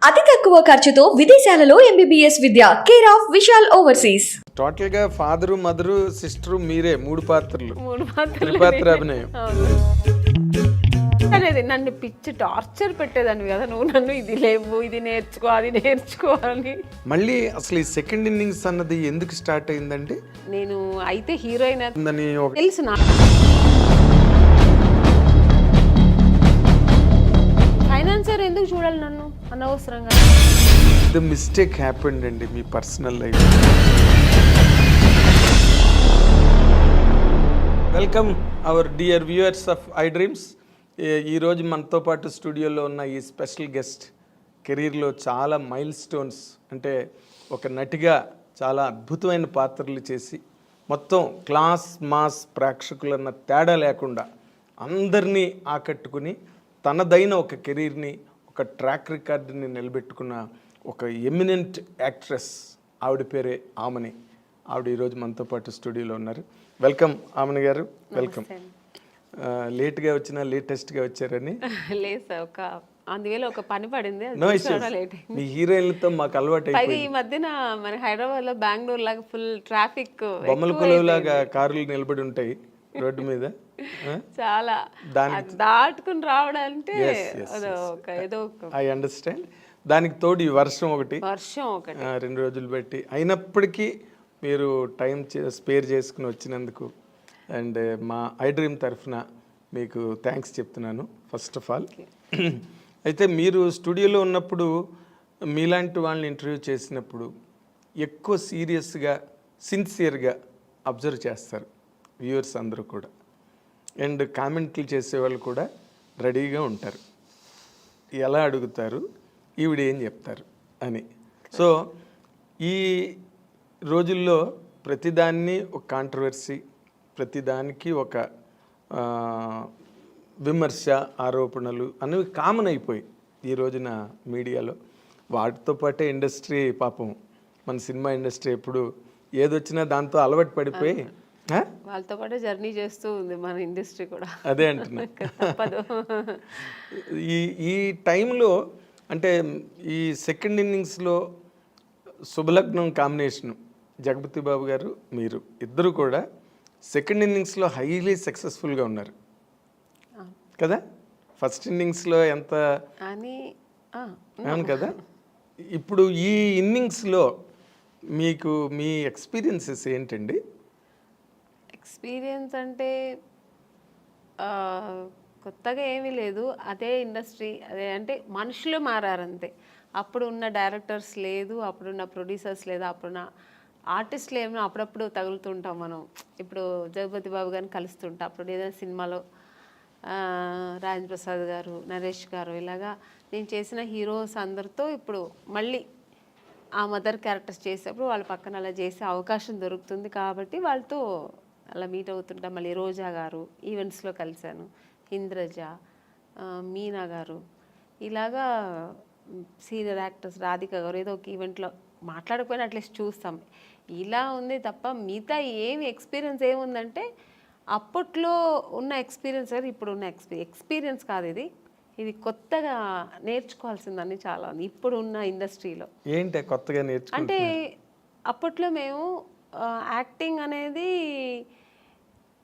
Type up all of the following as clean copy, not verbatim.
అతి తక్కువ ఖర్చుతో విదేశాలలో MBBS Vidya care of Vishal overseas. Total గా ఫాదరు మదరు సిస్టరు మీరే మూడు పాత్రలు త్రిపాత్ర అభినయం. అనేది నన్ను పిచ్చి టార్చర్ పెట్టేదాన్ని కదా, నువ్వు నన్ను ఇది లేవు ఇది నేర్చుకో అది నేర్చుకోవాలి. మళ్ళీ అసలు ఈ సెకండ్ ఇన్నింగ్స్ అన్నది ఎందుకు స్టార్ట్ అయిందంటే నేను అయితే హీరోయిన్ ఉందని ఒక తెలుసు నా ఫైనాన్సర్ ఎందుకు చూడాలి నన్ను అనవసరంగా. ద మిస్టేక్ హ్యాపెండ్ అండి మీ personal life. Welcome our dear viewers of iDreams. ఈరోజు మనతో పాటు స్టూడియోలో ఉన్న ఈ స్పెషల్ గెస్ట్ కెరీర్లో చాలా మైల్ స్టోన్స్, అంటే ఒక నటిగా చాలా అద్భుతమైన పాత్రలు చేసి మొత్తం క్లాస్ మాస్ ప్రేక్షకులన్న తేడా లేకుండా అందరినీ ఆకట్టుకుని తనదైన ఒక కెరీర్ని, ఒక ట్రాక్ రికార్డుని నిలబెట్టుకున్న ఒక ఎమినెంట్ యాక్ట్రెస్. ఆవిడ పేరే ఆమని. ఆవిడ ఈరోజు మనతో పాటు స్టూడియోలో ఉన్నారు. వెల్కమ్ ఆమని గారు, వెల్కమ్. లేట్గా వచ్చినా లేటెస్ట్గా వచ్చారని లేదు సార్, ఒక అందువేళ ఒక పని పడింది. మీ హీరోయిన్లతో మాకు అలవాటు పైగా ఈ మధ్యన మన హైదరాబాద్ లో బెంగళూరు లాగా ఫుల్ ట్రాఫిక్, బొమ్మల కొలువులాగా కార్లు నిలబడి ఉంటాయి రోడ్డు మీద. చాలా దాటుకుని రావడాలంటే ఏదో ఐ అండర్స్టాండ్. దానికి తోడు ఈ వర్షం ఒకటి 2 రోజులు బట్టి అయినప్పటికీ మీరు టైం స్పేర్ చేసుకుని వచ్చినందుకు అండ్ మా ఐ డ్రీమ్ తరఫున మీకు థ్యాంక్స్ చెప్తున్నాను ఫస్ట్ ఆఫ్ ఆల్. అయితే మీరు స్టూడియోలో ఉన్నప్పుడు మీలాంటి వాళ్ళని ఇంటర్వ్యూ చేసినప్పుడు ఎక్కువ సీరియస్గా సిన్సియర్గా అబ్జర్వ్ చేస్తారు వ్యూవర్స్ అందరూ కూడా, అండ్ కామెంట్లు చేసేవాళ్ళు కూడా రెడీగా ఉంటారు. ఎలా అడుగుతారు, ఈవిడ ఏం చెప్తారు అని. సో ఈ రోజుల్లో ప్రతిదాన్ని ఒక కాంట్రవర్సీ, ప్రతిదానికి ఒక విమర్శ, ఆరోపణలు అనేవి కామన్ అయిపోయి ఈ రోజున మీడియాలో. వాటితో పాటే ఇండస్ట్రీ పాపం, మన సినిమా ఇండస్ట్రీ ఎప్పుడు ఏదొచ్చినా దాంతో అలవాటు పడిపోయి వాళ్ళతో పాటు జర్నీ చేస్తూ ఉంది మన ఇండస్ట్రీ కూడా. అదే అంటున్నా. ఈ టైంలో అంటే ఈ సెకండ్ ఇన్నింగ్స్లో శుభలగ్నం కాంబినేషను జగపతి బాబు గారు మీరు ఇద్దరు కూడా సెకండ్ ఇన్నింగ్స్లో హైలీ సక్సెస్ఫుల్గా ఉన్నారు కదా. ఫస్ట్ ఇన్నింగ్స్లో ఎంత అవును కదా. ఇప్పుడు ఈ ఇన్నింగ్స్లో మీకు మీ ఎక్స్పీరియన్సెస్ ఏంటండి? ఎక్స్పీరియన్స్ అంటే కొత్తగా ఏమీ లేదు, అదే ఇండస్ట్రీ, అదే అంటే మనుషులు మారారంతే. అప్పుడు ఉన్న డైరెక్టర్స్ లేదు, అప్పుడున్న ప్రొడ్యూసర్స్ లేదు, అప్పుడున్న ఆర్టిస్టులు ఏమో అప్పుడప్పుడు తగులుతుంటాం మనం. ఇప్పుడు జగపతి బాబు గారిని కలుస్తుంటాం, అప్పుడు ఏదైనా సినిమాలో రాజేంద్ర ప్రసాద్ గారు, నరేష్ గారు, ఇలాగా నేను చేసిన హీరోస్ అందరితో ఇప్పుడు మళ్ళీ ఆ మదర్ క్యారెక్టర్స్ చేసేప్పుడు వాళ్ళ పక్కన అలా చేసే అవకాశం దొరుకుతుంది కాబట్టి వాళ్ళతో అలా మీట్ అవుతుంటాం. మళ్ళీ రోజా గారు ఈవెంట్స్లో కలిశాను, ఇంద్రజ, మీనా గారు, ఇలాగా సీనియర్ యాక్టర్స్ రాధిక గారు ఏదో ఒక ఈవెంట్లో మాట్లాడకపోయినా అట్లీస్ట్ చూస్తాం. ఇలా ఉంది తప్ప మిగతా ఏమి ఎక్స్పీరియన్స్ ఏముందంటే అప్పట్లో ఉన్న ఎక్స్పీరియన్స్ కానీ ఇప్పుడు ఉన్న ఎక్స్పీరియన్స్ కాదు. ఇది కొత్తగా నేర్చుకోవాల్సిందని చాలా ఉంది ఇప్పుడు ఉన్న ఇండస్ట్రీలో. ఏంటి కొత్తగా అంటే అప్పట్లో మేము యాక్టింగ్ అనేది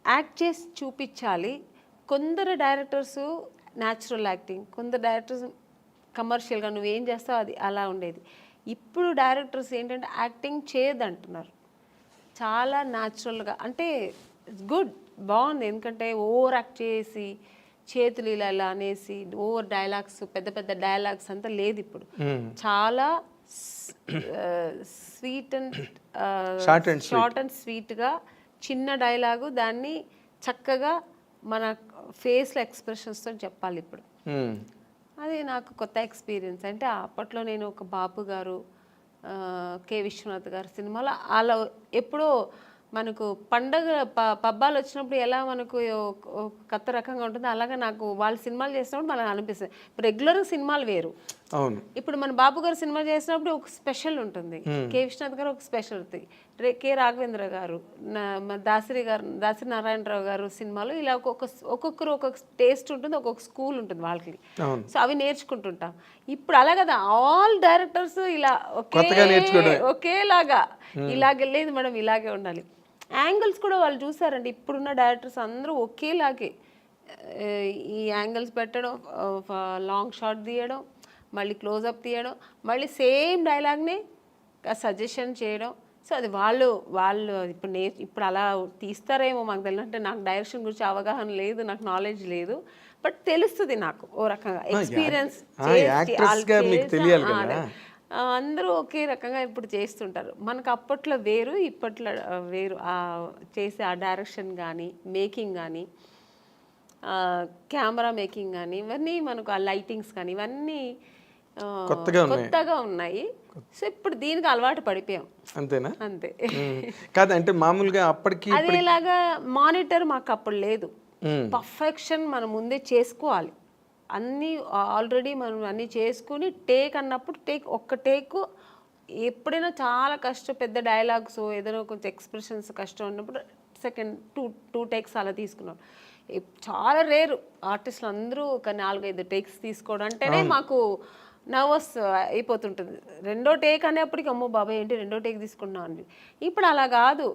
యాక్ట్ చేసి చూపించాలి. కొందరు డైరెక్టర్స్ న్యాచురల్ యాక్టింగ్, కొందరు డైరెక్టర్స్ కమర్షియల్గా నువ్వేం చేస్తావు అది అలా ఉండేది. ఇప్పుడు డైరెక్టర్స్ ఏంటంటే యాక్టింగ్ చేయదంటున్నారు, చాలా న్యాచురల్గా. అంటే ఇట్స్ గుడ్, బాగుంది. ఎందుకంటే ఓవర్ యాక్ట్ చేసి చేతులు ఇలా ఇలా అనేసి ఓవర్ డైలాగ్స్, పెద్ద పెద్ద డైలాగ్స్ అంతా లేదు ఇప్పుడు. చాలా స్వీట్ అండ్ షార్ట్ అండ్ స్వీట్గా చిన్న డైలాగు దాన్ని చక్కగా మన ఫేస్లో ఎక్స్ప్రెషన్స్తో చెప్పాలి ఇప్పుడు. అది నాకు కొత్త ఎక్స్పీరియన్స్. అంటే అప్పట్లో నేను ఒక బాపు గారు, కె విశ్వనాథ్ గారు సినిమాలో అలా ఎప్పుడో మనకు పండగ పబ్బాలు వచ్చినప్పుడు ఎలా మనకు కొత్త రకంగా ఉంటుంది, అలాగే నాకు వాళ్ళ సినిమాలు చేసినప్పుడు మనకు అనిపిస్తుంది. రెగ్యులర్గా సినిమాలు వేరు. ఇప్పుడు మన బాపు గారు సినిమా చేసినప్పుడు ఒక స్పెషల్ ఉంటుంది, కె విశ్వనాథ్ గారు ఒక స్పెషల్ ఉంటుంది. కె రాఘవేంద్ర గారు, దాసరి నారాయణరావు గారు సినిమాలు ఇలా ఒక్కొక్కరు ఒక్కొక్క టేస్ట్ ఉంటుంది, ఒక్కొక్క స్కూల్ ఉంటుంది వాళ్ళకి. సో అవి నేర్చుకుంటుంటాం. ఇప్పుడు అలా కదా, ఆల్ డైరెక్టర్స్ ఇలా ఒకేలాగా ఇలాగే లేదు మేడం, ఇలాగే ఉండాలి. యాంగిల్స్ కూడా వాళ్ళు చూసారండి, ఇప్పుడున్న డైరెక్టర్స్ అందరూ ఒకేలాగే ఈ యాంగిల్స్ పెట్టడం, లాంగ్ షాట్ తీయడం, మళ్ళీ క్లోజప్ తీయడం, మళ్ళీ సేమ్ డైలాగ్ని సజెషన్ చేయడం. సో అది వాళ్ళు ఇప్పుడు అలా తీస్తారేమో మాకు తెలియదు. అంటే నాకు డైరెక్షన్ గురించి అవగాహన లేదు, నాకు నాలెడ్జ్ లేదు, బట్ తెలుస్తుంది నాకు ఓ రకంగా ఎక్స్పీరియన్స్. అందరూ ఒకే రకంగా ఇప్పుడు చేస్తుంటారు. మనకు అప్పట్లో వేరు, ఇప్పట్లో వేరు. చేసే ఆ డైరెక్షన్ కానీ, మేకింగ్ కానీ, కెమెరా మేకింగ్ కానీ, ఇవన్నీ మనకు ఆ లైటింగ్స్ కానీ ఇవన్నీ కొత్తగా ఉన్నాయి. సో ఇప్పుడు దీనికి అలవాటు పడిపోయాం. అంతేనా? అంతే. కాదంటే మామూలుగా అప్పటికి అదేలాగా మానిటర్ మాకు అప్పుడు లేదు. పర్ఫెక్షన్ మనం ముందే చేసుకోవాలి అన్నీ. ఆల్రెడీ మనం అన్నీ చేసుకుని టేక్ అన్నప్పుడు ఒక్క టేక్ ఎప్పుడైనా చాలా కష్టం, పెద్ద డైలాగ్స్ ఏదైనా కొంచెం ఎక్స్ప్రెషన్స్ కష్టం ఉన్నప్పుడు సెకండ్ టూ టేక్స్ అలా తీసుకున్నాం. చాలా రేరు ఆర్టిస్టులు అందరూ ఒక 4-5 టేక్స్ తీసుకోవడం అంటేనే మాకు నర్వస్ అయిపోతుంటుంది. రెండో టేక్ అనేప్పటికి అమ్మో బాబాయ్ ఏంటి రెండో టేక్ తీసుకున్నాం అని. ఇప్పుడు అలా కాదు,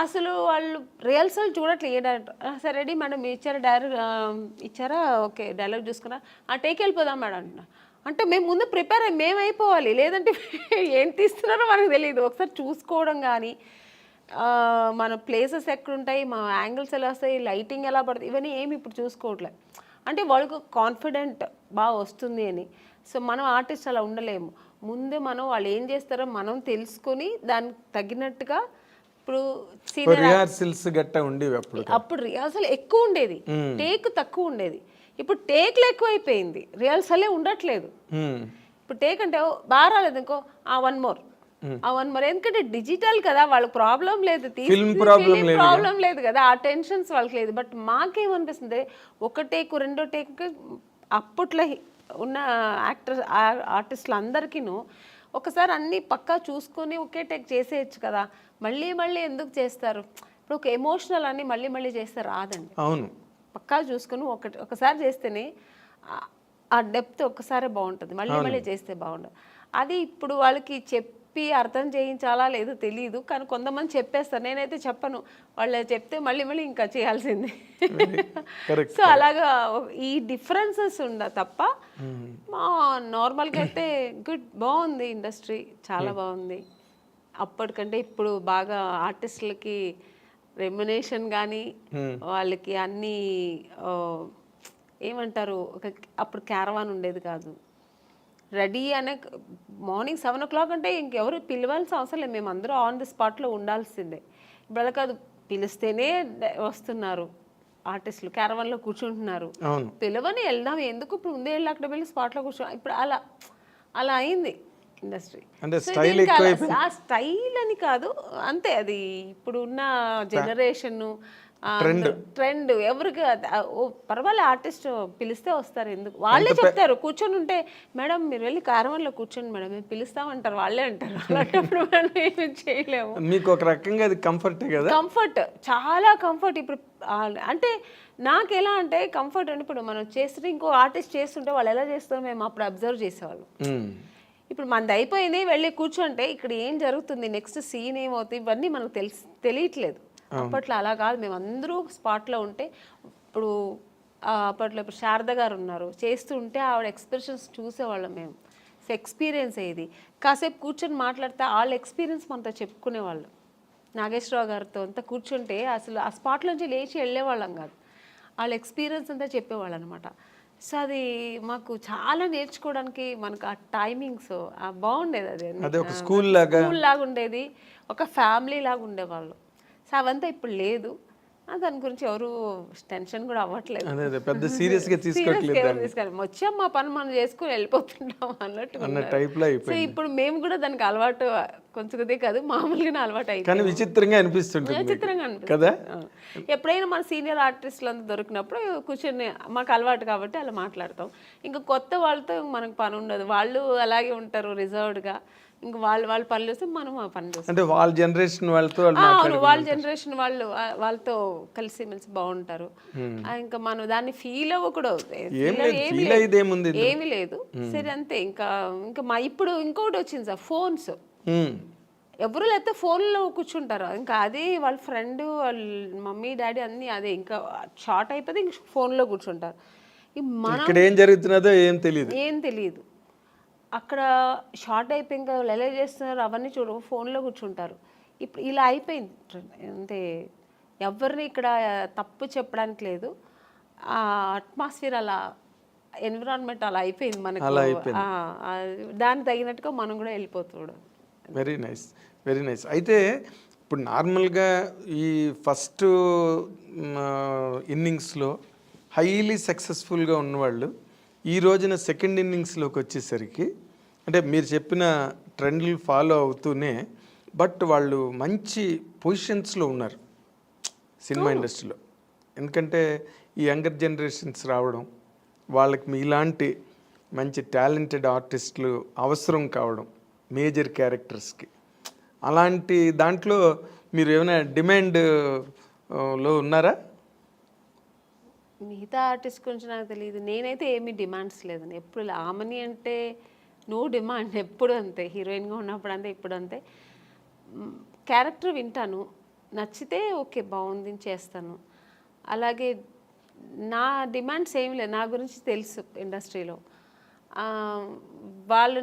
అసలు వాళ్ళు రిహర్సల్ చూడట్లేదు. ఏ డైరెక్టర్ సరే రెడీ మేడం ఇచ్చారా, ఓకే డైలాగ్ చూసుకున్నా, ఆ టేక్ వెళ్ళిపోదాం మేడం అంటున్నా. అంటే మేము ముందు ప్రిపేర్ మేము అయిపోవాలి, లేదంటే ఏం తీస్తున్నారో మనకు తెలియదు. ఒకసారి చూసుకోవడం కానీ, మన ప్లేసెస్ ఎక్కడుంటాయి, మా యాంగిల్స్ ఎలా వస్తాయి, లైటింగ్ ఎలా పడుతుంది, ఇవన్నీ ఏమి ఇప్పుడు చూసుకోవట్లేదు. అంటే వాళ్ళకు కాన్ఫిడెంట్ బాగా వస్తుంది అని. సో మనం ఆర్టిస్ట్ అలా ఉండలేము. ముందే మనం వాళ్ళు ఏం చేస్తారో మనం తెలుసుకొని దానికి తగినట్టుగా. ఇప్పుడు అప్పుడు రిహార్సల్ ఎక్కువ ఉండేది, టేక్ తక్కువ ఉండేది. ఇప్పుడు టేక్లు ఎక్కువైపోయింది, రిహార్సలే ఉండట్లేదు. ఇప్పుడు టేక్ అంటే బాగా రాలేదు ఇంకో వన్ మోర్. ఎందుకంటే డిజిటల్ కదా, వాళ్ళకి ప్రాబ్లం లేదు, ప్రాబ్లం లేదు కదా, ఆ టెన్షన్స్ వాళ్ళకి లేదు. బట్ మాకేమనిపిస్తుంది, ఒక టేక్ రెండో టేక్ అప్పట్లో ఉన్న ఆర్టిస్టులు అందరికీను ఒకసారి అన్నీ పక్కా చూసుకొని ఒకే టేక్ చేసేయచ్చు కదా. మళ్ళీ ఎందుకు చేస్తారు? ఇప్పుడు ఒక ఎమోషనల్ అని మళ్ళీ చేస్తే రాదండి. అవును, పక్కా చూసుకొని ఒకసారి చేస్తేనే ఆ డెప్త్ ఒక్కసారే బాగుంటుంది, మళ్ళీ చేస్తే బాగుండదు. అది ఇప్పుడు వాళ్ళకి చెప్పి అర్థం చేయించాలా లేదో తెలియదు, కానీ కొంతమంది చెప్పేస్తారు. నేనైతే చెప్పను, వాళ్ళు చెప్తే మళ్ళీ ఇంకా చేయాల్సిందే. సో అలాగా ఈ డిఫరెన్సెస్ ఉండ తప్ప నార్మల్గా అయితే బాగుంది ఇండస్ట్రీ, చాలా బాగుంది. అప్పటికంటే ఇప్పుడు బాగా ఆర్టిస్టులకి రెమ్యునేషన్ కానీ, వాళ్ళకి అన్నీ ఏమంటారు, అప్పుడు క్యారవాన్ ఉండేది కాదు. రెడీ అనే మార్నింగ్ 7 o'clock అంటే ఇంకెవరు పిలవాల్సిన అవసరం లేదు, మేము అందరూ ఆన్ ది స్పాట్లో ఉండాల్సిందే. ఇప్పుడు అలా కాదు, పిలిస్తేనే వస్తున్నారు ఆర్టిస్టులు, క్యారవాన్లో కూర్చుంటున్నారు. పిలవని వెళ్దాం ఎందుకు, ఇప్పుడు ముందే వెళ్ళి అక్కడ వెళ్ళి స్పాట్లో కూర్చో. ఇప్పుడు అలా అయింది ఇండస్ట్రీ. ఆ స్టైల్ అని కాదు, అంతే. అది ఇప్పుడు ఉన్న జనరేషన్ ట్రెండ్. ఎవరికి పర్వాలేదు, ఆర్టిస్ట్ పిలిస్తే వస్తారు, ఎందుకు వాళ్ళే చెప్తారు. కూర్చొని ఉంటే మేడం మీరు వెళ్ళి క్యారవాన్లో కూర్చోండి మేడం మేము పిలుస్తామంటారు, వాళ్ళే అంటారు. అలాంటప్పుడు మనం ఏమి చేయలేము. మీకు ఒక రకంగా అది కంఫర్ట్ కదా, కంఫర్ట్, చాలా కంఫర్ట్. ఇప్పుడు అంటే నాకు ఎలా అంటే కంఫర్ట్ అంటే, ఇప్పుడు మనం చేస్తుంటే ఇంకో ఆర్టిస్ట్ చేస్తుంటే వాళ్ళు ఎలా చేస్తారో మేము అప్పుడు అబ్జర్వ్ చేసేవాళ్ళం. ఇప్పుడు మనది అయిపోయింది, వెళ్ళి కూర్చుంటే ఇక్కడ ఏం జరుగుతుంది, నెక్స్ట్ సీన్ ఏమవుతుంది, ఇవన్నీ మనకు తెలియట్లేదు. అప్పట్లో అలా కాదు, మేము అందరూ స్పాట్లో ఉంటే. అప్పట్లో ఇప్పుడు శారద గారు ఉన్నారు, చేస్తుంటే ఆవిడ ఎక్స్ప్రెషన్స్ చూసేవాళ్ళం మేము. సో ఎక్స్పీరియన్స్ అయ్యేది. కాసేపు కూర్చొని మాట్లాడితే వాళ్ళ ఎక్స్పీరియన్స్ మనతో చెప్పుకునేవాళ్ళు. నాగేశ్వరరావు గారితో అంతా కూర్చుంటే అసలు ఆ స్పాట్లోంచి లేచి వెళ్ళేవాళ్ళం కాదు, వాళ్ళ ఎక్స్పీరియన్స్ అంతా చెప్పేవాళ్ళు అనమాట. సో అది మాకు చాలా నేర్చుకోవడానికి, మనకు ఆ టైమింగ్స్ బాగుండేది. అది ఒక స్కూల్ లాగా ఉండేది, ఒక ఫ్యామిలీ లాగా ఉండేవాళ్ళు. సో అవంతా ఇప్పుడు లేదు, దాని గురించి ఎవరు టెన్షన్ కూడా అవ్వట్లేదు, పెద్ద సీరియస్గా తీసుకోవట్లేదు. వచ్చాం మా పని మనం చేసుకుని వెళ్ళిపోతుంటాం అన్నట్టు. సో ఇప్పుడు మేము కూడా దానికి అలవాటు, కొంచెం కాదు మామూలుగానే అలవాటు అయింది. కానీ విచిత్రంగా అనిపిస్తుంది కదా. ఎప్పుడైనా మన సీనియర్ ఆర్టిస్టులు అంతా దొరికినప్పుడు కూర్చొని మాకు అలవాటు కాబట్టి అలా మాట్లాడతాం. ఇంకా కొత్త వాళ్ళతో మనకు పని ఉండదు, వాళ్ళు అలాగే ఉంటారు రిజర్వ్డ్గా. ఇంక వాళ్ళు పనులు చూస్తే మనం ఆ పనులు చూస్తాం. అంటే వాళ్ళ జనరేషన్ వాళ్ళతో అవును, వాళ్ళ జనరేషన్ వాళ్ళతో కలిసి మెలిసి బాగుంటారు. ఇంకా మనం దాన్ని ఫీల్ అవ్వకూడదు, ఏమీ లేదు. సరే అంతే. ఇంకా ఇప్పుడు ఇంకోటి వచ్చింది సార్, ఫోన్స్. ఎవరు లేకపోతే ఫోన్లో కూర్చుంటారు, ఇంకా అదే వాళ్ళ ఫ్రెండ్ వాళ్ళ మమ్మీ డాడీ అన్నీ అదే, ఇంకా షార్ట్ అయిపోతే ఇంక ఫోన్లో కూర్చుంటారు. ఇక్కడ ఏం జరుగుతున్నదో ఏం తెలియదు. అక్కడ షార్ట్ అయిపోయి ఇంకా ఎలా చేస్తున్నారు అవన్నీ ఫోన్లో కూర్చుంటారు. ఇప్పుడు ఇలా అయిపోయింది అంటే ఎవరిని ఇక్కడ తప్పు చెప్పడానికి లేదు. ఆ అట్మాస్ఫియర్ అలా, ఎన్విరాన్మెంట్ అలా అయిపోయింది మనకు. దానికి తగినట్టుగా మనం కూడా వెళ్ళిపోతాడు. Very nice, very nice. అయితే ఇప్పుడు నార్మల్గా ఈ ఫస్ట్ ఇన్నింగ్స్లో హైలీ సక్సెస్ఫుల్గా ఉన్నవాళ్ళు ఈ రోజున సెకండ్ ఇన్నింగ్స్లోకి వచ్చేసరికి అంటే మీరు చెప్పిన ట్రెండ్లు ఫాలో అవుతూనే బట్ వాళ్ళు మంచి పొజిషన్స్లో ఉన్నారు సినిమా ఇండస్ట్రీలో. ఎందుకంటే ఈ యంగర్ జనరేషన్స్ రావడం, వాళ్ళకి మీలాంటి మంచి టాలెంటెడ్ ఆర్టిస్టులు అవసరం కావడం మేజర్ క్యారెక్టర్స్కి, అలాంటి దాంట్లో మీరు ఏమైనా డిమాండ్లో ఉన్నారా? మిగతా ఆర్టిస్ట్ గురించి నాకు తెలియదు. నేనైతే ఏమీ డిమాండ్స్ లేదండి. ఎప్పుడు ఆమెని అంటే నో డిమాండ్, ఎప్పుడు అంతే. హీరోయిన్గా ఉన్నప్పుడు అంతే, ఇప్పుడు అంతే. క్యారెక్టర్ వింటాను, నచ్చితే ఓకే బాగుంది చేస్తాను. అలాగే నా డిమాండ్స్ ఏమి లేదు. నా గురించి తెలుసు ఇండస్ట్రీలో.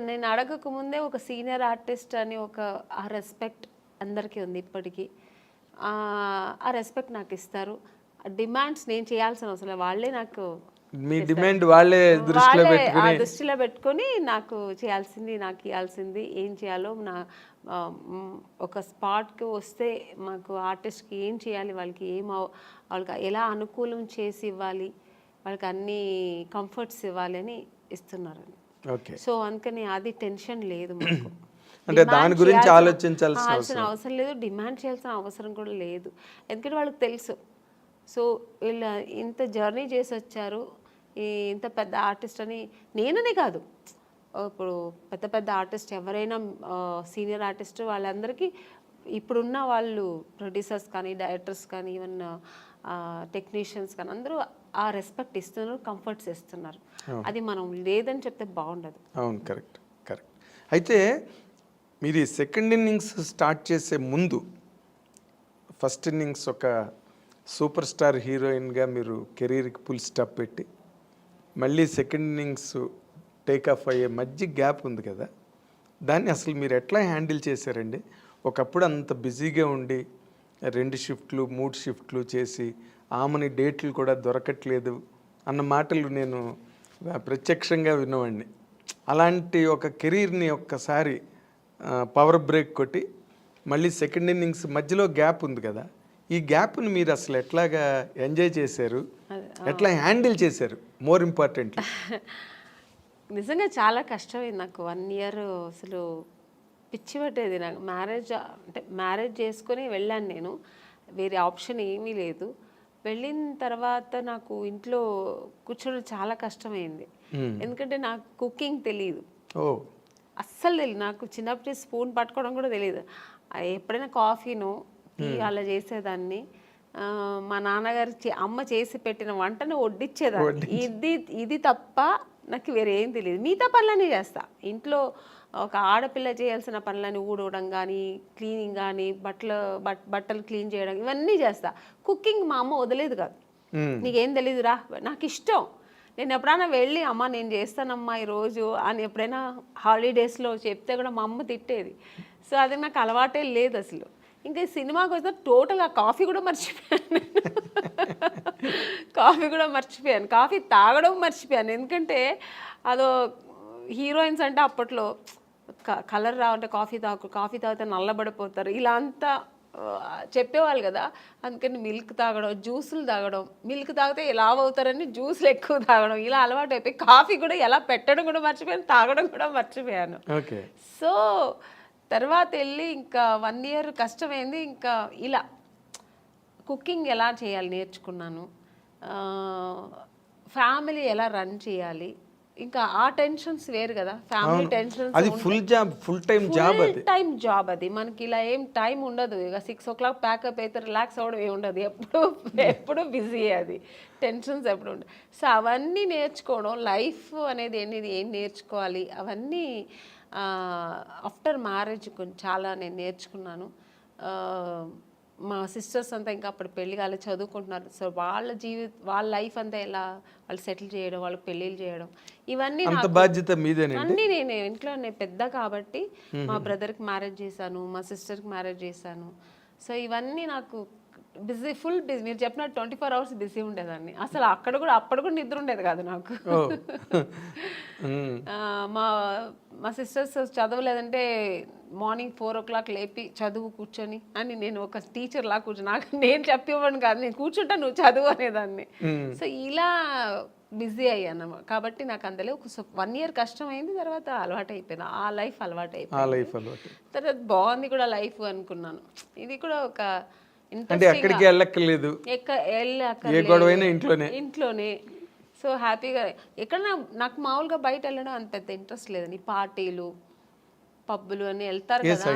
నేను అడగకముందే ఒక సీనియర్ ఆర్టిస్ట్ అని ఆ రెస్పెక్ట్ అందరికీ ఉంది ఇప్పటికీ. ఆ రెస్పెక్ట్ నాకు ఇస్తారు. డిమాండ్స్ నేను చేయాల్సిన అవసరం లేదు, వాళ్ళే నాకు మీ డిమాండ్ వాళ్ళే దృష్టిలో పెట్టుకొని నాకు చేయాల్సింది, నాకు ఇవ్వాల్సింది ఏం చేయాలో, ఒక స్పాట్కి వస్తే మాకు ఆర్టిస్ట్కి ఏం చేయాలి, వాళ్ళకి వాళ్ళకి ఎలా అనుకూలం చేసి ఇవ్వాలి, వాళ్ళకి అన్ని కంఫర్ట్స్ ఇవ్వాలి అని ఇస్తున్నారు. సో అందుకని అది టెన్షన్ లేదు మాకు. అంటే దాని గురించి ఆలోచించాల్సిన అవసరం లేదు, డిమాండ్ చేయాల్సిన అవసరం కూడా లేదు. ఎందుకంటే వాళ్ళకి తెలుసు. సో వీళ్ళు ఇంత జర్నీ చేసి వచ్చారు, ఇంత పెద్ద ఆర్టిస్ట్ అని నేననే కాదు, ఇప్పుడు పెద్ద పెద్ద ఆర్టిస్ట్ ఎవరైనా సీనియర్ ఆర్టిస్ట్ వాళ్ళందరికీ ఇప్పుడున్న వాళ్ళు ప్రొడ్యూసర్స్ కానీ డైరెక్టర్స్ కానీ ఈవెన్ టెక్నీషియన్స్ కానీ అందరూ ఆ రెస్పెక్ట్ ఇస్తున్నారు, కంఫర్ట్స్ ఇస్తున్నారు. అది మనం లేదని చెప్తే బాగుండదు. అవును, కరెక్ట్ కరెక్ట్. అయితే మీరు ఈ సెకండ్ ఇన్నింగ్స్ స్టార్ట్ చేసే ముందు ఫస్ట్ ఇన్నింగ్స్ ఒక సూపర్ స్టార్ హీరోయిన్గా మీరు కెరీర్కి ఫుల్ స్టాప్ పెట్టి మళ్ళీ సెకండ్ ఇన్నింగ్స్ టేక్ ఆఫ్ అయ్యే మధ్య గ్యాప్ ఉంది కదా, దాన్ని అసలు మీరు ఎట్లా హ్యాండిల్ చేశారండి? ఒకప్పుడు అంత బిజీగా ఉండి 2 షిఫ్ట్లు 3 షిఫ్ట్లు చేసి ఆమెని డేట్లు కూడా దొరకట్లేదు అన్న మాటలు నేను ప్రత్యక్షంగా విన్నవాడిని. అలాంటి ఒక కెరీర్ని ఒక్కసారి పవర్ బ్రేక్ కొట్టి మళ్ళీ సెకండ్ ఇన్నింగ్స్ మధ్యలో గ్యాప్ ఉంది కదా, ఈ గ్యాప్ని మీరు అసలు ఎట్లాగా ఎంజాయ్ చేశారు, ఎట్లా హ్యాండిల్ చేశారు? మోర్ ఇంపార్టెంట్లీ నిజంగా చాలా కష్టమైంది నాకు. 1 ఇయర్ అసలు పిచ్చి పట్టేది నాకు. మ్యారేజ్ చేసుకొని వెళ్ళాను నేను, వేరే ఆప్షన్ ఏమీ లేదు. వెళ్ళిన తర్వాత నాకు ఇంట్లో కూర్చోడం చాలా కష్టమైంది. ఎందుకంటే నాకు కుకింగ్ తెలియదు, అస్సలు తెలియదు. నాకు చిన్నప్పటి స్పూన్ పట్టుకోవడం కూడా తెలియదు. ఎప్పుడైనా కాఫీను టీ అలా చేసేదాన్ని. మా నాన్నగారు అమ్మ చేసి పెట్టిన వంటను వడ్డిచ్చేదాన్ని. ఇది తప్ప నాకు వేరే ఏం తెలియదు. మిగతా పనులన్నీ చేస్తా ఇంట్లో. ఒక ఆడపిల్ల చేయాల్సిన పనులని ఊడవడం కానీ, క్లీనింగ్ కానీ, బట్టలు క్లీన్ చేయడం, ఇవన్నీ చేస్తా. కుకింగ్ మా అమ్మ వదిలేదు కాదు. నీకేం తెలీదు రా, నాకు ఇష్టం. నేను ఎప్పుడైనా వెళ్ళి అమ్మ నేను చేస్తానమ్మా ఈరోజు అని ఎప్పుడైనా హాలిడేస్లో చెప్తే కూడా మా అమ్మ తిట్టేది. సో అది నాకు అలవాటే లేదు అసలు. ఇంకా సినిమాకి వస్తే టోటల్ ఆ కాఫీ కూడా మర్చిపోయాను. కాఫీ తాగడం మర్చిపోయాను. ఎందుకంటే అదో హీరోయిన్స్ అంటే అప్పట్లో కలర్ రావంటే కాఫీ తాగితే నల్లబడిపోతారు ఇలా అంతా చెప్పేవాళ్ళు కదా. అందుకని మిల్క్ తాగడం, జ్యూసులు తాగడం, మిల్క్ తాగితే లావ్ అవుతారని జ్యూసులు ఎక్కువ తాగడం, ఇలా అలవాటు అయిపోయి కాఫీ కూడా ఎలా పెట్టడం కూడా మర్చిపోయాను, తాగడం కూడా మర్చిపోయాను. సో తర్వాత వెళ్ళి ఇంకా 1 ఇయర్ కష్టమైంది. ఇంకా ఇలా కుకింగ్ ఎలా చేయాలి నేర్చుకున్నాను, ఫ్యామిలీ ఎలా రన్ చేయాలి, ఇంకా ఆ టెన్షన్స్ వేరు కదా, ఫ్యామిలీ టెన్షన్స్. అది ఫుల్ టైం జాబ్ అది. టైం జాబ్ అది. మనకి ఇలా ఏం టైం ఉండదు. ఇక 6 o'clock ప్యాకప్ అయితే రిలాక్స్ అవ్వడం ఏమి ఉండదు. ఎప్పుడు బిజీ అది, టెన్షన్స్ ఎప్పుడు ఉండదు. సో అవన్నీ నేర్చుకోవడం, లైఫ్ అనేది ఏం నేర్చుకోవాలి అవన్నీ ఆఫ్టర్ మ్యారేజ్ చాలా నేను నేర్చుకున్నాను. మా సిస్టర్స్ అంతా ఇంకా అప్పుడు పెళ్లి కాలేదు, చదువుకుంటున్నారు. సో వాళ్ళ లైఫ్ అంతా ఎలా వాళ్ళు సెటిల్ చేయడం, వాళ్ళకి పెళ్ళిళ్ళు చేయడం, ఇవన్నీ బాధ్యత మీదేనండి. అన్నీ నేను ఇంట్లో పెద్ద కాబట్టి మా బ్రదర్కి మ్యారేజ్ చేశాను, మా సిస్టర్కి మ్యారేజ్ చేశాను. సో ఇవన్నీ నాకు ఫుల్ బిజీ. మీరు చెప్పినట్టు 24 hours బిజీ ఉండేదాన్ని. అసలు అప్పుడు కూడా నిద్ర ఉండేది కాదు నాకు. మా సిస్టర్స్ చదవలేదంటే మార్నింగ్ 4 o'clock లేపి చదువు కూర్చొని అని, నేను ఒక టీచర్ లా కూర్చొని, నాకు నేను చెప్పివ్వను కాదు, నేను కూర్చుంటా నువ్వు చదువు అనేదాన్ని. సో ఇలా బిజీ అయ్యాను కాబట్టి నాకు అందులో ఒక 1 year కష్టమైంది, తర్వాత అలవాటు అయిపోయింది. ఆ లైఫ్ అలవాటు అయిపోయింది. తర్వాత బాగుంది కూడా లైఫ్ అనుకున్నాను. ఇది కూడా ఒక అంటే ఎక్కడికి వెళ్ళక్కర్లేదు, ఇంట్లోనే. సో హ్యాపీగా ఎక్కడ నాకు మామూలుగా బయట వెళ్ళడం అంత పెద్ద ఇంట్రెస్ట్ లేదండి. పార్టీలు, పబ్బులు అని వెళ్తారు కదా,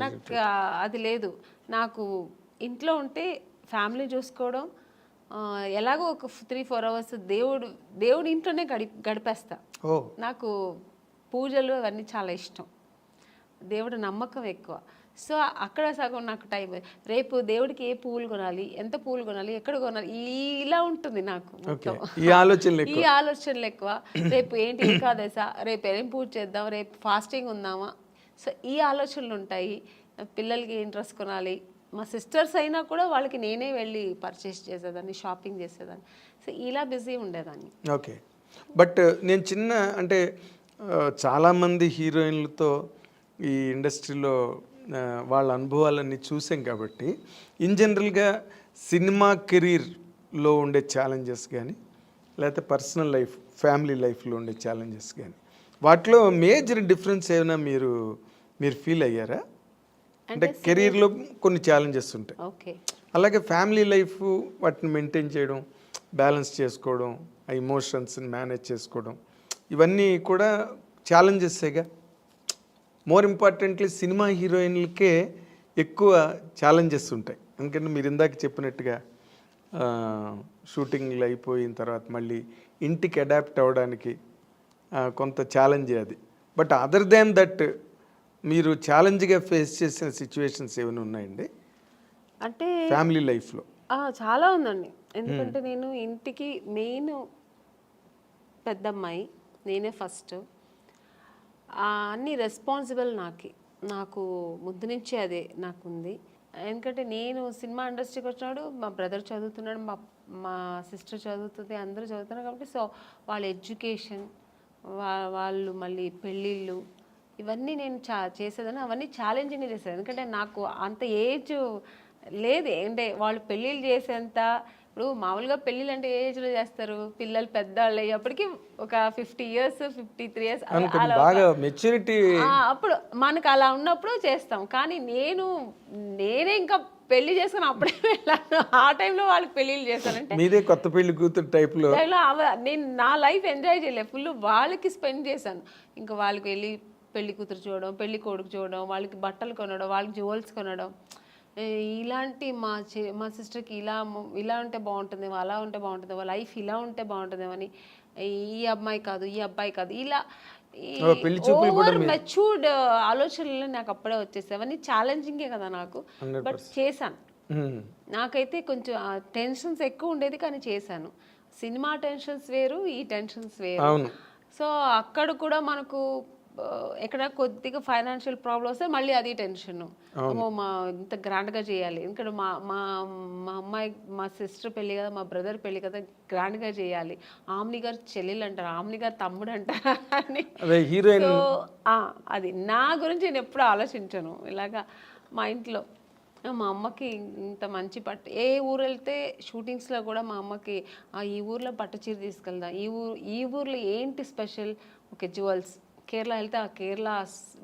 నాకు అది లేదు. నాకు ఇంట్లో ఉంటే ఫ్యామిలీ చూసుకోవడం, ఎలాగో ఒక 3-4 hours దేవుడు ఇంట్లోనే గడిపేస్తా. నాకు పూజలు అవన్నీ చాలా ఇష్టం, దేవుడు నమ్మకం ఎక్కువ. సో అక్కడ సగం నాకు టైం. రేపు దేవుడికి ఏ పువ్వులు కొనాలి, ఎంత పువ్వులు కొనాలి, ఎక్కడ కొనాలి, ఇలా ఉంటుంది నాకు మొత్తం. ఈ ఆలోచనలు ఎక్కువ. రేపు ఏంటి ఏకాదశ, రేపు ఏం పూజ చేద్దాం, రేపు ఫాస్టింగ్ ఉందామా, సో ఈ ఆలోచనలు ఉంటాయి. పిల్లలకి ఏం డ్రెస్ కొనాలి, మా సిస్టర్స్ అయినా కూడా వాళ్ళకి నేనే వెళ్ళి పర్చేస్ చేసేదాన్ని, షాపింగ్ చేసేదాన్ని. సో ఇలా బిజీ ఉండేదాన్ని. ఓకే. బట్ నేను అంటే చాలామంది హీరోయిన్లతో ఈ ఇండస్ట్రీలో వాళ్ళ అనుభవాలన్నీ చూసాం కాబట్టి, ఇన్ జనరల్గా సినిమా కెరీర్లో ఉండే ఛాలెంజెస్ కానీ, లేకపోతే పర్సనల్ లైఫ్, ఫ్యామిలీ లైఫ్లో ఉండే ఛాలెంజెస్ కానీ, వాటిలో మేజర్ డిఫరెన్స్ ఏమైనా మీరు ఫీల్ అయ్యారా? అంటే కెరీర్లో కొన్ని ఛాలెంజెస్ ఉంటాయి, అలాగే ఫ్యామిలీ లైఫ్ వాటిని మెయింటైన్ చేయడం, బ్యాలెన్స్ చేసుకోవడం, ఆ ఎమోషన్స్ని మేనేజ్ చేసుకోవడం, ఇవన్నీ కూడా ఛాలెంజెస్సేగా. మోర్ ఇంపార్టెంట్లీ సినిమా హీరోయిన్లకే ఎక్కువ ఛాలెంజెస్ ఉంటాయి. ఎందుకంటే మీరు ఇందాక చెప్పినట్టుగా షూటింగ్లు అయిపోయిన తర్వాత మళ్ళీ ఇంటికి అడాప్ట్ అవ్వడానికి కొంత ఛాలెంజే అది. బట్ అదర్ దాన్ దట్ మీరు ఛాలెంజ్గా ఫేస్ చేసిన సిచ్యువేషన్స్ ఏమైనా ఉన్నాయండి అంటే ఫ్యామిలీ లైఫ్లో? చాలా ఉందండి. ఎందుకంటే నేను ఇంటికి మెయిన్ పెద్దమ్మాయి, నేనే ఫస్ట్. అన్ని రెస్పాన్సిబుల్ నాకు ముందు నుంచే అదే నాకుంది. ఎందుకంటే నేను సినిమా ఇండస్ట్రీకి వచ్చినాడు, మా బ్రదర్ చదువుతున్నాడు, మా సిస్టర్ చదువుతుంది, అందరూ చదువుతున్నారు కాబట్టి, సో వాళ్ళ ఎడ్యుకేషన్, వాళ్ళు మళ్ళీ పెళ్ళిళ్ళు, ఇవన్నీ నేను చేసేదాన్ని. అవన్నీ ఛాలెంజింగ్గా చేసేది. ఎందుకంటే నాకు అంత ఏజ్ లేదు. అంటే వాళ్ళు పెళ్ళిళ్ళు చేసేంత, ఇప్పుడు మామూలుగా పెళ్ళిళ్ళు అంటే ఏ ఏజ్లో చేస్తారు, పిల్లలు పెద్దవాళ్ళు అయ్యేప్పటికి ఒక 50 years 53 years అప్పుడు మనకు అలా ఉన్నప్పుడు చేస్తాం. కానీ నేనే ఇంకా పెళ్లి చేసుకుని అప్పుడే వెళ్ళాను. ఆ టైంలో వాళ్ళకి పెళ్ళిళ్ళు చేశానంటే మీదే కొత్త పెళ్లి కూతురు టైప్లో నేను నా లైఫ్ ఎంజాయ్ చేయలేదు, ఫుల్ వాళ్ళకి స్పెండ్ చేశాను. ఇంకా వాళ్ళకి వెళ్ళి పెళ్లి కూతురు చూడడం, పెళ్లి కొడుకు చూడడం, వాళ్ళకి బట్టలు కొనడం, వాళ్ళకి జ్యువెల్స్ కొనడం, ఇలాంటి మా సిస్టర్కి ఇలా ఉంటే బాగుంటుంది, అలా ఉంటే బాగుంటుంది, వాళ్ళ లైఫ్ ఇలా ఉంటే బాగుంటుందేమో అని, ఈ అమ్మాయి కాదు, ఈ అబ్బాయి కాదు, ఇలా ఓవర్ మెచ్యూర్డ్ ఆలోచనలు నాకు అప్పుడే వచ్చేసాయి. అవన్నీ ఛాలెంజింగే కదా నాకు, బట్ చేశాను. నాకైతే కొంచెం టెన్షన్స్ ఎక్కువ ఉండేది, కానీ చేశాను. సినిమా టెన్షన్స్ వేరు, ఈ టెన్షన్స్ వేరు. సో అక్కడ కూడా మనకు ఎక్కడ కొద్దిగా ఫైనాన్షియల్ ప్రాబ్లమ్ వస్తే మళ్ళీ అది టెన్షన్. మా ఇంత గ్రాండ్గా చేయాలి, ఎందుకంటే మా అమ్మాయి, మా సిస్టర్ పెళ్ళి కదా, మా బ్రదర్ పెళ్ళి కదా, గ్రాండ్గా చేయాలి. ఆమ్ని గారు చెల్లెలు అంటారు, ఆమ్ని గారు తమ్ముడు అంటారు అని. సో అది నా గురించి నేను ఎప్పుడు ఆలోచించాను. ఇలాగా మా ఇంట్లో మా అమ్మకి ఇంత మంచి ఏ ఊరు వెళ్తే షూటింగ్స్లో కూడా మా అమ్మకి ఈ ఊర్లో పట్టు చీర తీసుకెళ్దాం, ఈ ఊర్లో ఏంటి స్పెషల్, ఓకే జ్యువెల్స్, కేరళ వెళ్తే ఆ కేరళ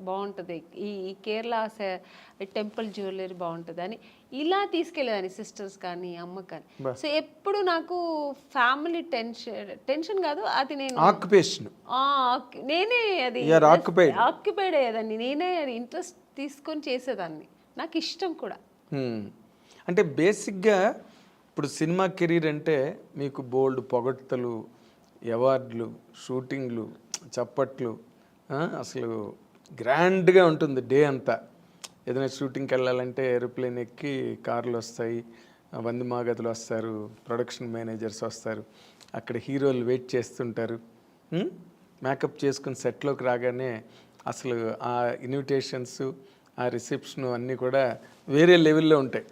బాగుంటుంది, ఈ కేరళ టెంపుల్ జ్యువెలరీ బాగుంటుంది అని ఇలా తీసుకెళ్ళేదాన్ని సిస్టర్స్ కానీ అమ్మ కానీ. సో ఎప్పుడు నాకు ఫ్యామిలీ టెన్షన్ కాదు అది, నేను ఆక్యుపేషన్ నేనే అది ఆక్యుపైడ్ అయ్యేదాన్ని, నేనే అది ఇంట్రెస్ట్ తీసుకొని చేసేదాన్ని, నాకు ఇష్టం కూడా. అంటే బేసిక్గా ఇప్పుడు సినిమా కెరీర్ అంటే మీకు బోల్డ్ పొగడ్తలు, అవార్డులు, షూటింగ్లు, చప్పట్లు, అసలు గ్రాండ్గా ఉంటుంది డే అంతా. ఏదైనా షూటింగ్కి వెళ్ళాలంటే ఏరోప్లేన్ ఎక్కి కార్లు వస్తాయి, వంది మాగదులు వస్తారు, ప్రొడక్షన్ మేనేజర్స్ వస్తారు, అక్కడ హీరోలు వెయిట్ చేస్తుంటారు. మేకప్ చేసుకుని సెట్లోకి రాగానే అసలు ఆ ఇన్విటేషన్స్, ఆ రిసెప్షన్ అన్నీ కూడా వేరే లెవెల్లో ఉంటాయి,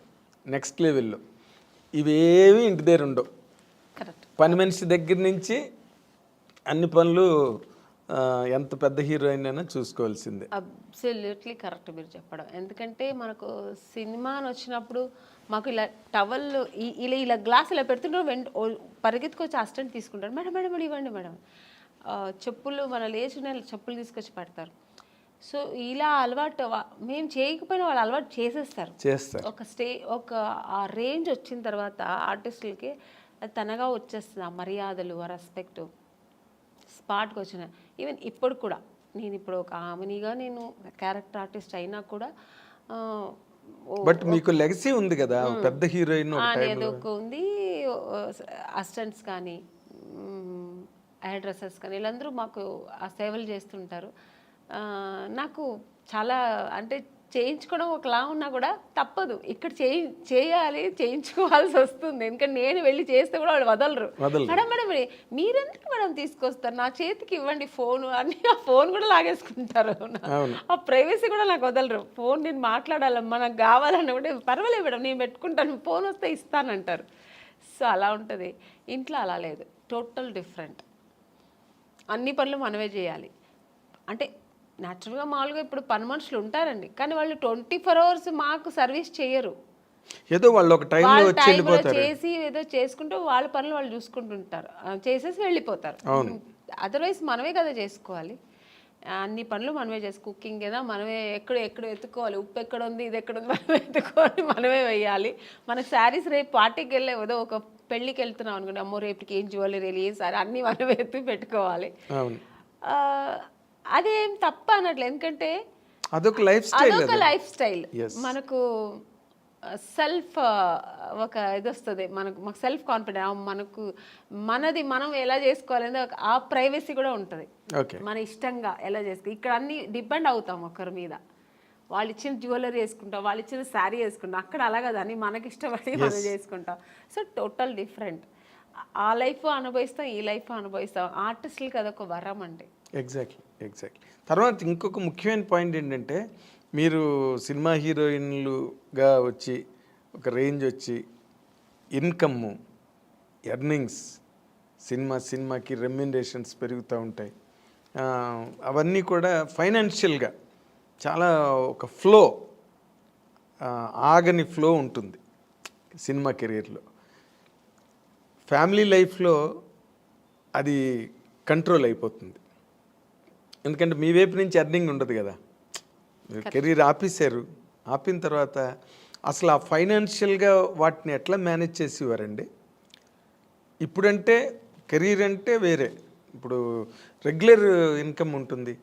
నెక్స్ట్ లెవెల్లో. ఇవేవి ఇంటి దగ్గర ఉండవు. పని మనిషి దగ్గర నుంచి అన్ని పనులు ఎంత పెద్ద హీరోయిన్ అయినా చూసుకోవాల్సిందే. అబ్సల్యూట్లీ కరెక్ట్ మీరు చెప్పడం. ఎందుకంటే మనకు సినిమా అని వచ్చినప్పుడు మాకు ఇలా టవల్ ఇలా గ్లాస్ ఇలా పెడుతుంటే పరిగెత్తుకొచ్చి అసిస్టెంట్ తీసుకుంటారు, మేడం మేడం మేడం ఇవ్వండి మేడం. చెప్పులు మన లేచిన చెప్పులు తీసుకొచ్చి పెడతారు. సో ఇలా అలవాటు మేము చేయకపోయినా వాళ్ళు అలవాటు చేసేస్తారు. ఒక ఆ రేంజ్ వచ్చిన తర్వాత ఆర్టిస్టులకి అది తనగా వచ్చేస్తుంది, ఆ మర్యాదలు, ఆ రెస్పెక్ట్ స్పాట్కి వచ్చిన. ఈవెన్ ఇప్పుడు కూడా నేను ఇప్పుడు ఒక ఆమెనిగా నేను క్యారెక్టర్ ఆర్టిస్ట్ అయినా కూడా బట్ మీకు లెగసీ ఉంది కదా, పెద్ద హీరోయిన్ ఏదో ఒక ఉంది. అసిస్టెంట్స్ కానీ హెయిర్ డ్రెస్సర్స్ కానీ వీళ్ళందరూ మాకు ఆ సేవలు చేస్తుంటారు. నాకు చాలా అంటే చేయించుకోవడం ఒకలా ఉన్నా కూడా తప్పదు, ఇక్కడ చేయాలి, చేయించుకోవాల్సి వస్తుంది. ఎందుకంటే నేను వెళ్ళి చేస్తే కూడా వాళ్ళు వదలరు. మేడం మేడం మీరెందుకు మేడం తీసుకొస్తారు, నా చేతికి ఇవ్వండి ఫోన్ అని, ఆ ఫోన్ కూడా లాగేసుకుంటారు. ఆ ప్రైవసీ కూడా నాకు వదలరు. ఫోన్ నేను మాట్లాడాలమ్మా, నాకు కావాలన్నా కూడా పర్వాలేదు మేడం నేను పెట్టుకుంటాను, ఫోన్ వస్తే ఇస్తానంటారు. సో అలా ఉంటుంది. ఇంట్లో అలా లేదు, టోటల్ డిఫరెంట్. అన్ని పనులు మనమే చేయాలి. అంటే న్యాచురల్గా మామూలుగా ఇప్పుడు పని మనుషులు ఉంటారండి, కానీ వాళ్ళు 24 hours మాకు సర్వీస్ చేయరు. ఏదో వాళ్ళు ఒక టైంలో చేసి ఏదో చేసుకుంటూ వాళ్ళ పనులు వాళ్ళు చూసుకుంటుంటారు, చేసేసి వెళ్ళిపోతారు. అదర్వైజ్ మనమే కదా చేసుకోవాలి. అన్ని పనులు మనమే కుకింగ్ ఏదో మనమే ఎక్కడ ఎత్తుకోవాలి, ఉప్పు ఎక్కడ ఉంది, ఇది ఎక్కడ ఉంది మనమే ఎత్తుకోవాలి, మనమే వేయాలి. మనకు శారీస్ రేపు పార్టీకి వెళ్ళే ఏదో ఒక పెళ్ళికి వెళ్తున్నాం అనుకోండి, అమ్మో రేపుకి ఏం జ్యువెలరీ, ఏం సారీ అన్నీ మనమే ఎత్తి పెట్టుకోవాలి. అదేం తప్ప అన్నట్లు, ఎందుకంటే అదొక లైఫ్ స్టైల్. మనకు సెల్ఫ్ ఒక ఇది వస్తుంది, మాకు సెల్ఫ్ కాన్ఫిడెన్స్, మనది మనం ఎలా చేసుకోవాలని ఆ ప్రైవసీ కూడా ఉంటుంది. మన ఇష్టంగా ఎలా చేసుకో, ఇక్కడ అన్ని డిపెండ్ అవుతాం ఒకరి మీద. వాళ్ళు ఇచ్చిన జ్యువెలరీ వేసుకుంటాం, వాళ్ళు ఇచ్చిన శారీ వేసుకుంటాం. అక్కడ అలా కదా, అని మనకి ఇష్టపడి మనం చేసుకుంటాం. So total different. ఆ లైఫ్ అనుభవిస్తాం, ఈ లైఫ్ అనుభవిస్తాం. ఆర్టిస్టులకి అదొక వరం అండి. ఎగ్జాక్ట్లీ. తర్వాత ఇంకొక ముఖ్యమైన పాయింట్ ఏంటంటే, మీరు సినిమా హీరోయిన్లుగా వచ్చి ఒక రేంజ్ వచ్చి ఇన్కమ్, ఎర్నింగ్స్, సినిమాకి రెమ్యునరేషన్స్ పెరుగుతూ ఉంటాయి. అవన్నీ కూడా ఫైనాన్షియల్గా చాలా ఒక ఫ్లో, ఆగని ఫ్లో ఉంటుంది సినిమా కెరీర్లో. ఫ్యామిలీ లైఫ్లో అది కంట్రోల్ అయిపోతుంది. ఎందుకంటే మీ వైపు నుంచి ఎర్నింగ్ ఉండదు కదా, కెరీర్ ఆపిన తర్వాత అసలు ఆ ఫైనాన్షియల్గా వాటిని ఎట్లా మేనేజ్ చేసేవారండి? ఇప్పుడంటే కెరీర్ అంటే వేరే, ఇప్పుడు రెగ్యులర్ ఇన్కమ్ ఉంటుంది,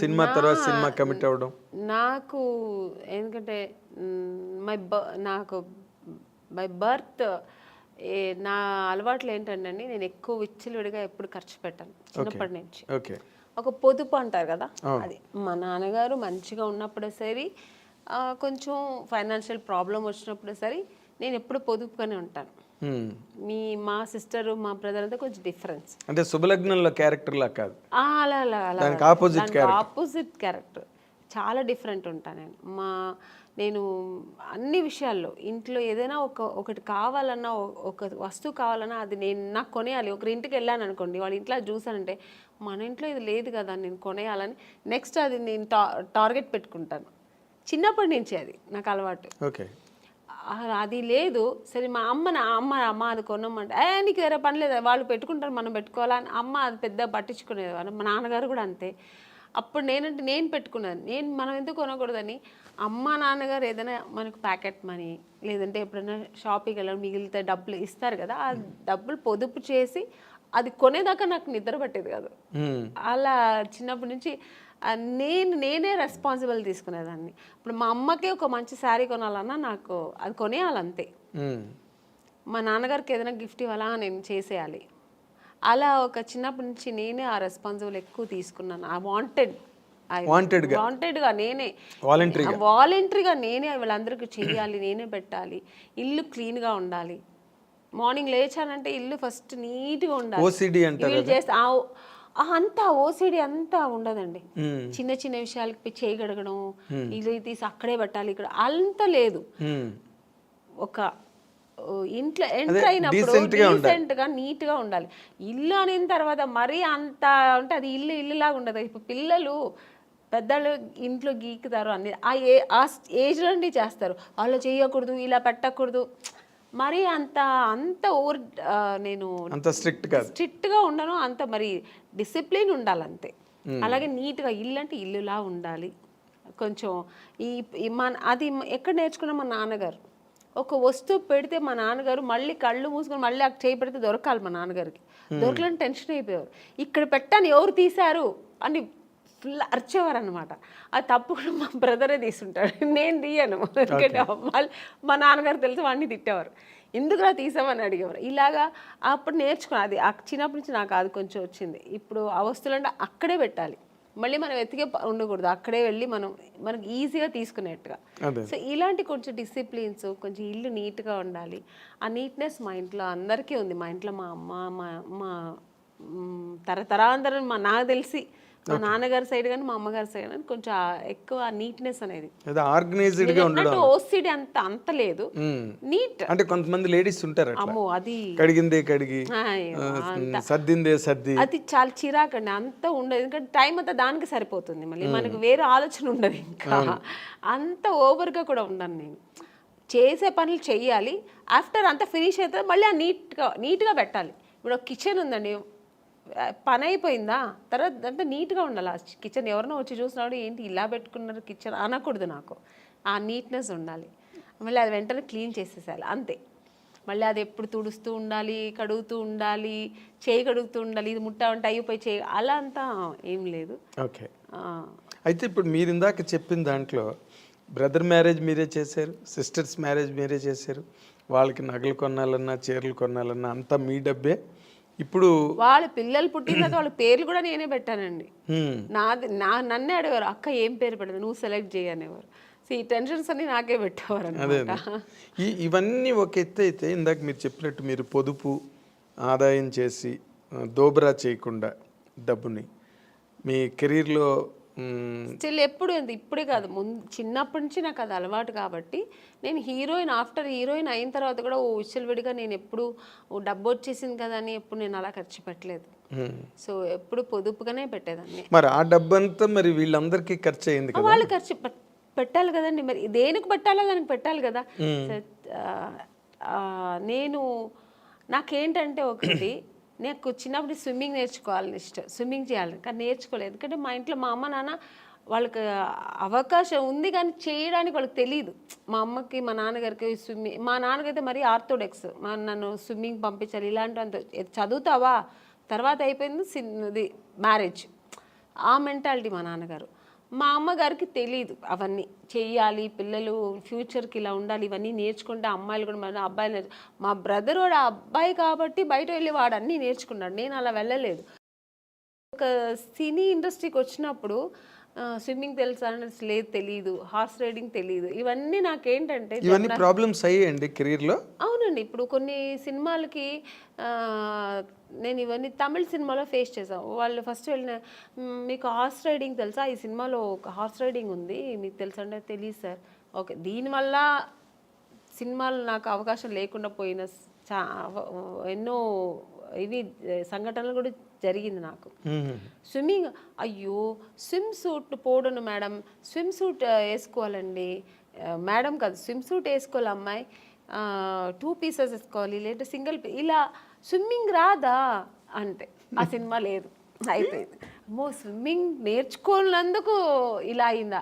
సినిమా తర్వాత సినిమా కమిట్ అవ్వడం. నాకు ఎందుకంటే నాకు బై బర్త్ నా అలవాట్లు ఏంటంటే అండి, నేను ఎక్కువ విచ్చలవిడిగా ఎప్పుడు ఖర్చు పెట్టాను చిన్నప్పటి నుంచి. ఒక పొదుపు అంటారు కదా, అది మా నాన్నగారు మంచిగా ఉన్నప్పుడే సరే, కొంచెం ఫైనాన్షియల్ ప్రాబ్లం వచ్చినప్పుడు సరే నేను ఎప్పుడు పొదుపుగానే ఉంటాను. మా సిస్టర్ మా బ్రదర్ అంతా కొంచెం డిఫరెన్స్. అంటే శుభలగ్నంలో క్యారెక్టర్ లా కాదు, ఆపోజిట్ క్యారెక్టర్, చాలా డిఫరెంట్ ఉంటాను నేను అన్ని విషయాల్లో. ఇంట్లో ఏదైనా ఒకటి కావాలన్నా, ఒక వస్తువు కావాలన్నా అది నాకు కొనేయాలి. ఒకరి ఇంటికి వెళ్ళాను అనుకోండి, వాళ్ళ ఇంట్లో చూసానంటే మన ఇంట్లో ఇది లేదు కదా, నేను కొనేయాలని నెక్స్ట్ అది నేను టార్గెట్ పెట్టుకుంటాను. చిన్నప్పటి నుంచి అది నాకు అలవాటు. అది లేదు. సరే మా అమ్మ అది కొనమంటే నీకు వేరే పని లేదు, వాళ్ళు పెట్టుకుంటారు మనం పెట్టుకోవాలని అమ్మ అది పెద్ద పట్టించుకునేది. మా నాన్నగారు కూడా అంతే. అప్పుడు నేను పెట్టుకున్నాను, మనం ఎందుకు కొనకూడదని. అమ్మ నాన్నగారు ఏదైనా మనకు ప్యాకెట్ మనీ లేదంటే ఎప్పుడైనా షాపింగ్కి వెళ్ళడం మిగిలితే డబ్బులు ఇస్తారు కదా, ఆ డబ్బులు పొదుపు చేసి అది కొనేదాకా నాకు నిద్ర పట్టేది కాదు. అలా చిన్నప్పటి నుంచి నేనే రెస్పాన్సిబుల్ తీసుకునేదాన్ని. ఇప్పుడు మా అమ్మకే ఒక మంచి శారీ కొనాలన్నా నాకు అది కొనేయాలంతే. మా నాన్నగారికి ఏదైనా గిఫ్ట్ ఇవ్వాలా నేను చేసేయాలి. అలా ఒక చిన్నప్పటి నుంచి నేనే ఆ రెస్పాన్సిబుల్ ఎక్కువ తీసుకున్నాను. ఆ వాంటెడ్గా నేనే వాలంటరీగా నేనే వీళ్ళందరికీ చెయ్యాలి, నేనే పెట్టాలి. ఇల్లు క్లీన్గా ఉండాలి. మార్నింగ్ లేచానంటే ఇల్లు ఫస్ట్ నీట్గా ఉండాలి. వీళ్ళు చేస్తే అంతా ఓసిడి అంతా ఉండదండి. చిన్న చిన్న విషయాలకి చేయగడగడం, ఇది తీసి అక్కడే పెట్టాలి ఇక్కడ అంత లేదు. ఒక ఇంట్లో ఎంటర్ అయినప్పుడు డీసెంట్ గా నీట్ గా ఉండాలి. ఇల్లు అనిన తర్వాత మరీ అంత అంటే అది ఇల్లులాగా ఉండదు. ఇప్పుడు పిల్లలు పెద్దలు ఇంట్లో గీకుతారు అన్ని ఆ ఏజ్ నుండి చేస్తారు. వాళ్ళు చేయకూడదు, ఇలా పెట్టకూడదు, మరి అంత ఓవర్ నేను అంత స్ట్రిక్ట్గా ఉండను. అంత మరి డిసిప్లిన్ ఉండాలి అంతే. అలాగే నీట్గా ఇల్లు అంటే ఇల్లులా ఉండాలి. కొంచెం అది ఎక్కడ నేర్చుకున్నా మా నాన్నగారు. ఒక వస్తువు పెడితే మా నాన్నగారు మళ్ళీ కళ్ళు మూసుకొని మళ్ళీ అక్కడ చేయి పెడితే దొరకాలి. మా నాన్నగారికి దొరకలని టెన్షన్ అయిపోయారు. ఇక్కడ పెట్టాను ఎవరు తీశారు అని ఫుల్ అరిచేవారు అనమాట. అది తప్పు కూడా మా బ్రదరే తీసుంటాడు, నేను తీయను. ఎందుకంటే వాళ్ళు మా నాన్నగారు తెలిసి వాడిని తిట్టేవారు, ఎందుకులా తీసామని అడిగేవారు. ఇలాగా అప్పుడు నేర్చుకున్నా. అది చిన్నప్పటి నుంచి నాకు అది కొంచెం వచ్చింది. ఇప్పుడు ఆ వస్తువులు అంటే అక్కడే పెట్టాలి, మళ్ళీ మనం వెతికే ఉండకూడదు, అక్కడే వెళ్ళి మనకు ఈజీగా తీసుకునేట్టుగా. సో ఇలాంటి కొంచెం డిసిప్లిన్స్, కొంచెం ఇల్లు నీట్గా ఉండాలి. ఆ నీట్నెస్ మా ఇంట్లో అందరికీ ఉంది. మా ఇంట్లో మా అమ్మ మా తరతరాంతరం నాకు తెలిసి మా నాన్నగారి సైడ్ కానీ మా అమ్మగారి సైడ్ కానీ కొంచెం ఎక్కువ నీట్నెస్ అనేది, ఆర్గనైజ్డ్ గా ఉండడం. ఓసిడి అంత లేదు, నీట్. అంటే కొంతమంది లేడీస్ ఉంటారు, అమ్మో అది కడిగిందే కడిగి సర్దిందే సర్ది, అది చాలా చిరాకండి. అంత ఉండదు, ఎందుకంటే టైం అంతా దానికి సరిపోతుంది. మళ్ళీ మనకు వేరే ఆలోచన ఉండదు. ఇంకా అంత ఓవర్గా కూడా ఉండను నేను. చేసే పనులు చెయ్యాలి, ఆఫ్టర్ అంతా ఫినిష్ అవుతుంది మళ్ళీ నీట్గా పెట్టాలి. ఇప్పుడు కిచెన్ ఉందండి, పని అయిపోయిందా తర్వాత అంటే నీట్గా ఉండాలి. ఆ కిచెన్ ఎవరైనా వచ్చి చూసినాడు ఏంటి ఇలా పెట్టుకున్నారు కిచెన్ అనకూడదు. నాకు ఆ నీట్నెస్ ఉండాలి. మళ్ళీ అది వెంటనే క్లీన్ చేసేసాలి అంతే. మళ్ళీ అది ఎప్పుడు తుడుస్తూ ఉండాలి, కడుగుతూ ఉండాలి, చేయి కడుగుతూ ఉండాలి, ఇది ముట్టా ఉంటే అయిపోయి చేయి, అలా అంతా ఏం లేదు. ఓకే. అయితే ఇప్పుడు మీరు ఇందాక చెప్పిన దాంట్లో బ్రదర్ మ్యారేజ్ మీరే చేశారు, సిస్టర్స్ మ్యారేజ్ మీరే చేశారు, వాళ్ళకి నగలు కొనాలన్నా చీరలు కొనాలన్నా అంతా మీ డబ్బే. ఇప్పుడు వాళ్ళ పిల్లలు పుట్టిన వాళ్ళ పేర్లు కూడా నేనే పెట్టానండి. నన్నే అడిగారు, అక్క ఏం పేరు పెట్టదు నువ్వు సెలెక్ట్ చేయనేవారు. ఈ టెన్షన్స్ అన్ని నాకే పెట్టేవారు అన్నమాట. ఇవన్నీ ఒక ఎత్తు అయితే, ఇందాక మీరు చెప్పినట్టు మీరు పొదుపు ఆదాయం చేసి దోబరా చేయకుండా డబ్బుని మీ కెరీర్లో స్టిల్ ఎప్పుడు ఇప్పుడే కాదు, ముందు చిన్నప్పటి నుంచి నాకు అది అలవాటు. కాబట్టి నేను ఆఫ్టర్ హీరోయిన్ అయిన తర్వాత కూడా విచ్చలవిడిగా నేను ఎప్పుడు డబ్బు వచ్చేసింది కదా అని ఎప్పుడు నేను అలా ఖర్చు పెట్టలేదు. సో ఎప్పుడు పొదుపుగానే పెట్టేదాన్ని. మరి ఆ డబ్బంతా మరి వీళ్ళందరికీ ఖర్చు అయింది కదా, వాళ్ళు ఖర్చు పెట్టాలి కదండి. మరి దేనికి పెట్టాలో దానికి పెట్టాలి కదా. నాకేంటంటే ఒకటి, నాకు చిన్నప్పుడు స్విమ్మింగ్ నేర్చుకోవాలని ఇష్టం, స్విమ్మింగ్ చేయాలని, కానీ నేర్చుకోలేదు. ఎందుకంటే మా ఇంట్లో మా అమ్మ నాన్న వాళ్ళకి అవకాశం ఉంది కానీ చేయడానికి వాళ్ళకి తెలియదు. మా అమ్మకి మా నాన్నగారికి స్విమ్మింగ్, మా నాన్నగారైతే మరీ ఆర్థోడాక్స్, నన్ను స్విమ్మింగ్ పంపించాలి ఇలాంటి అంత చదువుతావా తర్వాత అయిపోయింది మ్యారేజ్, ఆ మెంటాలిటీ మా నాన్నగారు. మా అమ్మగారికి తెలియదు అవన్నీ చెయ్యాలి, పిల్లలు ఫ్యూచర్కి ఇలా ఉండాలి, ఇవన్నీ నేర్చుకుంటే అమ్మాయిలు కూడా మన అబ్బాయిలు మా బ్రదర్ వాడు అబ్బాయి కాబట్టి బయట వెళ్ళి వాడు అన్నీ నేర్చుకున్నాడు, నేను అలా వెళ్ళలేదు. ఒక సినీ ఇండస్ట్రీకి వచ్చినప్పుడు స్విమ్మింగ్ తెలుసా లేదు, తెలియదు, హార్స్ రైడింగ్ తెలియదు. ఇవన్నీ నాకేంటంటే ఇవన్నీ ప్రాబ్లమ్స్ అయ్యాయండి కెరీర్లో. అవునండి. ఇప్పుడు కొన్ని సినిమాలకి నేను ఇవన్నీ తమిళ సినిమాలో ఫేస్ చేసాం. వాళ్ళు ఫస్ట్ వెళ్ళిన మీకు హార్స్ రైడింగ్ తెలుసా, ఈ సినిమాలో ఒక హార్స్ రైడింగ్ ఉంది మీకు తెలుసా అంటే తెలియదు సార్. ఓకే, దీనివల్ల సినిమాలు నాకు అవకాశం లేకుండా పోయిన ఎన్నో ఇవి సంఘటనలు కూడా జరిగింది నాకు. స్విమ్మింగ్, అయ్యో స్విమ్ సూట్ పోడను మేడం, స్విమ్ సూట్ వేసుకోవాలండి, మేడం కాదు స్విమ్ సూట్ వేసుకోవాలి అమ్మాయి, 2 పీసెస్ వేసుకోవాలి లేదా సింగిల్ ఇలా స్విమ్మింగ్ రాదా అంటే ఆ సినిమా లేదు, అయిపోయింది. అమ్మో స్విమ్మింగ్ నేర్చుకున్నందుకు ఇలా అయిందా.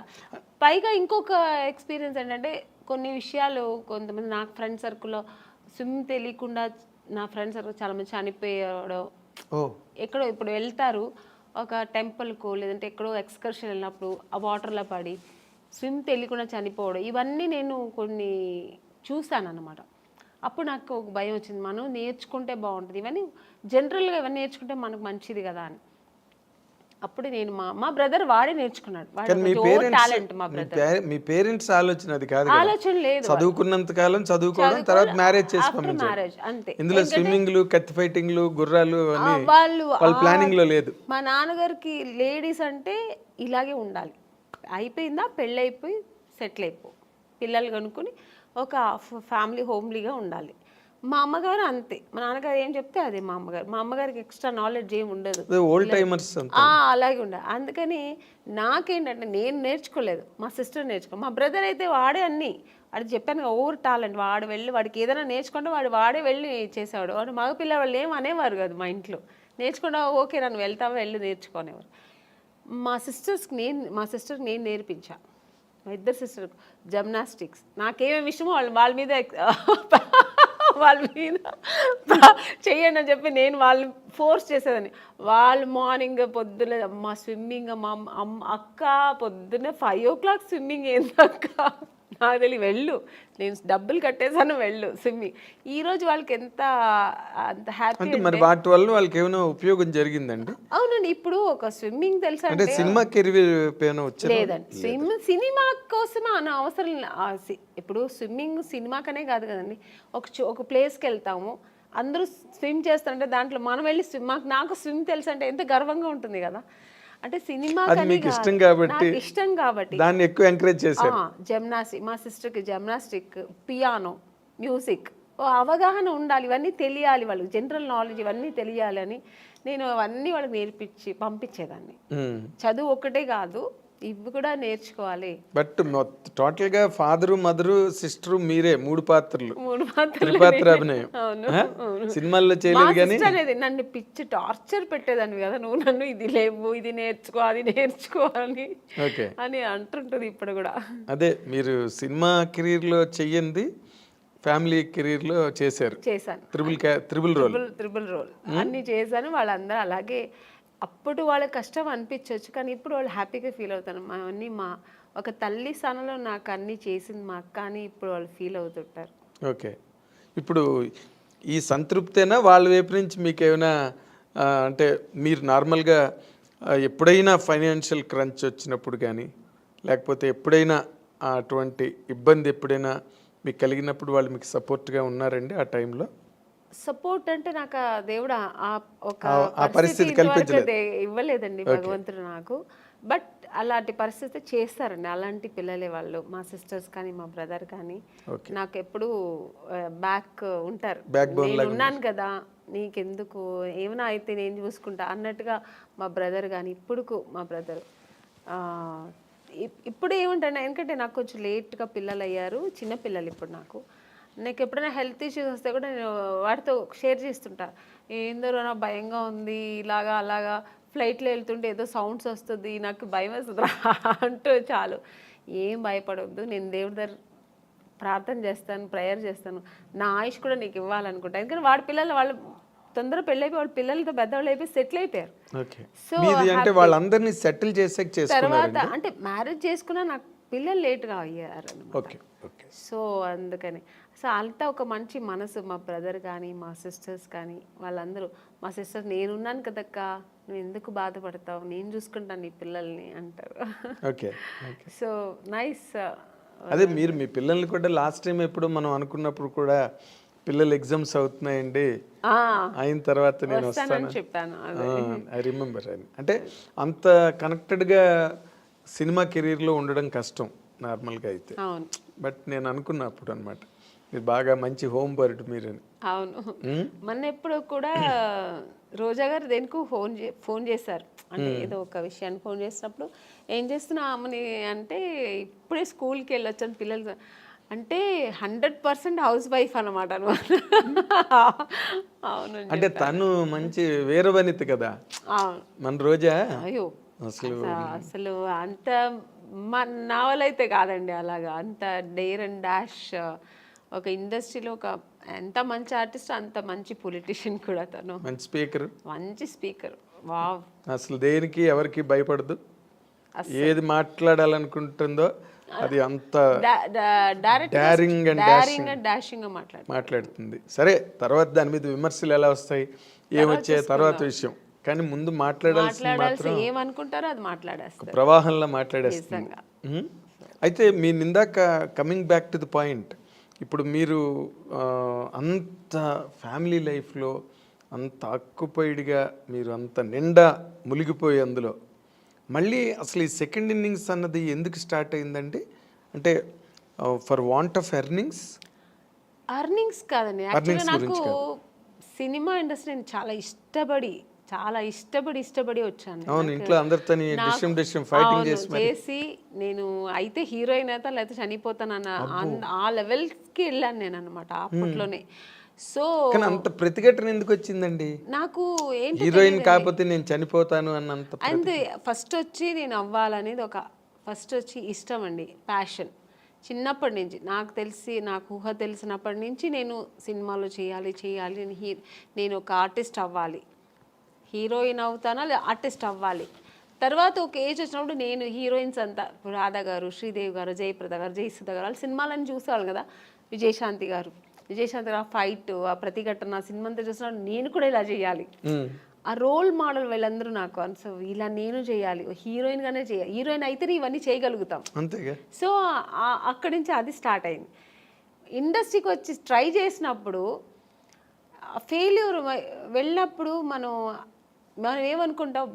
పైగా ఇంకొక ఎక్స్పీరియన్స్ ఏంటంటే కొన్ని విషయాలు కొంతమంది నాకు ఫ్రెండ్ సర్కిల్లో స్విమ్ తెలియకుండా నా ఫ్రెండ్ సర్కిల్ చాలామంది చనిపోయాడు. ఎక్కడో ఇప్పుడు వెళ్తారు ఒక టెంపుల్కు లేదంటే ఎక్కడో ఎక్స్కర్షన్ వెళ్ళినప్పుడు ఆ వాటర్లో పడి స్విమ్ తెలియకుండా చనిపోవడం, ఇవన్నీ నేను కొన్ని చూశాను అన్నమాట. అప్పుడు నాకు ఒక భయం వచ్చింది, మనం నేర్చుకుంటే బాగుంటుంది, ఇవన్నీ జనరల్గా ఇవన్నీ నేర్చుకుంటే మనకు మంచిది కదా అని. అప్పుడు నేను మా బ్రదర్ వాడే నేర్చుకున్నాడు, టాలెంట్ మా బ్రదర్. మీ పేరెంట్స్ ఆలోచన అది కాదు, ఆలోచన లేదు, చదువుకున్నంత కాలం చదువుకోవడం, తర్వాత మ్యారేజ్ చేసి మ్యారేజ్ అంతే. ఇందులో స్విమ్మింగ్లు కత్తి ఫైటింగ్లు గుర్రాలు వాళ్ళు ప్లానింగ్ లో లేదు. మా నాన్నగారికి లేడీస్ అంటే ఇలాగే ఉండాలి, అయిపోయిందా పెళ్ళి అయిపోయి సెటిల్ అయిపో, పిల్లలు కనుక్కొని ఒక ఫ్యామిలీ హోమ్లీగా ఉండాలి. మా అమ్మగారు అంతే, మా నాన్నగారు ఏం చెప్తే అదే మా అమ్మగారికి ఎక్స్ట్రా నాలెడ్జ్ ఏమి ఉండదు, ఓల్డ్ టైమర్స్ అలాగే ఉండదు. అందుకని నాకేంటంటే నేను నేర్చుకోలేదు, మా సిస్టర్ నేర్చుకో, మా బ్రదర్ అయితే వాడే అన్నీ, వాడికి చెప్పాను ఓవర్ టాలెంట్, వాడు వెళ్ళి వాడికి ఏదైనా నేర్చుకుంటే వాడే వెళ్ళి చేసేవాడు. వాడు మగపిల్ల వాళ్ళు ఏం అనేవారు కాదు మా ఇంట్లో, నేర్చుకుంటా ఓకే నన్ను వెళ్తావా వెళ్ళి నేర్చుకునేవారు. మా సిస్టర్కి నేను నేర్పించా, మా ఇద్దరు సిస్టర్ జిమ్నాస్టిక్స్, నాకేమేమి ఇష్టమో వాళ్ళ మీద చెయ్యండి అని చెప్పి నేను వాళ్ళని ఫోర్స్ చేసేదాన్ని. వాళ్ళు మార్నింగ్ పొద్దున మా స్విమ్మింగ్, మా అక్క పొద్దున్న 5 o'clock స్విమ్మింగ్ ఏందక్క నాకు తెలియ, వెళ్ళు నేను డబ్బులు కట్టేసాను వెళ్ళు స్విమ్మింగ్. ఈరోజు వాళ్ళకి ఎంత అంత హ్యాపీ. మరి వాటి వల్ల వాళ్ళకి ఏమైనా ఉపయోగం జరిగిందండి? అవునండి, ఇప్పుడు ఒక స్విమ్మింగ్ తెలుసా అంటే సినిమా కెరీర్ లేదండి, సినిమా కోసమే అన్న అవసరం. ఇప్పుడు స్విమ్మింగ్ సినిమాకనే కాదు కదండి, ఒక ప్లేస్కి వెళ్తాము అందరూ స్విమ్ చేస్తారంటే దాంట్లో మనం వెళ్ళి నాకు స్విమ్ తెలుసు అంటే ఎంత గర్వంగా ఉంటుంది కదా. అంటే సినిమా ఇష్టం కాబట్టి దాన్ని ఎక్కువ ఎంకరేజ్ చేశారు. జిమ్నాస్టిక్, మా సిస్టర్కి జిమ్నాస్టిక్, పియానో, మ్యూజిక్ అవగాహన ఉండాలి, ఇవన్నీ తెలియాలి వాళ్ళకి, జనరల్ నాలెడ్జ్ ఇవన్నీ తెలియాలి అని నేను అవన్నీ వాళ్ళకి నేర్పించి పంపించేదాన్ని. చదువు ఒక్కటే కాదు ఇవి కూడా నేర్చుకోవాలి. బట్ టోటల్ గా ఫాదరు మదరు సిస్టర్ మీరే 3 పాత్రలు అభినయం సినిమాల్లో చేయలేదు. కానీ నన్ను పిచ్చి టార్చర్ పెట్టేదాన్ని కదా, నువ్వు నన్ను ఇది లేవు ఇది నేర్చుకో అది నేర్చుకోవాలి అని అంటుంటది ఇప్పుడు కూడా. అదే మీరు సినిమా కెరీర్ లో చెయ్యండి, ఫ్యామిలీ కెరీర్ లో చేశాను, త్రిబుల్ రోల్ అన్ని చేశాను. వాళ్ళందరూ అలాగే అప్పుడు వాళ్ళకి కష్టం అనిపించవచ్చు, కానీ ఇప్పుడు వాళ్ళు హ్యాపీగా ఫీల్ అవుతారు. అవన్నీ మా ఒక తల్లి స్థానంలో నాకు అన్నీ చేసింది మా అక్క అని ఇప్పుడు వాళ్ళు ఫీల్ అవుతుంటారు. ఓకే, ఇప్పుడు ఈ సంతృప్తేనా వాళ్ళ వైపు నుంచి మీకు ఏమైనా అంటే మీరు నార్మల్గా ఎప్పుడైనా ఫైనాన్షియల్ క్రంచ్ వచ్చినప్పుడు కానీ లేకపోతే ఎప్పుడైనా అటువంటి ఇబ్బంది ఎప్పుడైనా మీకు కలిగినప్పుడు వాళ్ళు మీకు సపోర్ట్గా ఉన్నారండి ఆ టైంలో? సపోర్ట్ అంటే నాకు దేవుడు ఒక పరిస్థితి ఇవ్వలేదండి భగవంతుడు నాకు. బట్ అలాంటి పరిస్థితి చేస్తారండి, అలాంటి పిల్లలే వాళ్ళు, మా సిస్టర్స్ కానీ మా బ్రదర్ కానీ నాకు ఎప్పుడు బ్యాక్ ఉంటారు. నేను ఉన్నాను కదా నీకెందుకు ఏమైనా అయితే నేను చూసుకుంటా అన్నట్టుగా మా బ్రదర్ కానీ ఇప్పుడు మా బ్రదర్ ఇప్పుడు ఏముంటాను, ఎందుకంటే నాకు కొంచెం లేట్గా పిల్లలు అయ్యారు, చిన్నపిల్లలు ఇప్పుడు నాకు ఎప్పుడైనా హెల్త్ ఇష్యూస్ వస్తే కూడా నేను వాటితో షేర్ చేస్తుంటా, ఏందరో నాకు భయంగా ఉంది ఇలాగా అలాగా, ఫ్లైట్లో వెళ్తుంటే ఏదో సౌండ్స్ వస్తుంది నాకు భయం వస్తుంది అంటూ చాలు, ఏం భయపడవద్దు, నేను దేవుడి దగ్గర ప్రార్థన చేస్తాను, ప్రేయర్ చేస్తాను, నా ఆయుష్ కూడా నీకు ఇవ్వాలనుకుంటా. ఎందుకంటే వాడి పిల్లలు వాళ్ళు తొందర పెళ్ళైపోయి వాళ్ళ పిల్లలతో పెద్దవాళ్ళు అయిపోయి సెటిల్ అయిపోయారు. సో వాళ్ళందరినీ సెటిల్ చేసే తర్వాత అంటే మ్యారేజ్ చేసుకున్నా నాకు పిల్లలు లేట్గా అయ్యారు అన్నమాట. సో అందుకని సో అంతా ఒక మంచి మనసు, మా బ్రదర్ కానీ మా సిస్టర్స్ కానీ వాళ్ళందరూ, మా సిస్టర్ నేనున్నాను కదక్క నువ్వు ఎందుకు బాధపడతావు, నేను చూసుకుంటాను నీ పిల్లల్ని అంటారు. So nice. అదే మీరు మీ పిల్లల్ని కూడా లాస్ట్ టైం ఎప్పుడు మనం అనుకున్నప్పుడు కూడా పిల్లలు ఎగ్జామ్స్ అవుతున్నాయండి అయిన తర్వాత నేను వస్తాను చెప్పాను, ఐ రిమెంబర్. అంటే అంత కనెక్టెడ్గా సినిమా కెరీర్లో ఉండడం కష్టం నార్మల్గా అయితే. బట్ నేను అనుకున్నప్పుడు అనమాట మీరు బాగా మంచి హోమ్ బర్డ్ మీరు. అవును. మొన్న ఎప్పుడో కూడా రోజా గారు దేనికో ఫోన్ చేశారు, అంటే ఏదో ఒక విషయాన్ని ఫోన్ చేసినప్పుడు ఏం చేస్తున్నా అమ్మని అంటే ఇప్పుడే స్కూల్కి వెళ్ళొచ్చాను పిల్లలు అంటే 100% హౌస్ వైఫ్ అనమాట. అవును అంటే తను మంచి వీరవనిత కదా మన రోజా. అయ్యో అసలు అసలు అంత నా వల్ల అయితే కాదండి అలాగా, అంత డేర్ అండ్ డాష్. ఒక ఇండస్ట్రీలో ఒక ఎంత మంచి ఆర్టిస్ట్ అంత మంచి పొలిటీషియన్ కూడా తను. మంచి స్పీకర్, మంచి స్పీకర్. వావ్. అసలు దేనికి ఎవరికి భయపడదు, ఏది మాట్లాడాలనుకుంటుందో అది అంత డారింగ్ అండ్ డాషింగ్ మాట్లాడుతుంది. సరే తర్వాత దాని మీద విమర్శలు ఎలా వస్తాయి ఏమొచ్చే తర్వాత విషయం, కానీ ముందు మాట్లాడాల్సి ఏమనుకుంటారో అది మాట్లాడేస్తారు, ప్రవాహంలో మాట్లాడేస్తుంది. అయితే మీ ఇందాక coming back to the point, ఇప్పుడు మీరు అంత ఫ్యామిలీ లైఫ్లో అంత ఆక్యుపైడ్గా మీరు అంత నిండా మునిగిపోయి అందులో మళ్ళీ అసలు ఈ సెకండ్ ఇన్నింగ్స్ అన్నది ఎందుకు స్టార్ట్ అయిందండి? అంటే ఫర్ వాంట్ ఆఫ్ ఎర్నింగ్స్ కాదండి, యాక్చువల్గా నాకు సినిమా ఇండస్ట్రీ నేను చాలా ఇష్టపడి వచ్చాను. అవును, ఇంట్లో అందరితో ఫైటింగ్ చేసి నేను అయితే హీరోయిన్ అయితే లేకపోతే చనిపోతానన్న ఆ లెవెల్కి వెళ్ళాను నేను అనమాట అప్పట్లోనే. సో అంత ప్రతిఘటన ఎందుకు వచ్చిందండి? నాకు ఏంటి హీరోయిన్ కాకపోతే నేను చనిపోతాను అన్నంత. అంతే, ఫస్ట్ వచ్చి నేను అవ్వాలనేది ఒక ఇష్టం అండి, ప్యాషన్. చిన్నప్పటి నుంచి నాకు ఊహ తెలిసినప్పటి నుంచి నేను సినిమాలో చేయాలి నేను ఒక ఆర్టిస్ట్ అవ్వాలి, హీరోయిన్ అవుతానా లేదా ఆర్టిస్ట్ అవ్వాలి. తర్వాత ఒక ఏజ్ వచ్చినప్పుడు నేను హీరోయిన్స్ అంతా రాధా గారు, శ్రీదేవి గారు, జయప్రద గారు, జయసుధ గారు వాళ్ళ సినిమాలని చూసేవాళ్ళు కదా, విజయశాంతి గారు ఫైట్, ఆ ప్రతిఘటన సినిమా అంతా చూసినప్పుడు నేను కూడా ఇలా చేయాలి, ఆ రోల్ మోడల్ వీళ్ళందరూ నాకు సో ఇలా నేను చేయాలి, హీరోయిన్గానే చేయాలి, హీరోయిన్ అయితేనే ఇవన్నీ చేయగలుగుతాం. సో అక్కడి నుంచి అది స్టార్ట్ అయింది. ఇండస్ట్రీకి వచ్చి ట్రై చేసినప్పుడు ఫెయిల్యూర్ వెళ్ళినప్పుడు మనం ఏమనుకుంటాం,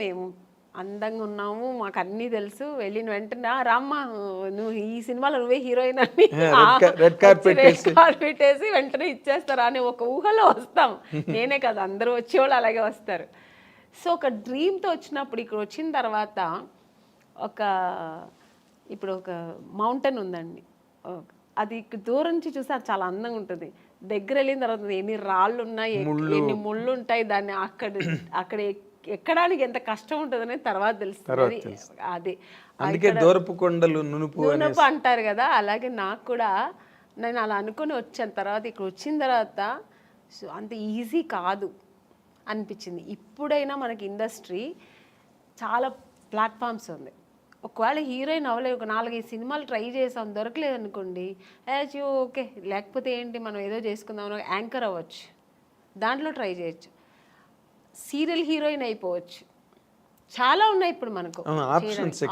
మేము అందంగా ఉన్నాము, మాకు అన్నీ తెలుసు, వెళ్ళిన వెంటనే రామ్మా నువ్వు ఈ సినిమాలో నువ్వే హీరోయిన్ అని రెడ్ కార్పెట్ వేసి వెంటనే ఇచ్చేస్తారా అని ఒక ఊహలో వస్తాం. నేనే కదా, అందరూ వచ్చేవాళ్ళు అలాగే వస్తారు. సో ఒక డ్రీమ్తో వచ్చినప్పుడు ఇక్కడ వచ్చిన తర్వాత ఇప్పుడు ఒక మౌంటైన్ ఉందండి, అది దూరం నుంచి చూస్తే అది చాలా అందంగా ఉంటుంది, దగ్గర వెళ్ళిన తర్వాత ఎన్ని రాళ్ళు ఉన్నాయి, ఎన్ని ముళ్ళు ఉంటాయి, దాన్ని అక్కడ ఎక్కడానికి ఎంత కష్టం ఉంటుంది అనేది తర్వాత తెలుస్తుంది. అది అందుకే దూరపు కొండలు నునుపు అంటారు కదా, అలాగే నాకు కూడా నేను అలా అనుకుని వచ్చాను. తర్వాత ఇక్కడ వచ్చిన తర్వాత అంత ఈజీ కాదు అనిపించింది. ఇప్పుడైనా మనకి ఇండస్ట్రీ చాలా ప్లాట్ఫామ్స్ ఉంది. ఒకవేళ హీరోయిన్ అవ్వలేదు, ఒక 4-5 సినిమాలు ట్రై చేసాం, దొరకలేదు అనుకోండి, ఓకే లేకపోతే ఏంటి మనం ఏదో చేసుకుందాం, యాంకర్ అవ్వచ్చు, దాంట్లో ట్రై చేయొచ్చు, సీరియల్ హీరోయిన్ అయిపోవచ్చు, చాలా ఉన్నాయి ఇప్పుడు మనకు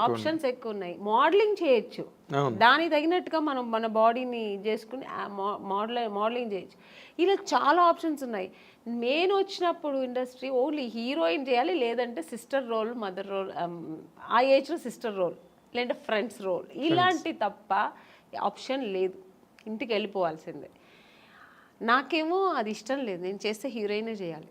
ఆప్షన్స్ ఎక్కువ ఉన్నాయి, మోడలింగ్ చేయొచ్చు, దానికి తగినట్టుగా మనం మన బాడీని చేసుకుని మోడలింగ్ చేయొచ్చు, ఇలా చాలా ఆప్షన్స్ ఉన్నాయి. మెయిన్ వచ్చినప్పుడు ఇండస్ట్రీ ఓన్లీ హీరోయిన్ చేయాలి, లేదంటే సిస్టర్ రోల్, మదర్ రోల్, ఆ ఏజ్లో సిస్టర్ రోల్, లేదంటే ఫ్రెండ్స్ రోల్, ఇలాంటి తప్ప ఆప్షన్ లేదు, ఇంటికి వెళ్ళిపోవాల్సిందే. నాకేమో అది ఇష్టం లేదు, నేను చేస్తే హీరోయినే చేయాలి.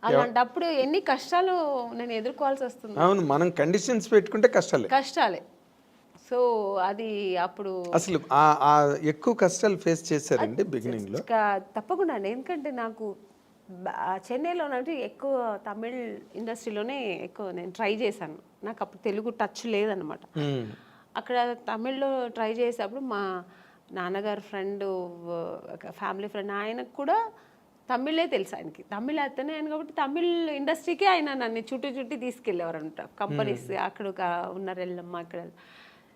అలాంటప్పుడు ఎన్ని కష్టాలు నేను ఎదుర్కోవాల్సి వస్తుంది. అవును, మనం కండిషన్స్ పెట్టుకుంటే కష్టాలే. సో అది అప్పుడు అసలు ఎక్కువ కష్టాలు ఫేస్ చేశారండి బిగినింగ్ లో? తప్పకుండా అండి, ఎందుకంటే నాకు చెన్నైలో ఎక్కువ తమిళ్ ఇండస్ట్రీలోనే ఎక్కువ నేను ట్రై చేశాను. నాకు అప్పుడు తెలుగు టచ్ లేదనమాట. అక్కడ తమిళ్లో ట్రై చేసేటప్పుడు మా నాన్నగారు ఫ్రెండ్, ఫ్యామిలీ ఫ్రెండ్, ఆయనకు కూడా తమిళే తెలుసు, ఆయనకి తమిళ్ అతనే ఆయన కాబట్టి తమిళ్ ఇండస్ట్రీకే ఆయన నన్ను చుట్టి తీసుకెళ్ళేవారు అనమాట, కంపెనీస్ అక్కడ ఉన్నారు ఎల్లమ్మ అక్కడ.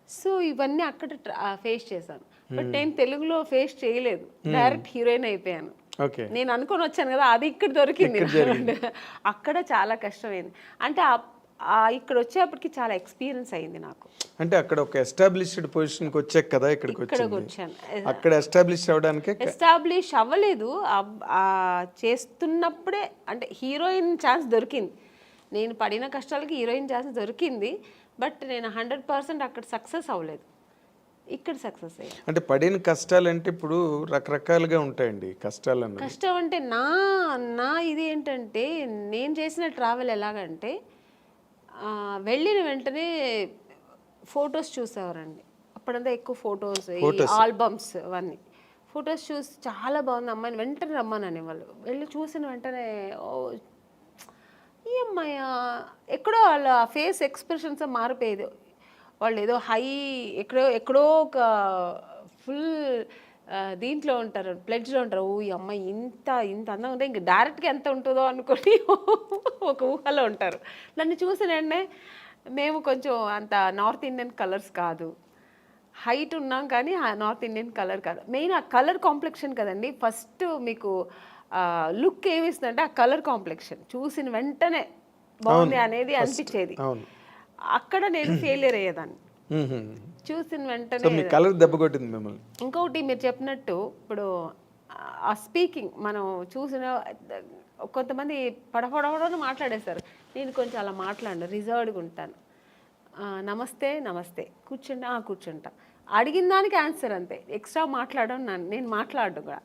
సో ఇవన్నీ అక్కడ ఫేస్ చేశాను. బట్ నేను తెలుగులో ఫేస్ చేయలేదు, డైరెక్ట్ హీరోయిన్ అయిపోయాను. నేను అనుకొని వచ్చాను కదా, అది ఇక్కడ దొరికింది. అక్కడ చాలా కష్టమైంది. అంటే ఇక్కడ వచ్చేప్పటికి చాలా ఎక్స్పీరియన్స్ అయింది నాకు. అంటే అక్కడ ఒక ఎస్టాబ్లిష్డ్ పొజిషన్కి వచ్చాక కదా ఇక్కడికి వచ్చాను. అక్కడ ఎస్టాబ్లిష్ అవ్వలేదు, చేస్తున్నప్పుడే అంటే హీరోయిన్ ఛాన్స్ దొరికింది. నేను పడిన కష్టాలకి హీరోయిన్ ఛాన్స్ దొరికింది, బట్ నేను 100% అక్కడ సక్సెస్ అవ్వలేదు. ఇక్కడ సక్సెస్ అయ్యాను. అంటే పడిన కష్టాలు అంటే ఇప్పుడు రకరకాలుగా ఉంటాయండి కష్టాలు అన్నది. కష్టం అంటే నా నా ఇది ఏంటంటే నేను చేసిన ట్రావెల్ ఎలాగంటే వెళ్ళిన వెంటనే ఫొటోస్ చూసేవారండి. అప్పుడంతా ఎక్కువ ఫొటోస్, ఆల్బమ్స్ అవన్నీ ఫొటోస్ చూసి చాలా బాగుంది అమ్మాయిని వెంటనే రమ్మనని వాళ్ళు వెళ్ళి చూసిన వెంటనే ఓ ఈ అమ్మాయి ఎక్కడో వాళ్ళ ఫేస్ ఎక్స్ప్రెషన్స్ మారిపోయేది. వాళ్ళు ఏదో హై ఎక్కడో ఒక ఫుల్ దీంట్లో ఉంటారు, ప్లెడ్జ్లో ఉంటారు. ఓ ఈ అమ్మాయి ఇంత అందంగా ఉంటే ఇంక డైరెక్ట్గా ఎంత ఉంటుందో అనుకొని ఒక ఊహలో ఉంటారు. నన్ను చూసిన వెంటనే మేము కొంచెం అంత నార్త్ ఇండియన్ కలర్స్ కాదు, హైట్ ఉన్నాం కానీ నార్త్ ఇండియన్ కలర్ కాదు. మెయిన్ ఆ కలర్ కాంప్లెక్షన్ కదండి ఫస్ట్ మీకు లుక్ ఏమిస్తుందంటే ఆ కలర్ కాంప్లెక్షన్ చూసిన వెంటనే బాగుంది అనేది అనిపించేది. అక్కడ నేను ఫెయిలియర్ అయ్యేదాన్ని చూసిన వెంటనే. కలర్ దెబ్బ కొట్టింది మిమ్మల్ని. ఇంకొకటి మీరు చెప్పినట్టు ఇప్పుడు ఆ స్పీకింగ్ మనం చూసిన కొంతమంది పడపడని మాట్లాడేస్తారు. నేను కొంచెం అలా మాట్లాడను, రిజర్వ్డ్గా ఉంటాను. నమస్తే నమస్తే కూర్చుంటా అడిగిన దానికి ఆన్సర్ అంతే, ఎక్స్ట్రా మాట్లాడడం నేను మాట్లాడడం కూడా.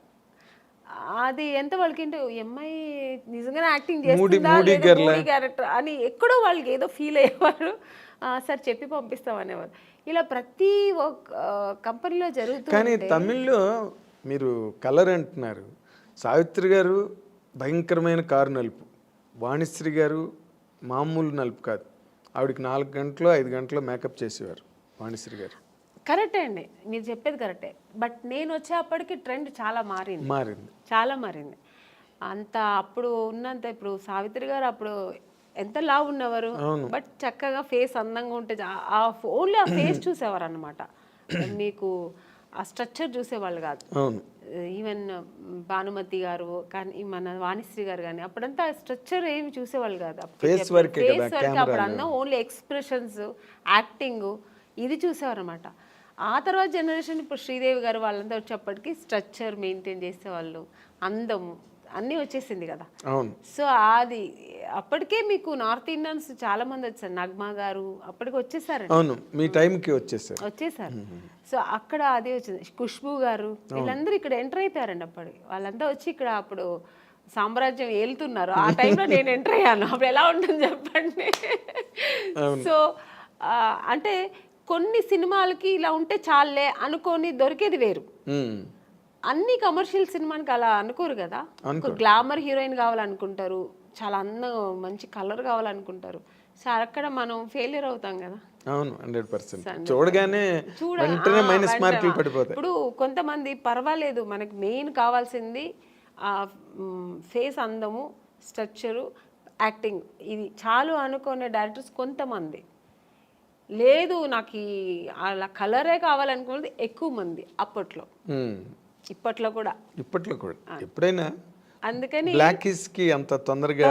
అది ఎంత వాళ్ళకింటే అమ్మాయి నిజంగానే యాక్టింగ్ చేస్తుందా క్యారెక్టర్ అని ఎక్కడో వాళ్ళకి ఏదో ఫీల్ అయ్యేవారు. సార్ చెప్పి పంపిస్తాం అనేవారు. ఇలా ప్రతి ఒక్క కంపెనీలో జరుగుతుంది. కానీ తమిళ్లో మీరు కలర్ అంటున్నారు, సావిత్రి గారు భయంకరమైన కారు నలుపు, వాణిశ్రీ గారు మామూలు నలుపు కాదు, ఆవిడకి 4 గంటలు 5 గంటలు మేకప్ చేసేవారు వాణిశ్రీ గారు. కరెక్టే అండి, మీరు చెప్పేది కరెక్టే. బట్ నేను వచ్చేప్పటికి ట్రెండ్ చాలా మారింది. అంత అప్పుడు ఉన్నంత ఇప్పుడు సావిత్రి గారు అప్పుడు ఎంత లావు ఉన్నవారు, బట్ చక్కగా ఫేస్ అందంగా ఉంటే ఓన్లీ ఆ ఫేస్ చూసేవారు అనమాట. మీకు ఆ స్ట్రక్చర్ చూసేవాళ్ళు కాదు. ఈవెన్ భానుమతి గారు కానీ మన వాణిశ్రీ గారు కానీ అప్పుడంతా స్ట్రక్చర్ ఏమి చూసేవాళ్ళు కాదు. ఫేస్ వరకు అప్పుడు అన్న ఓన్లీ ఎక్స్ప్రెషన్స్, యాక్టింగ్ ఇది చూసేవారు అనమాట. ఆ తర్వాత జనరేషన్ ఇప్పుడు శ్రీదేవి గారు వాళ్ళంతా వచ్చేప్పటికి స్ట్రక్చర్ మెయింటైన్ చేసేవాళ్ళు, అందము అన్నీ వచ్చేసింది కదా. సో అది అప్పటికే మీకు నార్త్ ఇండియన్స్ చాలా మంది వచ్చారు. నగ్మా గారు అప్పటికి వచ్చేసారు, మీ టైంకి వచ్చేసారు. సో అక్కడ అదే వచ్చింది. ఖుష్బూ గారు వీళ్ళందరూ ఇక్కడ ఎంటర్ అయిపోయారండి. అప్పటికి వాళ్ళంతా వచ్చి ఇక్కడ అప్పుడు సామ్రాజ్యం ఏలుతున్నారు. ఆ టైంలో నేను ఎంటర్ అయ్యాను. అప్పుడు ఎలా ఉంటుంది చెప్పండి. సో అంటే కొన్ని సినిమాలకి ఇలా ఉంటే చాలే అనుకొని దొరికేది వేరు. అన్ని కమర్షియల్ సినిమానికి అలా అనుకోరు కదా. గ్లామర్ హీరోయిన్ కావాలనుకుంటారు, చాలా అందం మంచి కలర్ కావాలనుకుంటారు. సో అక్కడ మనం ఫెయిలియర్ అవుతాం కదా. అవును 100%. చూడగానే వెంటనే మైనస్ మార్కులు పడిపోతాయి. ఇప్పుడు కొంతమంది పర్వాలేదు, మనకి మెయిన్ కావాల్సింది ఫేస్ అందము, స్ట్రక్చరు, యాక్టింగ్ ఇది చాలు అనుకునే డైరెక్టర్స్ కొంతమంది. లేదు నాకు అలా కలరే కావాలనుకున్నది ఎక్కువ మంది అప్పట్లో. ఇప్పట్లో కూడా ఎప్పుడైనా అందుకని బ్లాకీస్కి అంత తొందరగా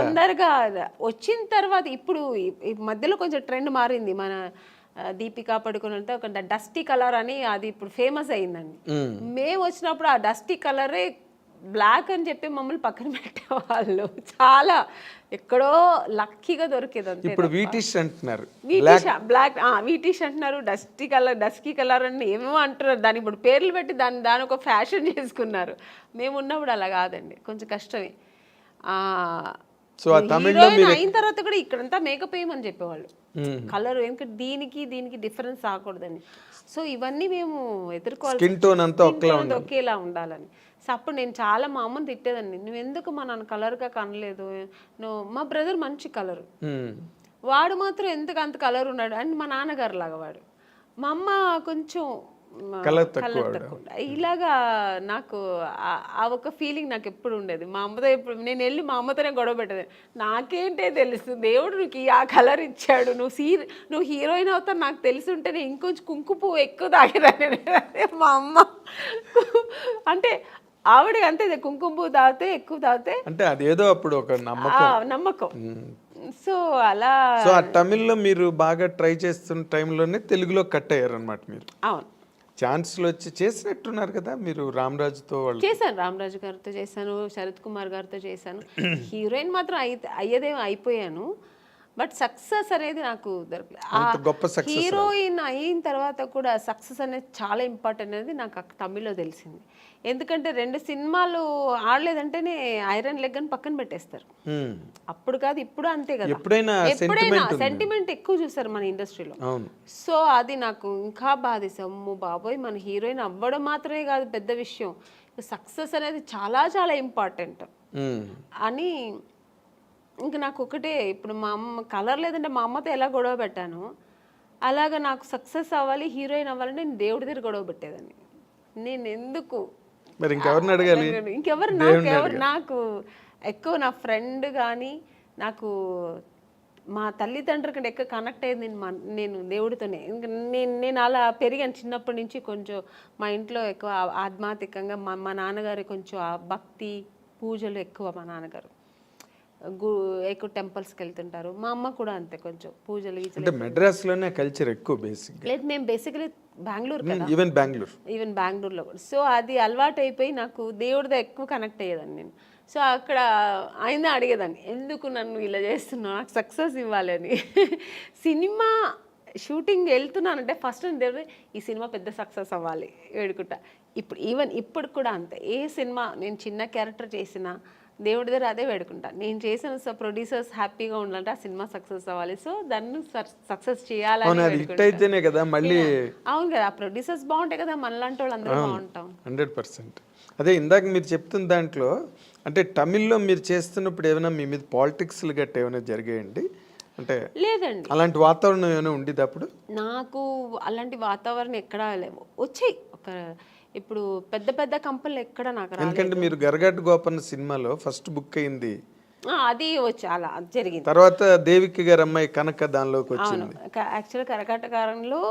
వచ్చిన తర్వాత ఇప్పుడు ఈ మధ్యలో కొంచెం ట్రెండ్ మారింది. మన దీపికా పడుకుని అంటే ఒక డస్టీ కలర్ అని అది ఇప్పుడు ఫేమస్ అయిందండి. మేము వచ్చినప్పుడు ఆ డస్టీ కలరే బ్లాక్ అని చెప్పి మమ్మల్ని పక్కన పెట్టేవాళ్ళు. చాలా ఎక్కడో లక్కీగా దొరికేది. ఇప్పుడు వీటిష్ అంటున్నారు, బ్లాక్ వీటిష్ అంటున్నారు, డస్కీ కలర్ అని ఏమేమో అంటున్నారు. దాని ఇప్పుడు పేర్లు పెట్టి దాని ఒక ఫ్యాషన్ చేసుకున్నారు. మేము ఉన్నప్పుడు అలా కాదండి, కొంచెం కష్టమే. అయిన తర్వాత కూడా ఇక్కడంతా మేకప్ వేయమని చెప్పేవాళ్ళు, కలర్ ఎందుకంటే దీనికి డిఫరెన్స్ రాకూడదని. సో ఇవన్నీ మేము ఎదుర్కోవాలి, ఒకేలా ఉండాలని. సో అప్పుడు నేను చాలా మా అమ్మని తిట్టేదాన్ని, నువ్వు ఎందుకు మా నాన్న కలర్గా కనలేదు, మా బ్రదర్ మంచి కలరు, వాడు మాత్రం ఎందుకు అంత కలర్ ఉన్నాడు అని మా నాన్నగారు లాగా వాడు, మా అమ్మ కొంచెం కలర్ తక్కువ. ఇలాగా నాకు ఆ ఒక ఫీలింగ్ నాకు ఎప్పుడు ఉండేది. మా అమ్మతో ఎప్పుడు నేను వెళ్ళి మా అమ్మతోనే గొడవ పెట్టేది, నాకేంటే తెలుసు దేవుడు నీకు ఆ కలర్ ఇచ్చాడు, నువ్వు హీరోయిన్ అవుతావు నాకు తెలిసి ఉంటే నేను ఇంకొంచెం కుంకుమ పువ్వు ఎక్కువ తాగేదాన్ని. మా అమ్మ అంటే ఆవిడకి అంతే, కుంకుమ పువ్వు తాగితే ఎక్కువ తాగితే అంటే అదేదో అప్పుడు ఒక నమ్మకం. సో అలా తమిళ్లో మీరు బాగా ట్రై చేస్తున్న టైంలోనే తెలుగులో కట్ అయ్యారు అనమాట మీరు. అవును, ఛాన్స్లు వచ్చి చేసినట్టున్నారు కదా మీరు. రామరాజుతో చేశాను, రామరాజు గారితో చేశాను, శరత్ కుమార్ గారితో చేశాను. హీరోయిన్ మాత్రం అయిపోయాను. బట్ సక్సెస్ అనేది నాకు దొరకలేదు. అంత గొప్ప success హీరోయిన్ అయిన తర్వాత కూడా సక్సెస్ అనేది చాలా ఇంపార్టెంట్ అనేది నాకు తమిళ్లో తెలిసింది. ఎందుకంటే 2 సినిమాలు ఆడలేదంటేనే ఐరన్ లెగ్ అని పక్కన పెట్టేస్తారు. అప్పుడు కాదు ఇప్పుడు అంతే కదా, ఎప్పుడైనా సెంటిమెంట్ ఎక్కువ చూస్తారు మన ఇండస్ట్రీలో. అవును. సో అది నాకు ఇంకా బాధేసి, అమ్మో బాబోయ్ మన హీరోయిన్ అవ్వడం మాత్రమే కాదు పెద్ద విషయం, సక్సెస్ అనేది చాలా చాలా ఇంపార్టెంట్ అని. ఇంక నాకు ఒకటే, ఇప్పుడు మా అమ్మ కలర్ లేదంటే మా అమ్మతో ఎలా గొడవ పెట్టాను, అలాగా నాకు సక్సెస్ అవ్వాలి హీరోయిన్ అవ్వాలంటే నేను దేవుడి దగ్గర గొడవ పెట్టేదాన్ని. నేను ఎందుకు మరి ఇంకెవరిని అడగాలి? ఇంకెవరు నాకు ఎక్కువ నా ఫ్రెండ్ కానీ, నాకు మా తల్లిదండ్రుల కంటే ఎక్కువ కనెక్ట్ అయ్యింది నేను దేవుడితోనే. నేను అలా పెరిగాను చిన్నప్పటి నుంచి. కొంచెం మా ఇంట్లో ఎక్కువ ఆధ్యాత్మికంగా మా నాన్నగారు కొంచెం భక్తి పూజలు ఎక్కువ. మా నాన్నగారు ఎక్కువ టెంపుల్స్కి వెళ్తుంటారు, మా అమ్మ కూడా అంతే కొంచెం పూజలు. అంటే మెడ్రాస్లోనే కల్చర్ ఎక్కువ బేసిక్. లేదు, మేము బేసికలీ బెంగళూరు కదా, ఈవెన్ బెంగళూరులో కూడా. సో అది అలవాటు అయిపోయి నాకు దేవుడితో ఎక్కువ కనెక్ట్ అయ్యేదాన్ని నేను. సో అక్కడ ఆయన అడిగేదాన్ని, ఎందుకు నన్ను ఇలా చేస్తున్నావు, నాకు సక్సెస్ ఇవ్వాలని. సినిమా షూటింగ్ వెళ్తున్నానంటే ఫస్ట్ దేవుడు ఈ సినిమా పెద్ద సక్సెస్ అవ్వాలి వేడుకుంటా. ఇప్పుడు కూడా అంతే, ఏ సినిమా నేను చిన్న క్యారెక్టర్ చేసినా దేవుడి దగ్గర అదే వేడుకుంటా. నేను చేసిన ప్రొడ్యూసర్స్ హ్యాపీగా ఉండాలంటే ఆ సినిమా సక్సెస్ అవ్వాలి, సో దాన్ని సక్సెస్ చేయాలని. అయితేనే కదా మళ్ళీ. అవును కదా, ఆ ప్రొడ్యూసర్స్ బాగుంటాయి కదా, మనలాంటి వాళ్ళు అందరూ బాగుంటాం. 100%. అదే ఇందాక మీరు చెప్తున్న దాంట్లో, అంటే తమిళ్లో మీరు చేస్తున్నప్పుడు ఏమైనా మీ మీద పాలిటిక్స్లు గట్ట ఏమైనా జరిగాయండి? అంటే లేదండి, అలాంటి వాతావరణం ఏమైనా ఉండేది అప్పుడు? నాకు అలాంటి వాతావరణం ఎక్కడా లేవు. వచ్చాయి ఇప్పుడు పెద్ద పెద్ద కంపెనీలు ఎక్కడ నాకు రాలేదు. ఎందుకంటే మీరు గరగట్టు గోపన్న సినిమాలో ఫస్ట్ బుక్ అయింది, అది వచ్చి అలా జరిగింది. తర్వాత దేవికి గారి అమ్మాయి కనక దానిలోకి వచ్చింది. యాక్చువల్గా కరకట్టకారంలో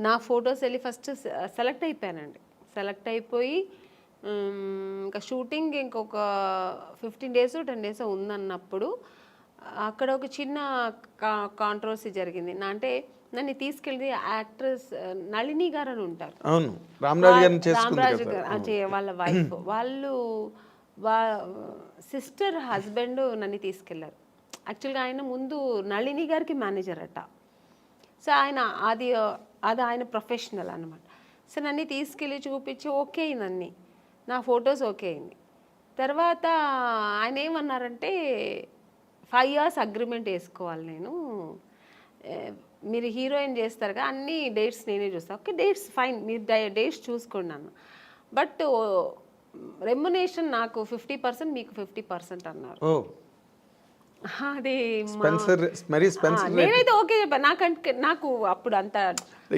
నా ఫొటోస్ వెళ్ళి ఫస్ట్ సెలెక్ట్ అయిపోయానండి. సెలెక్ట్ అయిపోయి ఇంకా షూటింగ్ ఇంకొక 15 days 10 days ఉందన్నప్పుడు అక్కడ ఒక చిన్న కాంట్రవర్సీ జరిగింది. అంటే నన్ను తీసుకెళ్ళి యాక్ట్రెస్ నళిని గారు అని ఉంటారు, అవును, రామరాజు గారు వాళ్ళ వైఫ్, వాళ్ళు సిస్టర్ హస్బెండ్ నన్ను తీసుకెళ్లారు. యాక్చువల్గా ఆయన ముందు నళిని గారికి మేనేజర్ అట. సో ఆయన అది ఆయన ప్రొఫెషనల్ అనమాట. సో నన్ను తీసుకెళ్ళి చూపించి ఓకే అయింది, నా ఫొటోస్ ఓకే అయింది. తర్వాత ఆయన ఏమన్నారంటే 5 years అగ్రిమెంట్ వేసుకోవాలి, నేను మీరు హీరోయిన్ చేస్తారు కదా, అన్ని డేట్స్ నేనే చూస్తాను. ఓకే డేట్స్ ఫైన్, మీరు డేట్స్ చూసుకోండి అన్న, బట్ రెమ్యునేషన్ నాకు 50% మీకు 50% అన్నారు. అది నేనైతే ఓకే చెప్పాను. నాకు అప్పుడు అంత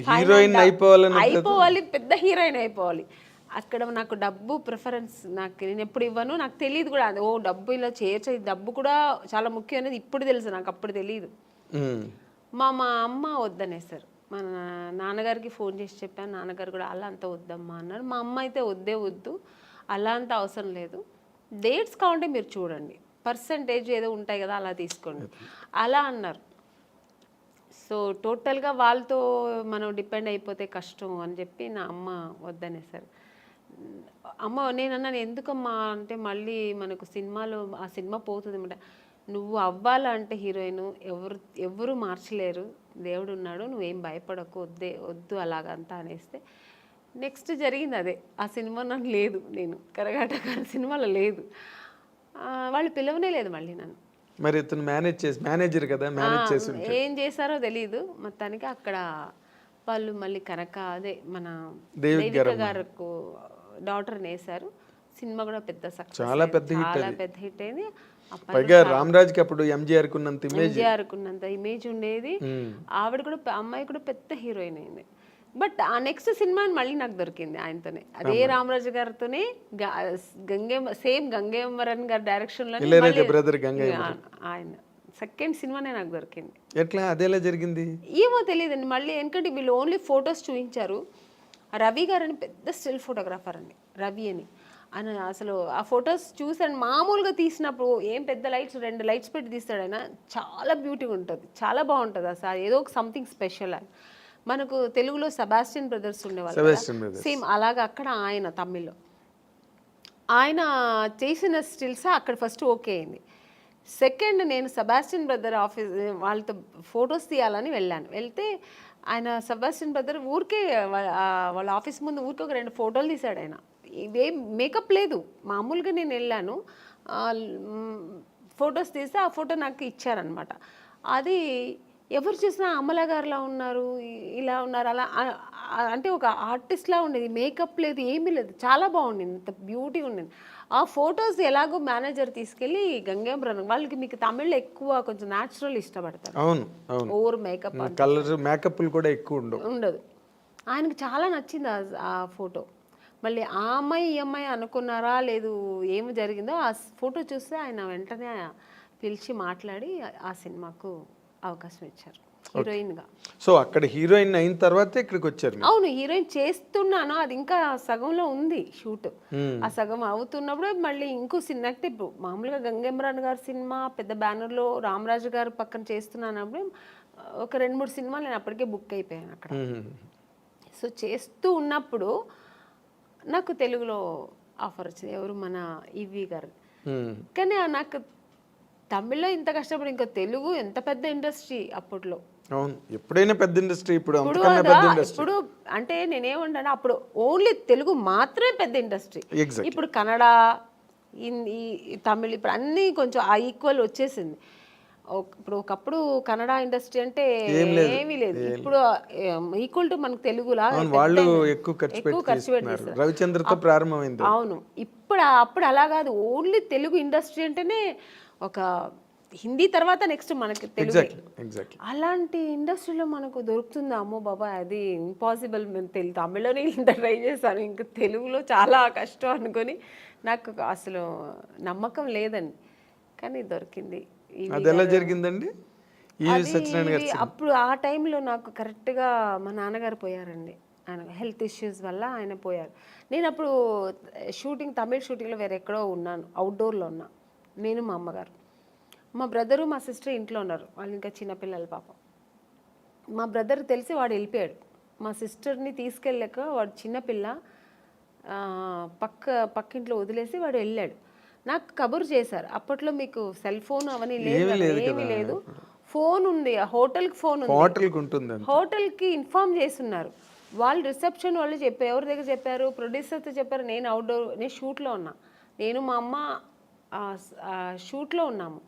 హీరోయిన్ అయిపోవాలి, పెద్ద హీరోయిన్ అయిపోవాలి. అక్కడ నాకు డబ్బు ప్రిఫరెన్స్ నేను ఎప్పుడు ఇవ్వను, నాకు తెలియదు కూడా. అది డబ్బు ఇలా చేయొచ్చు, డబ్బు కూడా చాలా ముఖ్యం అనేది ఇప్పుడు తెలుసు, నాకు అప్పుడు తెలియదు. మా అమ్మ వద్దనేసారు. మన నాన్నగారికి ఫోన్ చేసి చెప్పాను, నాన్నగారు కూడా అలా అంత వద్దమ్మా అన్నారు. మా అమ్మ అయితే వద్దు, అలా అంత అవసరం లేదు, డేట్స్ కావాలంటే మీరు చూడండి, పర్సంటేజ్ ఏదో ఉంటాయి కదా అలా తీసుకోండి అలా అన్నారు. సో టోటల్గా వాళ్ళతో మనం డిపెండ్ అయిపోతే కష్టం అని చెప్పి నా అమ్మ వద్దనేసారు. అమ్మ నేనన్నాను, ఎందుకమ్మా అంటే మళ్ళీ మనకు సినిమాలో ఆ సినిమా పోతుంది అన్నమాట. నువ్వు అవ్వాలంటే హీరోయిన్ ఎవరు మార్చలేరు, దేవుడు ఉన్నాడు, నువ్వేం భయపడకు, వద్దు అలాగంతా అనేస్తే నెక్స్ట్ జరిగింది అదే. ఆ సినిమా నాకు లేదు, నేను కరగాటక సినిమాలో లేదు, వాళ్ళు పిలవనే లేదు మళ్ళీ నన్ను. మరి ఇతను మేనేజర్ కదా, ఏం చేశారో తెలియదు. మొత్తానికి అక్కడ వాళ్ళు మళ్ళీ కనక అదే మన దేవిక గారికి డాటర్ని వేశారు. సినిమా కూడా పెద్ద సక్సెస్, చాలా పెద్ద హిట్ అయింది. రామరాజ్కి అప్పుడు ఎంజీఆర్ కున్నంత ఇమేజ్ ఉండేది. ఆవిడ కూడా అమ్మాయి కూడా పెద్ద హీరోయిన్ అయింది. బట్ ఆ నెక్స్ట్ సినిమా మళ్ళీ నాకు దొరికింది ఆయనతోనే, అదే రామరాజు గారితోనే, సేమ్ గంగేమరన్ గారి డైరెక్షన్ లో ఆయన సెకండ్ సినిమానే నాకు దొరికింది. ఎట్లా అదేలా జరిగింది ఏమో తెలియదండి. మళ్ళీ ఎందుకంటే వీళ్ళు ఓన్లీ ఫొటోస్ చూపించారు. రవి గారు అని పెద్ద స్టిల్ ఫోటోగ్రాఫర్ అండి, రవి అని. ఆయన అసలు ఆ ఫొటోస్ చూసాను, మామూలుగా తీసినప్పుడు ఏం పెద్ద లైట్స్ 2 lights పెట్టి తీస్తాడు ఆయన, చాలా బ్యూటీగా ఉంటుంది, చాలా బాగుంటుంది అసలు, ఏదో ఒక సంథింగ్ స్పెషల్. ఆయన మనకు తెలుగులో సెబాస్టియన్ బ్రదర్స్ ఉండేవాళ్ళు, సేమ్ అలాగా అక్కడ ఆయన తమిళ్లో ఆయన చేసిన స్టిల్స్ అక్కడ ఫస్ట్ ఓకే అయింది. సెకండ్ నేను సెబాస్టియన్ బ్రదర్ ఆఫీస్ వాళ్ళతో ఫొటోస్ తీయాలని వెళ్ళాను. వెళ్తే ఆయన సెబాస్టియన్ బ్రదర్ ఊరికే వాళ్ళ ఆఫీస్ ముందు ఊరికే ఒక 2 ఫోటోలు తీశాడు ఆయన. ఇవేం మేకప్ లేదు, మామూలుగా నేను వెళ్ళాను, ఫొటోస్ తీస్తే ఆ ఫోటో నాకు ఇచ్చారనమాట. అది ఎవరు చూసినా అమలా గారులా ఉన్నారు, ఇలా ఉన్నారు, అలా అంటే ఒక ఆర్టిస్ట్లా ఉండేది. మేకప్ లేదు, ఏమీ లేదు, చాలా బాగుండింది, ఇంత బ్యూటీ ఉండింది. ఆ ఫొటోస్ ఎలాగో మేనేజర్ తీసుకెళ్ళి గంగేంబ్రన్ వాళ్ళకి, మీకు తమిళ్లో ఎక్కువ కొంచెం న్యాచురల్ ఇష్టపడతారు, అవును అవును, ఓవర్ మేకప్ కలర్ మేకప్లు కూడా ఎక్కువ ఉండదు. ఆయనకి చాలా నచ్చింది ఆ ఫోటో. మళ్ళీ ఆ అమ్మాయి ఈ అమ్మాయి అనుకున్నారా లేదు ఏమి జరిగిందో, ఆ ఫోటో చూస్తే ఆయన వెంటనే పిలిచి మాట్లాడి ఆ సినిమాకు అవకాశం ఇచ్చారు హీరోయిన్గా. సో అక్కడ హీరోయిన్ అయిన తర్వాత ఇక్కడికి వచ్చారు మీరు? అవును, హీరోయిన్ చేస్తున్నాను, అది ఇంకా సగంలో ఉంది షూట్. ఆ సగం అవుతున్నప్పుడు మళ్ళీ ఇంకో సినిమా, అంటే మామూలుగా గంగేమ్రాన్ గారి సినిమా పెద్ద బ్యానర్లో రామరాజు గారు పక్కన చేస్తున్నానప్పుడు ఒక 2-3 సినిమాలు నేను అప్పటికే బుక్ అయిపోయాను అక్కడ. సో చేస్తూ ఉన్నప్పుడు నాకు తెలుగులో ఆఫర్ వచ్చింది, ఎవరు మన ఈవి గారు. కానీ నాకు తమిళ్లో ఇంత కష్టపడి ఇంకా తెలుగు ఎంత పెద్ద ఇండస్ట్రీ అప్పట్లో. అవును, ఎప్పుడైనా పెద్ద ఇండస్ట్రీ, ఇప్పుడు ఇప్పుడు అంటే నేనేమంటాను, అప్పుడు ఓన్లీ తెలుగు మాత్రమే పెద్ద ఇండస్ట్రీ. ఇప్పుడు కన్నడ, హిందీ, తమిళ్ ఇప్పుడు అన్నీ కొంచెం ఆ ఈక్వల్ వచ్చేసింది. ఇప్పుడు ఒకప్పుడు కన్నడ ఇండస్ట్రీ అంటే ఏమీ లేదు, ఇప్పుడు ఈక్వల్ టు మనకు తెలుగులా వాళ్ళు ఎక్కువ ఖర్చు పెట్టేస్తారు, రవిచంద్రతో ప్రారంభమైంది. అవును, అప్పుడు అలా కాదు, ఓన్లీ తెలుగు ఇండస్ట్రీ అంటేనే ఒక హిందీ తర్వాత నెక్స్ట్ మనకి తెలుగు. అలాంటి ఇండస్ట్రీలో మనకు దొరుకుతుందా, అమ్మో బాబా అది ఇంపాసిబుల్. మేము తమిళలోనే ఇంత ట్రై చేశాను, ఇంకా తెలుగులో చాలా కష్టం అనుకొని నాకు అసలు నమ్మకం లేదండి, కానీ దొరికింది. అది ఎలా జరిగిందండి? అప్పుడు ఆ టైంలో నాకు కరెక్ట్గా మా నాన్నగారు పోయారండి, ఆయన హెల్త్ ఇష్యూస్ వల్ల ఆయన పోయారు. నేను అప్పుడు షూటింగ్, తమిళ్ షూటింగ్లో వేరే ఎక్కడో ఉన్నాను, అవుట్డోర్లో ఉన్నా, నేను మా అమ్మగారు. మా బ్రదరు మా సిస్టర్ ఇంట్లో ఉన్నారు, వాళ్ళు ఇంకా చిన్నపిల్లలు పాపం. మా బ్రదర్ తెలిసి వాడు వెళ్ళిపోయాడు, మా సిస్టర్ని తీసుకెళ్ళాక వాడు చిన్నపిల్ల పక్కింట్లో వదిలేసి వాడు వెళ్ళాడు. నాకు కబురు చేశారు, అప్పట్లో మీకు సెల్ ఫోన్ అవన్నీ లేదు, ఏమీ లేదు, ఫోన్ ఉంది, హోటల్కి ఫోన్ ఉంది, హోటల్కి ఇన్ఫార్మ్ చేస్తున్నారు వాళ్ళు. రిసెప్షన్ వాళ్ళు చెప్పారు, ఎవరి దగ్గర చెప్పారు, ప్రొడ్యూసర్తో చెప్పారు. నేను షూట్లో ఉన్నా, నేను మా అమ్మ షూట్లో ఉన్నాము.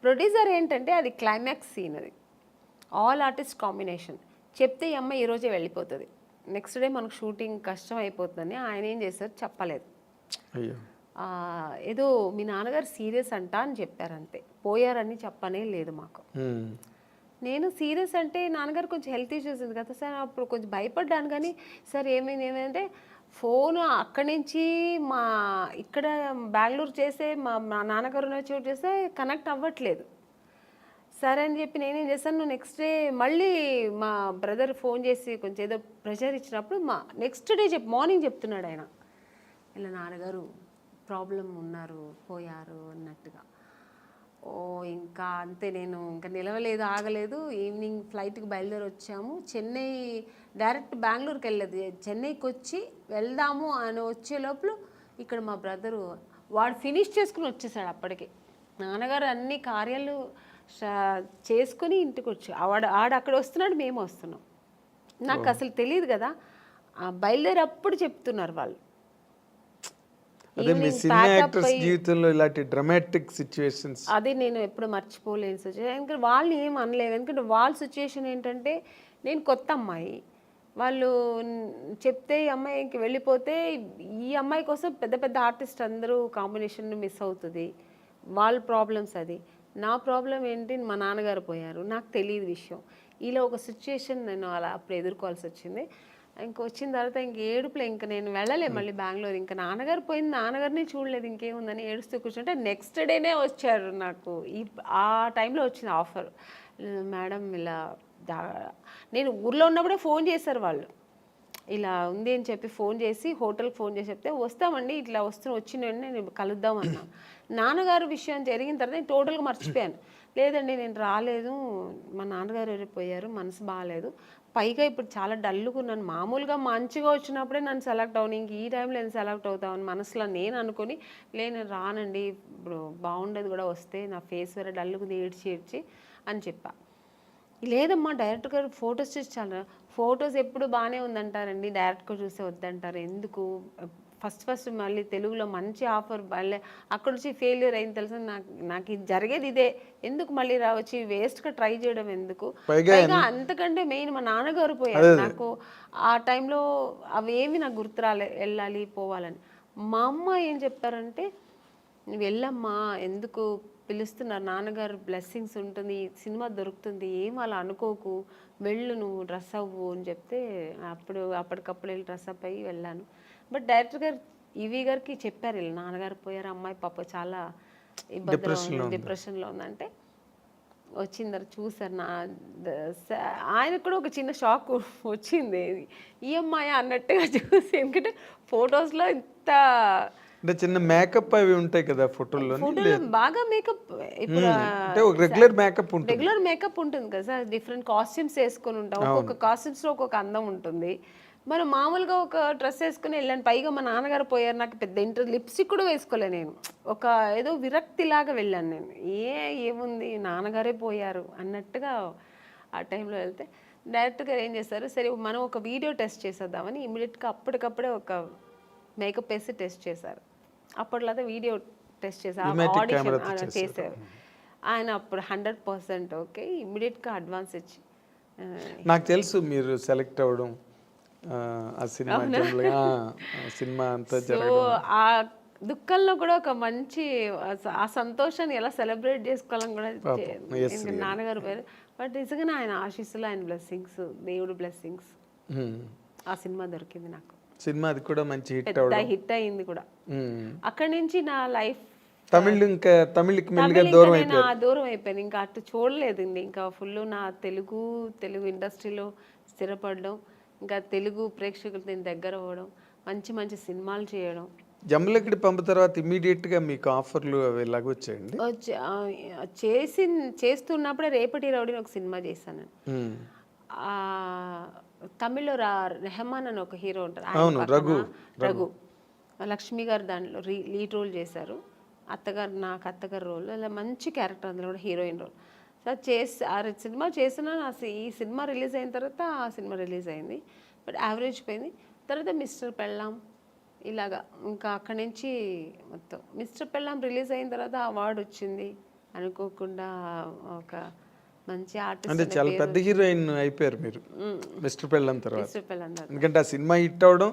ప్రొడ్యూసర్ ఏంటంటే అది క్లైమాక్స్ సీన్, అది ఆల్ ఆర్టిస్ట్ కాంబినేషన్. చెప్తే ఈ అమ్మాయి ఈరోజే వెళ్ళిపోతుంది, నెక్స్ట్ డే మనకు షూటింగ్ కష్టం అయిపోతుందని ఆయన ఏం చేశారు, చెప్పలేదు. ఏదో మీ నాన్నగారు సీరియస్ అంట అని చెప్పారు, అంతే, పోయారని చెప్పనే లేదు మాకు. నేను సీరియస్ అంటే నాన్నగారు కొంచెం హెల్త్ ఇష్యూస్ ఉంది కదా సార్, అప్పుడు కొంచెం భయపడ్డాను. కానీ సార్ ఏమైందంటే ఫోన్ అక్కడి నుంచి ఇక్కడ బెంగళూరు చేసే మా నాన్నగారు ఉన్న చోటు చేస్తే కనెక్ట్ అవ్వట్లేదు. సరే అని చెప్పి నేనేం చేశాను, నువ్వు నెక్స్ట్ డే మళ్ళీ మా బ్రదర్ ఫోన్ చేసి కొంచెం ఏదో ప్రెషర్ ఇచ్చినప్పుడు నెక్స్ట్ డే మార్నింగ్ చెప్తున్నాడు ఆయన, ఇలా నాన్నగారు ప్రాబ్లం ఉన్నారు, పోయారు అన్నట్టుగా. ఓ ఇంకా అంతే, నేను ఇంకా నిలవలేదు, ఆగలేదు. ఈవినింగ్ ఫ్లైట్కి బయలుదేరి వచ్చాము, చెన్నై డైరెక్ట్ బెంగళూరుకి వెళ్ళలేదు, చెన్నైకి వచ్చి వెళ్దాము అని వచ్చే లోపల ఇక్కడ మా బ్రదరు వాడు ఫినిష్ చేసుకుని వచ్చేసాడు. అప్పటికి నాన్నగారు అన్ని కార్యాలు చేసుకుని ఇంటికి వచ్చి ఆడ అక్కడ వస్తున్నాడు, మేము వస్తున్నాం. నాకు అసలు తెలియదు కదా, బయలుదేరప్పుడు చెప్తున్నారు వాళ్ళు. అదే మీ సినిమా యాక్టర్స్ జీవితంలో ఇలాంటి డ్రామాటిక్ సిచ్యువేషన్స్ అది నేను ఎప్పుడు మర్చిపోలేని సిచ్యువేషన్. ఎందుకంటే వాళ్ళు ఏం అనలేదు, ఎందుకంటే వాళ్ళ సిచ్యువేషన్ ఏంటంటే నేను కొత్త అమ్మాయి, వాళ్ళు చెప్తే ఈ అమ్మాయికి వెళ్ళిపోతే ఈ అమ్మాయి కోసం పెద్ద పెద్ద ఆర్టిస్ట్ అందరూ కాంబినేషన్ మిస్ అవుతుంది, వాళ్ళ ప్రాబ్లమ్స్. అది నా ప్రాబ్లం ఏంటి, మా నాన్నగారు పోయారు, నాకు తెలియదు విషయం. ఇలా ఒక సిచ్యువేషన్ నేను అలా అప్పుడు ఎదుర్కోవాల్సి వచ్చింది. వచ్చిన తర్వాత ఏడుపులే, ఇంకా నేను వెళ్ళలే మళ్ళీ బెంగళూరు. ఇంకా నాన్నగారు పోయింది, నాన్నగారిని చూడలేదు, ఇంకేముందని ఏడుస్తూ కూర్చుంటే నెక్స్ట్ డేనే వచ్చారు నాకు. ఆ టైంలో వచ్చింది ఆఫర్, మేడం ఇలా నేను ఊర్లో ఉన్నప్పుడే ఫోన్ చేశారు వాళ్ళు, ఇలా ఉంది అని చెప్పి ఫోన్ చేసి హోటల్కి ఫోన్ చేసి చెప్తే వస్తామండి, ఇట్లా వచ్చిన నేను కలుద్దాం అన్నా. నాన్నగారు విషయం జరిగిన తర్వాత నేను టోటల్గా మర్చిపోయాను. లేదండి నేను రాలేదు, మా నాన్నగారు వెళ్ళిపోయారు, మనసు బాగాలేదు, పైగా ఇప్పుడు చాలా డల్గా ఉన్నాను, మామూలుగా మంచిగా వచ్చినప్పుడే నన్ను సెలెక్ట్ అవును, ఇంక ఈ టైంలో నేను సెలెక్ట్ అవుతామని మనసులో నేను అనుకుని నేను రానండి, ఇప్పుడు బాగుండేది కూడా వస్తే, నా ఫేస్ వేరే డల్గా ఏడ్చి అని చెప్పా. లేదమ్మా డైరెక్టర్ గారు ఫొటోస్ చూసి చాలా, ఫొటోస్ ఎప్పుడు బాగానే ఉందంటారండి, డైరెక్ట్గా చూస్తే వద్దంటారు ఎందుకు, ఫస్ట్ మళ్ళీ తెలుగులో మంచి ఆఫర్ మళ్ళీ అక్కడ నుంచి ఫెయిల్యూర్ అయింది తెలుసా, నాకు ఇది జరిగేది ఇదే, ఎందుకు మళ్ళీ వచ్చి వేస్ట్గా ట్రై చేయడం ఎందుకు, పైగా అంతకంటే మెయిన్ మా నాన్నగారు పోయారు, నాకు ఆ టైంలో అవేమి నాకు గుర్తు వెళ్ళాలి పోవాలని. మా అమ్మ ఏం చెప్పారంటే నువ్వు వెళ్ళమ్మా, ఎందుకు పిలుస్తున్నారు, నాన్నగారు బ్లెస్సింగ్స్ ఉంటుంది, సినిమా దొరుకుతుంది, ఏం అలా అనుకోకు, వెళ్ళు నువ్వు డ్రెస్ అవ్వు అని చెప్తే అప్పటికప్పుడు వెళ్ళి డ్రెస్ అప్ అయ్యి వెళ్ళాను. బట్ డైరెక్టర్ గారు ఈవీ గారికి చెప్పారు, వీళ్ళు నాన్నగారు పోయారు, అమ్మాయి పాప చాలా ఇబ్బందిలో ఉంది, డిప్రెషన్లో ఉందంటే వచ్చిందరు చూసారు. ఆయనకు కూడా ఒక చిన్న షాక్ వచ్చింది, ఈ అమ్మాయి అన్నట్టుగా చూసి, ఎందుకంటే ఫొటోస్లో ఇంత అంటే చిన్న మేకప్ అవి ఉంటాయి కదా ఫోటోల్లో, బాగా మేకప్, ఇప్పుడు రెగ్యులర్ మేకప్ ఉంటుంది, రెగ్యులర్ మేకప్ ఉంటుంది కదా సార్, డిఫరెంట్ కాస్ట్యూమ్స్ వేసుకొని ఉంటాం, ఒక్కొక్క కాస్ట్యూమ్స్లో ఒక్కొక్క అందం ఉంటుంది. మనం మామూలుగా ఒక డ్రెస్ వేసుకుని వెళ్ళాను, పైగా మా నాన్నగారు పోయారు, నాకు పెద్ద లిప్స్టిక్ కూడా వేసుకోలే, నేను ఒక ఏదో విరక్తిలాగా వెళ్ళాను, నేను ఏముంది నాన్నగారే పోయారు అన్నట్టుగా ఆ టైంలో వెళ్తే డైరెక్టర్ గారు ఏం చేస్తారు, సరే మనం ఒక వీడియో టెస్ట్ చేసేద్దామని ఇమీడియట్గా అప్పటికప్పుడే ఒక మేకప్ వేసి టెస్ట్ చేశారు. అప్పట్లో వీడియో టెస్ట్ చేశారు, ఆడిషన్ చేశారు ఆయన, అప్పుడు 100% ఓకే, ఇమ్మీడియట్గా అడ్వాన్స్ ఇచ్చి. నాకు తెలుసు మీరు సెలెక్ట్ అవ్వడం, ఆ సినిమా అంతా జరగడం, ఆ దుఃఖంలో కూడా ఒక మంచి ఆ సంతోషాన్ని ఎలా సెలబ్రేట్ చేసుకోవాలని కూడా నాన్నగారు పేరు, బట్ నిజంగా ఆయన ఆశీస్సులు, ఆయన బ్లెస్సింగ్స్, దేవుడు బ్లెస్సింగ్స్, ఆ సినిమా దొరికింది నాకు. సినిమా అది కూడా మంచి హిట్ అయింది కూడా. అక్కడి నుంచి నా లైఫ్ తమిళకి దూరం అయిపోయాను, ఇంకా అటు చూడలేదు, ఇంకా ఫుల్ నా తెలుగు ఇండస్ట్రీలో స్థిరపడడం, ఇంకా తెలుగు ప్రేక్షకులు దీని దగ్గర అవ్వడం, మంచి సినిమాలు చేయడం. జమ్ములకి పంపిన తర్వాత ఇమీడియట్ గా మీకు ఆఫర్లు అవి ఎలాగ వచ్చాయండి? చేస్తున్నప్పుడే రేపటి రౌడీని ఒక సినిమా చేశాను, తమిళ్లో రెహమాన్ అని ఒక హీరో ఉంటారు, రఘు లక్ష్మి గారు దాంట్లో లీడ్ రోల్ చేశారు, నాకు అత్తగారు రోల్, అలా మంచి క్యారెక్టర్, అందులో కూడా హీరోయిన్ రోల్. సో ఆ సినిమా చేసిన, ఈ సినిమా రిలీజ్ అయిన తర్వాత ఆ సినిమా రిలీజ్ అయింది, బట్ యావరేజ్ పోయింది. తర్వాత మిస్టర్ పెళ్ళాం ఇలాగా, ఇంకా అక్కడి నుంచి మొత్తం మిస్టర్ పెళ్ళాం రిలీజ్ అయిన తర్వాత అవార్డు వచ్చింది అనుకోకుండా, ఒక మంచి ఆర్టిస్ట్, అంటే చాలా పెద్ద హీరోయిన్ అయిపోయారు మీరు మిస్టర్ పెళ్ళాం తర్వాత. ఎందుకంటే ఆ సినిమా హిట్ అవడం,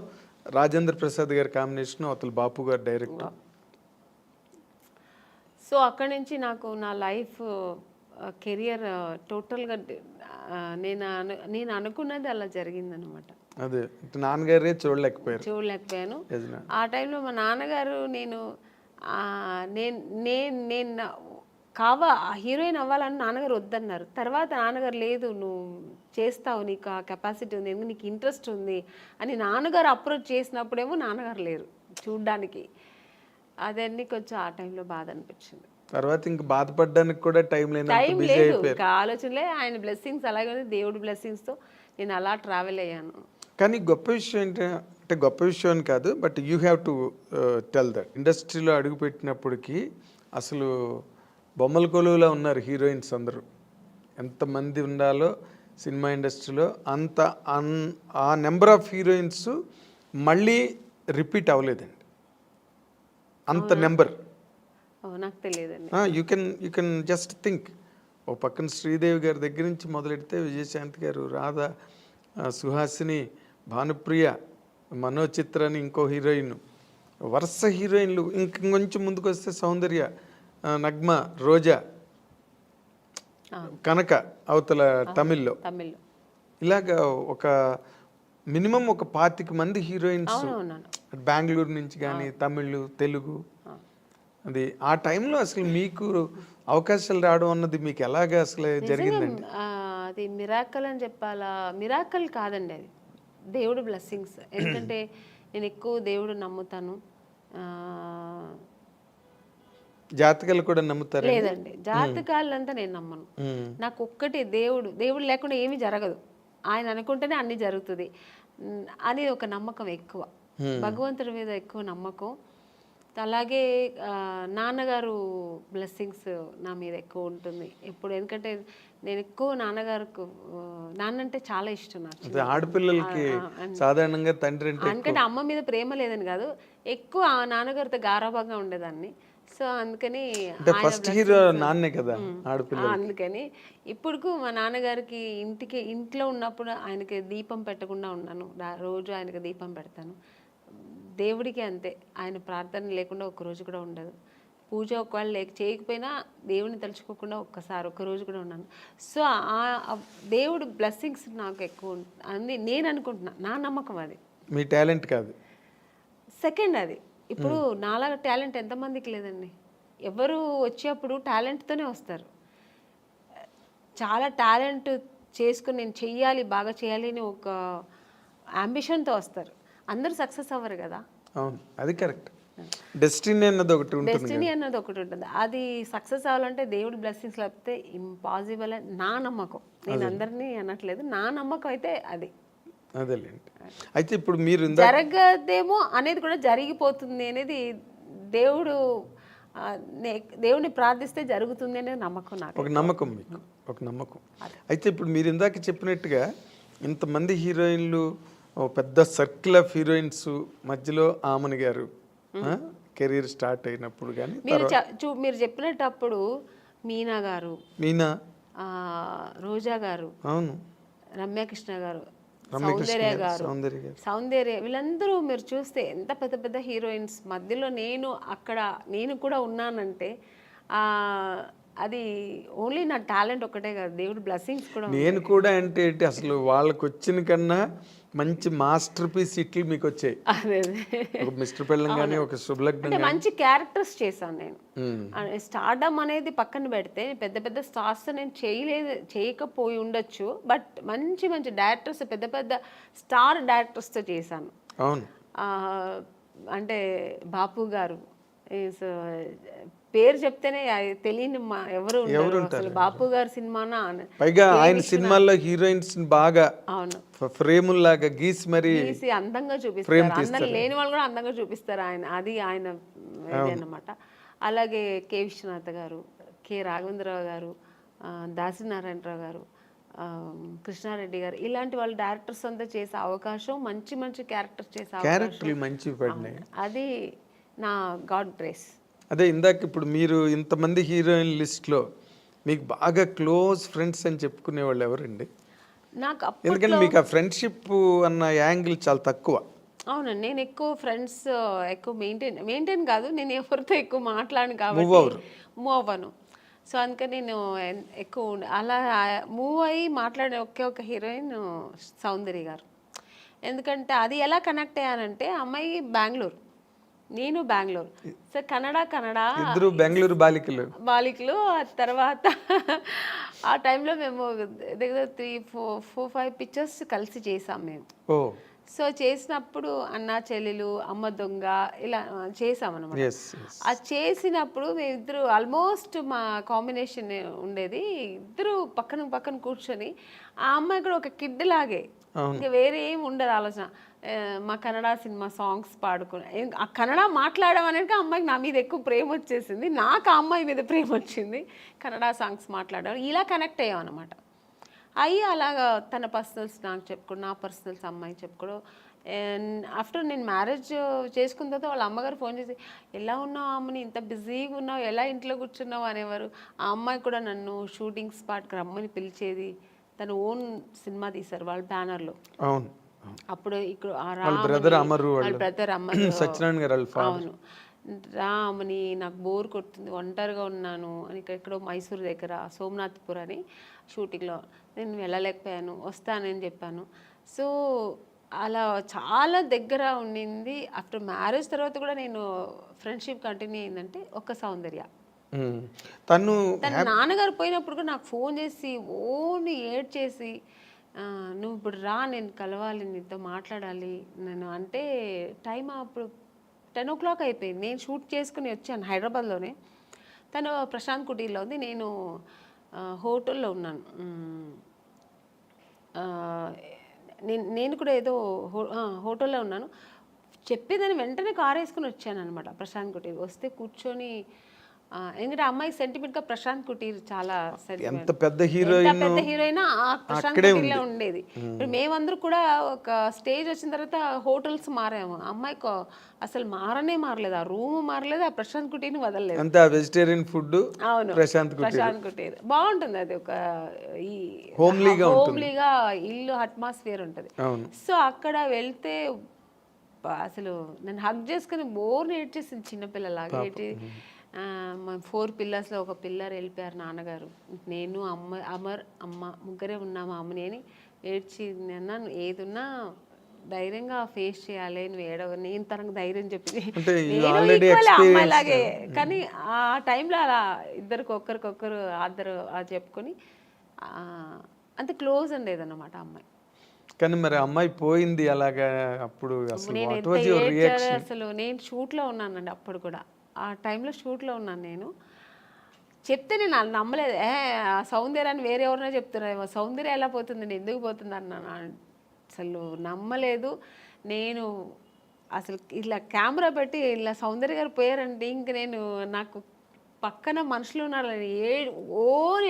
రాజేంద్ర ప్రసాద్ గారి కాంబినేషన్, అవతల బాపు గారు డైరెక్టర్. సో అక్కడి నుంచి నాకు నా లైఫ్ కెరియర్ టోటల్గా నేను అనుకున్నది అలా జరిగిందనమాట. అదే నాన్నగారే చూడలేకపోయాను. ఆ టైంలో మా నాన్నగారు నేను హీరోయిన్ అవ్వాలని నాన్నగారు వద్దన్నారు. తర్వాత నాన్నగారు లేదు నువ్వు చేస్తావు, నీకు ఆ కెపాసిటీ ఉంది, నీకు ఇంట్రెస్ట్ ఉంది అని నాన్నగారు అప్రోచ్ చేసినప్పుడేమో నాన్నగారు లేరు చూడ్డానికి. అదన్నీ కొంచెం ఆ టైంలో బాధ అనిపించింది. తర్వాత ఇంక బాధపడడానికి కూడా టైం లేదు, ఆలోచనలే. ఆయన బ్లెస్సింగ్స్ అలాగే ఉంది, దేవుడి బ్లెస్సింగ్స్తో నేను అలా ట్రావెల్ అయ్యాను. కానీ గొప్ప విషయం ఏంటంటే, గొప్ప విషయం అని కాదు, but you have to tell that ఇండస్ట్రీలో అడుగుపెట్టినప్పటికీ అసలు బొమ్మల కొలువులా ఉన్నారు హీరోయిన్స్ అందరూ. ఎంతమంది ఉండాలో సినిమా ఇండస్ట్రీలో అంత ఆ నెంబర్ ఆఫ్ హీరోయిన్స్ మళ్ళీ రిపీట్ అవ్వలేదండి, అంత నెంబర్. నాకు తెలియదండి. You can just think. ఓ పక్కన శ్రీదేవి గారి దగ్గర నుంచి మొదలెడితే విజయశాంతి గారు, రాధ, సుహాసిని, భానుప్రియ, మనోచిత్ర అని ఇంకో హీరోయిన్, వరుస హీరోయిన్లు. ఇంకొంచెం ముందుకు వస్తే సౌందర్య, నగ్మ, రోజా, కనక అవతల తమిళ్లో. ఇలాగా ఒక మినిమం ఒక 25 మంది హీరోయిన్స్ బెంగళూరు నుంచి కానీ, తమిళ్, తెలుగు. అది ఆ టైంలో అసలు మీకు అవకాశాలు రావడం అన్నది మీకు ఎలాగ అసలు జరిగిందండి? అది మిరాకల్ అని చెప్పాలా? మిరాకల్ కాదండి, అది దేవుడు బ్లెస్సింగ్స్. ఎందుకంటే నేను ఎక్కువ దేవుడు నమ్ముతాను. జాతకాలు కూడా నమ్ముతారు? లేదండి, జాతకాలంతా నేను నమ్మను. నాకు ఒక్కటి దేవుడు లేకుండా ఏమీ జరగదు, ఆయన అనుకుంటేనే అన్ని జరుగుతుంది అని ఒక నమ్మకం ఎక్కువ, భగవంతుడి మీద ఎక్కువ నమ్మకం. అలాగే నాన్నగారు బ్లెస్సింగ్స్ నా మీద ఎక్కువ ఉంటుంది ఎప్పుడు. ఎందుకంటే నేను ఎక్కువ నాన్న అంటే చాలా ఇష్టం నాకు. ఆడపిల్లలకి సాధారణంగా తండ్రి ఎందుకంటే అమ్మ మీద ప్రేమ లేదని కాదు, ఎక్కువ ఆ నాన్నగారితో గారాభంగా ఉండేదాన్ని. సో అందుకని ఫస్ట్ హీరో నాన్నే కదా ఆడపిల్ల. అందుకని ఇప్పుడు మా నాన్నగారికి ఇంట్లో ఉన్నప్పుడు ఆయనకి దీపం పెట్టకుండా ఉన్నాను, రోజు ఆయనకి దీపం పెడతాను. దేవుడికి అంతే, ఆయన ప్రార్థన లేకుండా ఒక్కరోజు కూడా ఉండదు. పూజ ఒకవేళ చేయకపోయినా దేవుడిని తలుచుకోకుండా ఒక్క రోజు కూడా ఉన్నాను. సో ఆ దేవుడు బ్లెస్సింగ్స్ నాకు ఎక్కువ అని నేను అనుకుంటున్నా, నా నమ్మకం అది. మీ టాలెంట్ కాదు, సెకండ్ అది. ఇప్పుడు నాలాగా టాలెంట్ ఎంతమందికి లేదండి. ఎవరు వచ్చేప్పుడు టాలెంట్తోనే వస్తారు. చాలా టాలెంట్ చేసుకుని నేను చెయ్యాలి, బాగా చేయాలి అని ఒక అంబిషన్తో వస్తారు. అందరూ సక్సెస్ అవ్వరు కదా. అవును, అది కరెక్ట్. డెస్టినీ అన్నది ఒకటి ఉంటుంది. అది సక్సెస్ అవ్వాలంటే దేవుడి బ్లెస్సింగ్స్ లేకపోతే ఇంపాసిబుల్ అని నా నమ్మకం. నేను అందరినీ అనట్లేదు, నా నమ్మకం అయితే అది. అదేలేండి. అయితే ఇప్పుడు మీరు జరగదేమో అనేది కూడా జరిగిపోతుంది అనేది దేవుడిని ప్రార్థిస్తే జరుగుతుంది అనే నమ్మకం నాకు. ఒక నమ్మకం, మీకు ఒక నమ్మకం. అయితే ఇప్పుడు మీరు ఇందాక చెప్పినట్టుగా ఇంతమంది హీరోయిన్లు, పెద్ద సర్కిల్ ఆఫ్ హీరోయిన్స్ మధ్యలో ఆమని గారు కెరీర్ స్టార్ట్ అయినప్పుడు కానీ మీరు చెప్పినప్పుడు మీనా, రోజా గారు, అవును, రమ్యకృష్ణ గారు, సౌందర్య వీళ్ళందరూ మీరు చూస్తే ఎంత పెద్ద పెద్ద హీరోయిన్స్ మధ్యలో నేను కూడా ఉన్నానంటే అది ఓన్లీ నా టాలెంట్ ఒకటే కాదు, దేవుడి బ్లెస్సింగ్స్ కూడా. నేను కూడా అంటే అసలు వాళ్ళకి వచ్చిన కన్నా మంచి మాస్టర్ పీస్ ఇట్లు మీకు వచ్చాయి. ఒక మిస్టర్ పెళ్ళం కానీ, ఒక శుభలగ్నం, మంచి క్యారెక్టర్స్ చేశాను నేను. స్టార్డమ్ అనేది పక్కన పెడితే పెద్ద పెద్ద స్టార్స్ నేను చేయకపోయి ఉండొచ్చు, బట్ మంచి మంచి డైరెక్టర్స్, పెద్ద పెద్ద స్టార్ డైరెక్టర్స్తో చేశాను. అవును, అంటే బాపు గారు పేరు చెప్తేనే తెలియని ఎవరు ఉంటారు. బాపు గారి సినిమానా, పైగా ఆయన సినిమాల్లో హీరోయిన్స్ బాగా ఫ్రేముల్ లాగా గీసి మరి అందంగా చూపిస్తారు. అందరు లేని వాళ్ళు కూడా అందంగా చూపిస్తారు అది ఆయన అన్నమాట. అలాగే కె విశ్వనాథ్ గారు, కె రాఘవేంద్రరావు గారు, దాసనారాయణరావు గారు, కృష్ణారెడ్డి గారు, ఇలాంటి వాళ్ళు డైరెక్టర్స్ అంతా చేసే అవకాశం, మంచి మంచి క్యారెక్టర్స్ చేసే అవకాశం, అది నా గాడ్ గ్రేస్. అదే ఇందాక ఇప్పుడు మీరు ఇంతమంది హీరోయిన్ లిస్ట్లో మీకు బాగా క్లోజ్ ఫ్రెండ్స్ అని చెప్పుకునే వాళ్ళు ఎవరండి? నాకు ఎందుకంటే మీకు ఆ ఫ్రెండ్షిప్ అన్న యాంగిల్ చాలా తక్కువ. అవునండి, నేను ఎక్కువ ఫ్రెండ్స్ ఎక్కువ మెయింటైన్ కాదు, నేను ఎవరితో ఎక్కువ మాట్లాడను కాబట్టి మూవ్ అవ్వను. సో అందుకని నేను ఎక్కువ అలా మూవ్ అయ్యి మాట్లాడే ఒక హీరోయిన్ సౌందర్య గారు. ఎందుకంటే అది ఎలా కనెక్ట్ అయ్యానంటే, అమ్మాయి బెంగళూరు, నేను బెంగళూరు. సో ఇద్దరు బెంగళూరు బాలికలు. తర్వాత ఆ టైంలో మేము దగ్గర 3-4-5 పిక్చర్స్ కలిసి చేసాం మేము. సో చేసినప్పుడు అన్నా చెల్లెలు, అమ్మ దొంగ ఇలా చేసామన్నమాట. అది చేసినప్పుడు మేమిద్దరు ఆల్మోస్ట్ మా కాంబినేషన్ ఉండేది. ఇద్దరు పక్కన కూర్చొని, ఆ అమ్మాయి కూడా ఒక కిడ్ లాగే, ఇంకా వేరే ఏమి ఉండదు ఆలోచన. మా కన్నడ సినిమా సాంగ్స్ పాడుకుని, ఆ కన్నడ మాట్లాడడం అనేది అమ్మాయికి నా మీద ఎక్కువ ప్రేమ వచ్చేసింది, నాకు ఆ అమ్మాయి మీద ప్రేమ వచ్చింది. కన్నడ సాంగ్స్ మాట్లాడడం ఇలా కనెక్ట్ అయ్యాం అనమాట. అయ్యి అలాగా తన పర్సనల్స్ నాకు చెప్పుకోవడం, నా పర్సనల్స్ అమ్మాయి చెప్పుకోవడం. ఆఫ్టర్ నేను మ్యారేజ్ చేసుకున్న తర్వాత వాళ్ళ అమ్మగారు ఫోన్ చేసి, ఎలా ఉన్నావు అమ్మని, ఇంత బిజీగా ఉన్నావు, ఎలా ఇంట్లో కూర్చున్నావు అనేవారు. ఆ అమ్మాయి కూడా నన్ను షూటింగ్ స్పాట్కి రమ్మని పిలిచేది. తను ఓన్ సినిమా తీశారు వాళ్ళ బ్యానర్లో. అప్పుడు ఇక్కడ బ్రదర్ అమరు, అవును, రామని నాకు బోర్ కొడుతుంది, ఒంటరిగా ఉన్నాను అని ఎక్కడో మైసూర్ దగ్గర సోమనాథ్పూర్ అని షూటింగ్లో నేను వెళ్ళలేకపోయాను, వస్తానని చెప్పాను. సో అలా చాలా దగ్గర ఉండింది. ఆఫ్టర్ మ్యారేజ్ తర్వాత కూడా నేను ఫ్రెండ్షిప్ కంటిన్యూ అయిందంటే ఒక సౌందర్య. తన నాన్నగారు పోయినప్పుడు కూడా నాకు ఫోన్ చేసి ఓన్లీ ఏడ్ చేసి, నువ్వు ఇప్పుడు రా, నేను కలవాలి, నీతో మాట్లాడాలి నేను అంటే. టైం అప్పుడు 10 o'clock అయిపోయింది, నేను షూట్ చేసుకుని వచ్చాను హైదరాబాద్లోనే. తను ప్రశాంత్ కుటీర్లో ఉంది, నేను హోటల్లో ఉన్నాను. నేను కూడా ఏదో హోటల్లో ఉన్నాను. చెప్పేదాన్ని వెంటనే కారు వేసుకుని వచ్చాను అనమాట ప్రశాంత్ కుటీర్. వస్తే కూర్చొని ఎందుకంటే అమ్మాయి సెంటిమెంట్గా ప్రశాంత్ కుటీర్ చాలా ఎంత పెద్ద హీరోయిన్ ఆ ప్రశాంత్ కుటీర్లో ఉండేది. ఇప్పుడు మేమందరూ కూడా ఒక స్టేజ్ వచ్చిన తర్వాత హోటల్స్ మారాము. అమ్మాయికి అసలు మారలేదు, ఆ రూమ్ మారలేదు, ఆ ప్రశాంత్ కుటీర్ని వదలలేదు. అంతా వెజిటేరియన్ ఫుడ్. అవును, ప్రశాంత్ కుటీర్ బాగుంటుంది. అది ఒక ఈ హోమ్లీగా ఇల్లు అట్మాస్ఫియర్ ఉంటుంది. సో అక్కడ వెళ్తే అసలు నన్ను హగ్ చేసుకుని బోర్ని ఏడ్చేసింది చిన్నపిల్లలాగా. ఏడ్చి 4 పిల్లర్స్లో ఒక పిల్లర్ వెళ్ళిపోయారు నాన్నగారు, నేను అమ్మ ముగ్గురే ఉన్నాము అమ్మని అని ఏడ్చి. అన్నాను ఏదున్నా ధైర్యంగా ఫేస్ చేయాలి, నువ్వు నేను తనకు ధైర్యం చెప్పింది. అమ్మాయిలాగే కానీ ఆ టైంలో అలా ఒకరికొకరు చెప్పుకొని అంత క్లోజ్ ఉండేది అన్నమాట అమ్మాయి. కానీ మరి అమ్మాయి పోయింది అలాగా, అప్పుడు అసలు నేను షూట్లో ఉన్నానండి అప్పుడు కూడా. ఆ టైంలో షూట్లో ఉన్నాను నేను. చెప్తే నేను నమ్మలేదు. సౌందర్యాన్ని వేరే ఎవరైనా చెప్తున్నారు, సౌందర్య ఎలా పోతుందండి, ఎందుకు పోతుంది అన్నాను. అసలు నమ్మలేదు నేను. అసలు ఇలా కెమెరా పెట్టి ఇలా సౌందర్య గారు పోయారంటే ఇంక నాకు పక్కన మనుషులు ఉన్నారని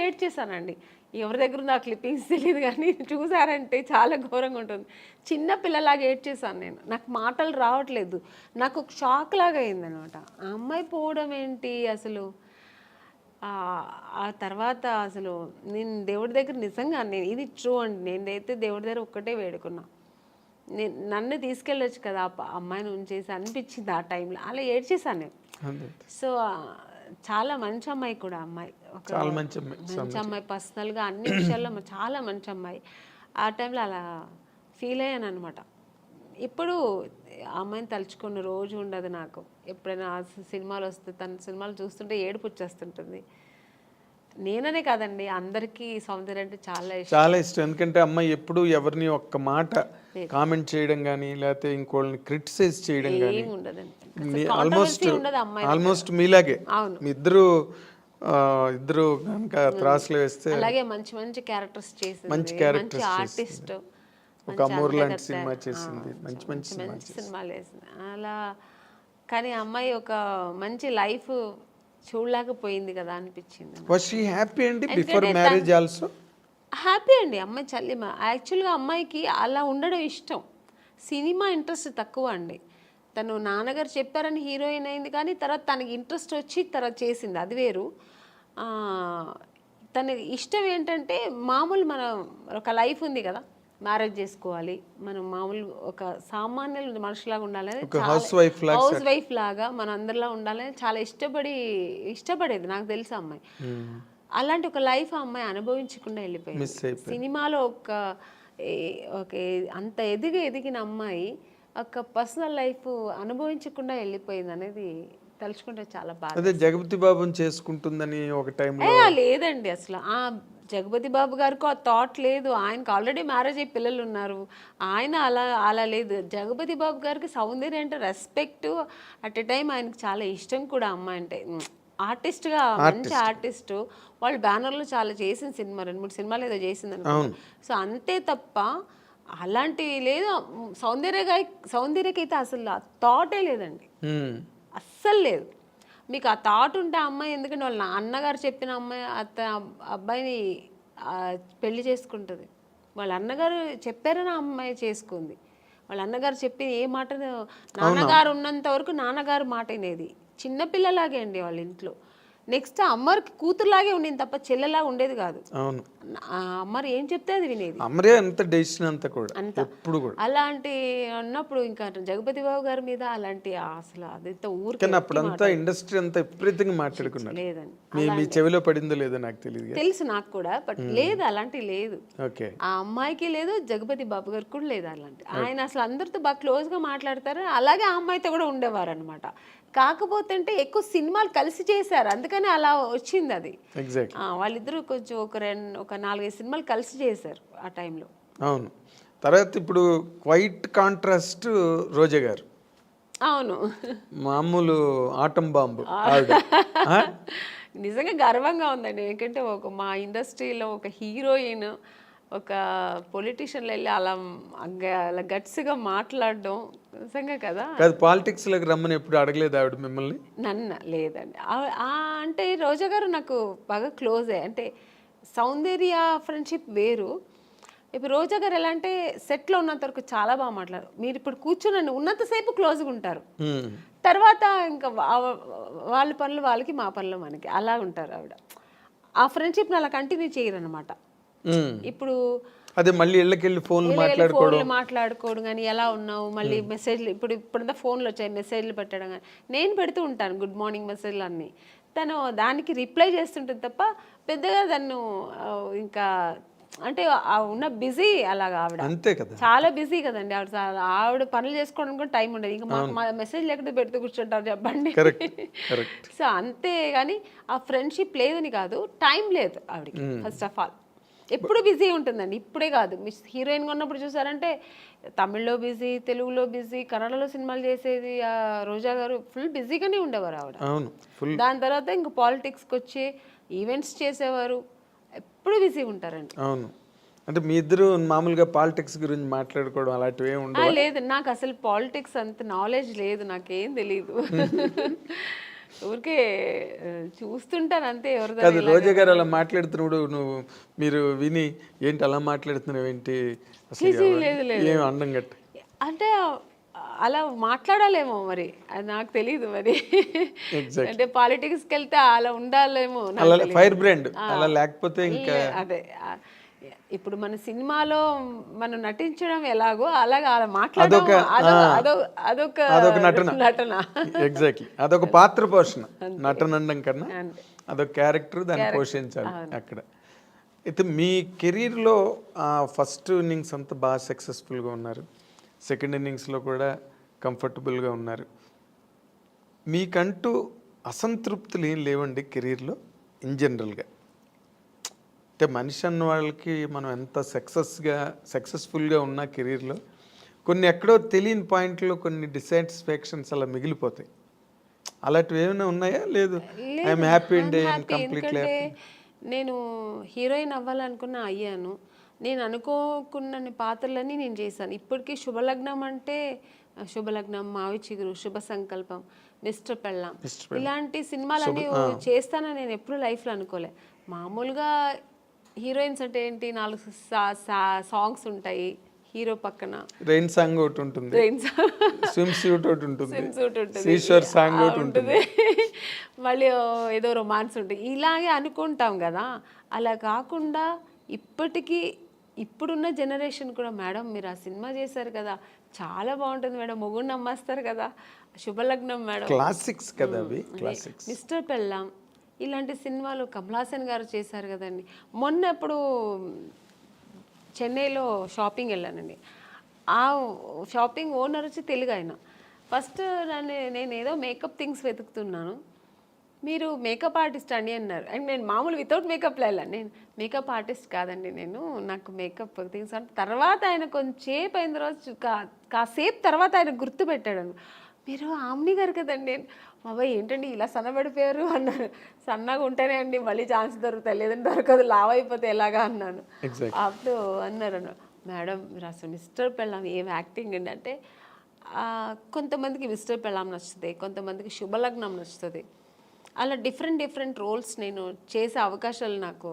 ఏడ్చేసానండి. ఎవరి దగ్గర ఉందో ఆ క్లిప్పింగ్స్ తెలియదు కానీ చూసారంటే చాలా ఘోరంగా ఉంటుంది. చిన్న పిల్లలాగా ఏడ్చేసాను నేను. నాకు మాటలు రావట్లేదు, నాకు ఒక షాక్ లాగా అయిందనమాట. ఆ అమ్మాయి పోవడం ఏంటి అసలు. ఆ తర్వాత అసలు నేను దేవుడి దగ్గర నిజంగా ఇది ట్రూ అండి, నేనైతే దేవుడి దగ్గర ఒక్కటే వేడుకున్నా, నన్ను తీసుకెళ్ళొచ్చు కదా అమ్మాయిని ఉంచేసి అనిపించింది ఆ టైంలో. అలా ఏడ్చేసాను నేను. సో చాలా మంచి అమ్మాయి కూడా, అమ్మాయి చాలా మంచి అమ్మాయి, పర్సనల్గా అన్ని విషయాల్లో చాలా మంచి అమ్మాయి. ఆ టైంలో అలా ఫీల్ అయ్యాను అనమాట. ఇప్పుడు అమ్మాయిని తలుచుకున్న రోజు ఉండదు నాకు. ఎప్పుడైనా సినిమాలు వస్తే తన సినిమాలు చూస్తుంటే ఏడుపు వచ్చేస్తుంటుంది. నేననే కాదండి, అందరికీ సౌందర్య అంటే చాలా ఇష్టం. ఎందుకంటే అమ్మాయి ఎప్పుడు ఎవరిని ఒక్క మాట కామెంట్ చేయడం కానీ లేకపోతే ఇంకోళ్ళని క్రిటిసైజ్ చేయడం కానీ ఉండదండి. ఆల్మోస్ట్ మీలాగే మీ ఇద్దరు కనుక త్రాసులు వేస్తే అలాగే మంచి మంచి క్యారెక్టర్స్ చేసింది, మంచి ఆర్టిస్ట్, ఒక అమూర్ లాంటి సినిమా చేసింది, మంచి సినిమాలు వేసింది అలా. కానీ అమ్మాయి ఒక మంచి లైఫ్ చూడలేకపోయింది కదా అనిపించింది. వాస్ షీ హ్యాపీ అండి బిఫోర్ మ్యారేజ్ ఆల్సో? హ్యాపీ అండి అమ్మాయి చల్లిమ. యాక్చువల్గా అమ్మాయికి అలా ఉండడం ఇష్టం, సినిమా ఇంట్రెస్ట్ తక్కువ అండి. తను నాన్నగారు చెప్పారని హీరోయిన్ అయింది కానీ తర్వాత తనకి ఇంట్రెస్ట్ వచ్చి తర్వాత చేసింది, అది వేరు. తన ఇష్టం ఏంటంటే మామూలు మన ఒక లైఫ్ ఉంది కదా, మ్యారేజ్ చేసుకోవాలి, మనం మామూలు ఒక సామాన్య మనుషులాగా ఉండాలని, హౌస్ వైఫ్ లాగా మన అందరిలా ఉండాలని చాలా ఇష్టపడేది నాకు తెలుసు అమ్మాయి. అలాంటి ఒక లైఫ్ ఆ అమ్మాయి అనుభవించకుండా వెళ్ళిపోయింది. సినిమాలో ఒక అంత ఎదిగిన అమ్మాయి ఒక పర్సనల్ లైఫ్ అనుభవించకుండా వెళ్ళిపోయింది అనేది తలుచుకుంటే చాలా బాధ. అదే జగపతి బాబుని చేసుకుంటుందని ఒక టైంలో లేదండి, అసలు ఆ జగపతి బాబు గారికి ఆ థాట్ లేదు. ఆయనకు ఆల్రెడీ మ్యారేజ్ అయ్యి పిల్లలు ఉన్నారు, ఆయన అలా లేదు. జగపతి బాబు గారికి సౌందర్య అంటే రెస్పెక్ట్, అట్ ఎ టైం ఆయనకు చాలా ఇష్టం కూడా అమ్మాయి అంటే. ఆర్టిస్ట్గా మంచి ఆర్టిస్టు, వాళ్ళు బ్యానర్లో చాలా చేసిన సినిమా 2-3 సినిమాలు ఏదో చేసింది అనుకో. సో అంతే తప్ప అలాంటివి లేదు. సౌందర్యకైతే అసలు ఆ థాటే లేదండి, అస్సలు లేదు. మీకు ఆ థాట్ ఉంటే అమ్మాయి, ఎందుకంటే వాళ్ళ అన్నగారు చెప్పిన అమ్మాయి అబ్బాయిని పెళ్లి చేసుకుంటుంది. వాళ్ళ అన్నగారు చెప్పారని అమ్మాయి చేసుకుంది. వాళ్ళ అన్నగారు చెప్పి ఏ మాట, నాన్నగారు ఉన్నంత వరకు నాన్నగారు మాట వినేది. చిన్నపిల్లలాగే అండి వాళ్ళ ఇంట్లో. నెక్స్ట్ అమ్మకి కూతురులాగే ఉండేది తప్ప చెల్లెలాగా ఉండేది కాదు. అవును, అమ్మారు ఏం చెప్తే అది వినేది. అమ్మరే అంత డెసిషన్ అంతా కూడా ఎప్పుడు కూడా. అలాంటి అన్నప్పుడు ఇంకా జగపతి బాబు గారి మీద అలాంటి అసలు అదంతా ఊరికి అప్పుడంతా ఇండస్ట్రీ అంతా విపరీతంగా మాట్లాడుకున్నారు. లేదండి, మీ చెవిలో పడిందో లేదో నాకు తెలియదు, తెలుసు నాకు కూడా, బట్ లేదు అలాంటి లేదు. ఆ అమ్మాయికి లేదు, జగపతి బాబు గారికి కూడా లేదు అలాంటి. ఆయన అసలు అందరితో బాగా క్లోజ్ గా మాట్లాడతారు, అలాగే ఆ అమ్మాయితో కూడా ఉండేవారు అనమాట. కాకపోతే అంటే ఎక్కువ సినిమాలు కలిసి చేశారు, అందుకని అలా వచ్చింది అది. వాళ్ళిద్దరూ కొంచెం ఒక 4-5 సినిమాలు కలిసి చేశారు ఆ టైంలో. అవును. తర్వాత ఇప్పుడు క్వైట్ కాంట్రాస్ట్ రోజా గారు. అవును, మామూలు ఆటం బాంబు. నిజంగా గర్వంగా ఉందండి. ఎందుకంటే మా ఇండస్ట్రీలో ఒక హీరోయిన్ ఒక పొలిటీషియన్లో వెళ్ళి అలా గట్స్గా మాట్లాడడం నిజంగా కదా. కాదు, పాలిటిక్స్లోకి రమ్మని ఎప్పుడు అడగలేదు ఆవిడ మిమ్మల్ని? నన్ను లేదండి. అంటే రోజా గారు నాకు బాగా క్లోజే. అంటే సౌందర్య ఫ్రెండ్షిప్ వేరు. ఇప్పుడు రోజా గారు ఎలా అంటే సెట్లో ఉన్నంత వరకు చాలా బాగా మాట్లాడారు. మీరు ఇప్పుడు కూర్చుని ఉన్నంతసేపు క్లోజ్గా ఉంటారు, తర్వాత ఇంకా వాళ్ళ పనులు వాళ్ళకి, మా పనులు మనకి, అలా ఉంటారు ఆవిడ. ఆ ఫ్రెండ్షిప్ని అలా కంటిన్యూ చేయరు అనమాట. ఇప్పుడు అదే మళ్ళీ ఇళ్ళకెళ్ళి ఫోన్లు మాట్లాడుకోవడం కానీ, ఎలా ఉన్నావు, మళ్ళీ మెసేజ్లు, ఇప్పుడంతా ఫోన్లు వచ్చాయి, మెసేజ్లు పెట్టడం కానీ నేను పెడుతూ ఉంటాను, గుడ్ మార్నింగ్ మెసేజ్లు అన్నీ. తను దానికి రిప్లై చేస్తుంటుంది తప్ప పెద్దగా తను ఇంకా అంటే ఉన్న బిజీ అలాగా ఆవిడ. అంతే కదా, చాలా బిజీ కదండి ఆవిడ పనులు చేసుకోవడం కూడా టైం ఉండదు. ఇంకా మాకు మెసేజ్ లేకుండా పెడుతూ కూర్చుంటారు చెప్పండి. సో అంతే కానీ ఆ ఫ్రెండ్షిప్ లేదని కాదు, టైం లేదు ఆవిడకి. ఫస్ట్ ఆఫ్ ఆల్ ఎప్పుడు బిజీ ఉంటుందండి. ఇప్పుడే కాదు, హీరోయిన్గా ఉన్నప్పుడు చూసారంటే తమిళ్లో బిజీ, తెలుగులో బిజీ, కన్నడలో సినిమాలు చేసేది రోజా గారు. ఫుల్ బిజీగానే ఉండేవారు ఆవిడ. దాని తర్వాత ఇంకా పాలిటిక్స్కి వచ్చి ఈవెంట్స్ చేసేవారు, ఎప్పుడు బిజీగా ఉంటారండి. అవును. అంటే మీ ఇద్దరు మామూలుగా పాలిటిక్స్ గురించి మాట్లాడుకోవడం అలాంటివి ఏమి ఉండవు? లేదు, నాకు అసలు పాలిటిక్స్ అంత నాలెడ్జ్ లేదు, నాకేం తెలీదు. ఊరికే చూస్తుంటాను అంతే. ఎవరు రోజా గారు అలా మాట్లాడుతున్నప్పుడు మీరు విని ఏంటి అలా మాట్లాడుతున్నావు ఏంటి అసలు అండం గట్ట అంటే అలా మాట్లాడాలేమో మరి, అది నాకు తెలీదు మరి. అంటే పాలిటిక్స్కి వెళ్తే అలా ఉండాలేమో, ఫైర్ బ్రాండ్ అలా లేకపోతే ఇంకా అదే. ఇప్పుడు మన సినిమాలో మనం నటించడం ఎలాగో అలాగా అలా మాట్లాడడం అదొక నటన. ఎగ్జాక్ట్లీ, అదొక పాత్ర పోషణ. నటన అనడం కన్నా అదొక క్యారెక్టర్, దాన్ని పోషించాలి అక్కడ. అయితే మీ కెరీర్లో ఫస్ట్ ఇన్నింగ్స్ అంతా బాగా సక్సెస్ఫుల్గా ఉన్నారు, సెకండ్ ఇన్నింగ్స్లో కూడా కంఫర్టబుల్గా ఉన్నారు. మీకంటూ అసంతృప్తులు ఏం లేవండి కెరీర్లో ఇన్ జనరల్గా? అంటే మనిషి అన్న వాళ్ళకి మనం ఎంత సక్సెస్ఫుల్గా ఉన్న కెరీర్లో కొన్ని ఎక్కడో తెలియని పాయింట్లో కొన్ని డిసాటిస్ఫాక్షన్స్ అలా మిగిలిపోతాయి. అలాంటివి ఏమైనా ఉన్నాయా? లేదు, ఐఎమ్ హ్యాపీ అండి, కంప్లీట్లీ. నేను హీరోయిన్ అవ్వాలనుకున్నా, అయ్యాను. నేను అనుకోకున్న పాత్రలన్నీ నేను చేశాను. ఇప్పటికీ శుభలగ్నం అంటే శుభలగ్నం, మావి చిగురు, శుభ సంకల్పం, మిస్టర్ పెళ్ళాం, ఇలాంటి సినిమాలన్నీ చేస్తానని నేను ఎప్పుడు లైఫ్లో అనుకోలే. మామూలుగా హీరోయిన్స్ అంటే ఏంటి, 4 సాంగ్స్ ఉంటాయి, హీరో పక్కన రెయిన్ సాంగ్ ఒకటి ఉంటుంది, స్విమ్ సూట్ ఒకటి ఉంటుంది, సీషోర్ సాంగ్ ఒకటి ఉంటుంది, మళ్ళీ ఏదో రొమాన్స్ ఉంటుంది, ఇలాగే అనుకుంటాం కదా. అలా కాకుండా ఇప్పుడున్న జనరేషన్ కూడా, మేడం మీరు ఆ సినిమా చేశారు కదా, చాలా బాగుంటుంది మేడం, మొగుడిని నమ్మేస్తారు కదా, శుభలగ్నం మేడం, క్లాసిక్స్ కదా అవి, క్లాసిక్స్, మిస్టర్ పెళ్ళాం, ఇలాంటి సినిమాలు కమల్ హాసన్ గారు చేశారు కదండి. మొన్న ఎప్పుడు చెన్నైలో షాపింగ్ వెళ్ళానండి. ఆ షాపింగ్ ఓనర్ వచ్చి తెలుగు ఆయన. ఫస్ట్ నేను ఏదో మేకప్ థింగ్స్ వెతుకుతున్నాను, మీరు మేకప్ ఆర్టిస్ట్ అండి అన్నారు. అండ్ నేను మామూలు వితౌట్ మేకప్లో వెళ్ళాను. నేను మేకప్ ఆర్టిస్ట్ కాదండి, నాకు మేకప్ థింగ్స్ అంటే. తర్వాత ఆయన కొంచెంసేపు అయిన తర్వాత కాసేపు తర్వాత ఆయన గుర్తుపెట్టాడు, మీరు ఆమ్ని గారు కదండి. బాబాయ్ ఏంటండి ఇలా సన్నబడిపోయారు అన్నారు. సన్నగా ఉంటేనే అండి మళ్ళీ ఛాన్స్ దొరుకుతాయి, లేదంటే దొరకదు, లావ్ అయిపోతే ఎలాగా అన్నాను. అప్పుడు అన్నారు, మేడం మీరు అసలు మిస్టర్ పెళ్ళాం ఏం యాక్టింగ్ అండి అంటే, కొంతమందికి మిస్టర్ పెళ్ళాం నచ్చుతుంది, కొంతమందికి శుభలగ్నం నచ్చుతుంది. అలా డిఫరెంట్ రోల్స్ నేను చేసే అవకాశాలు నాకు.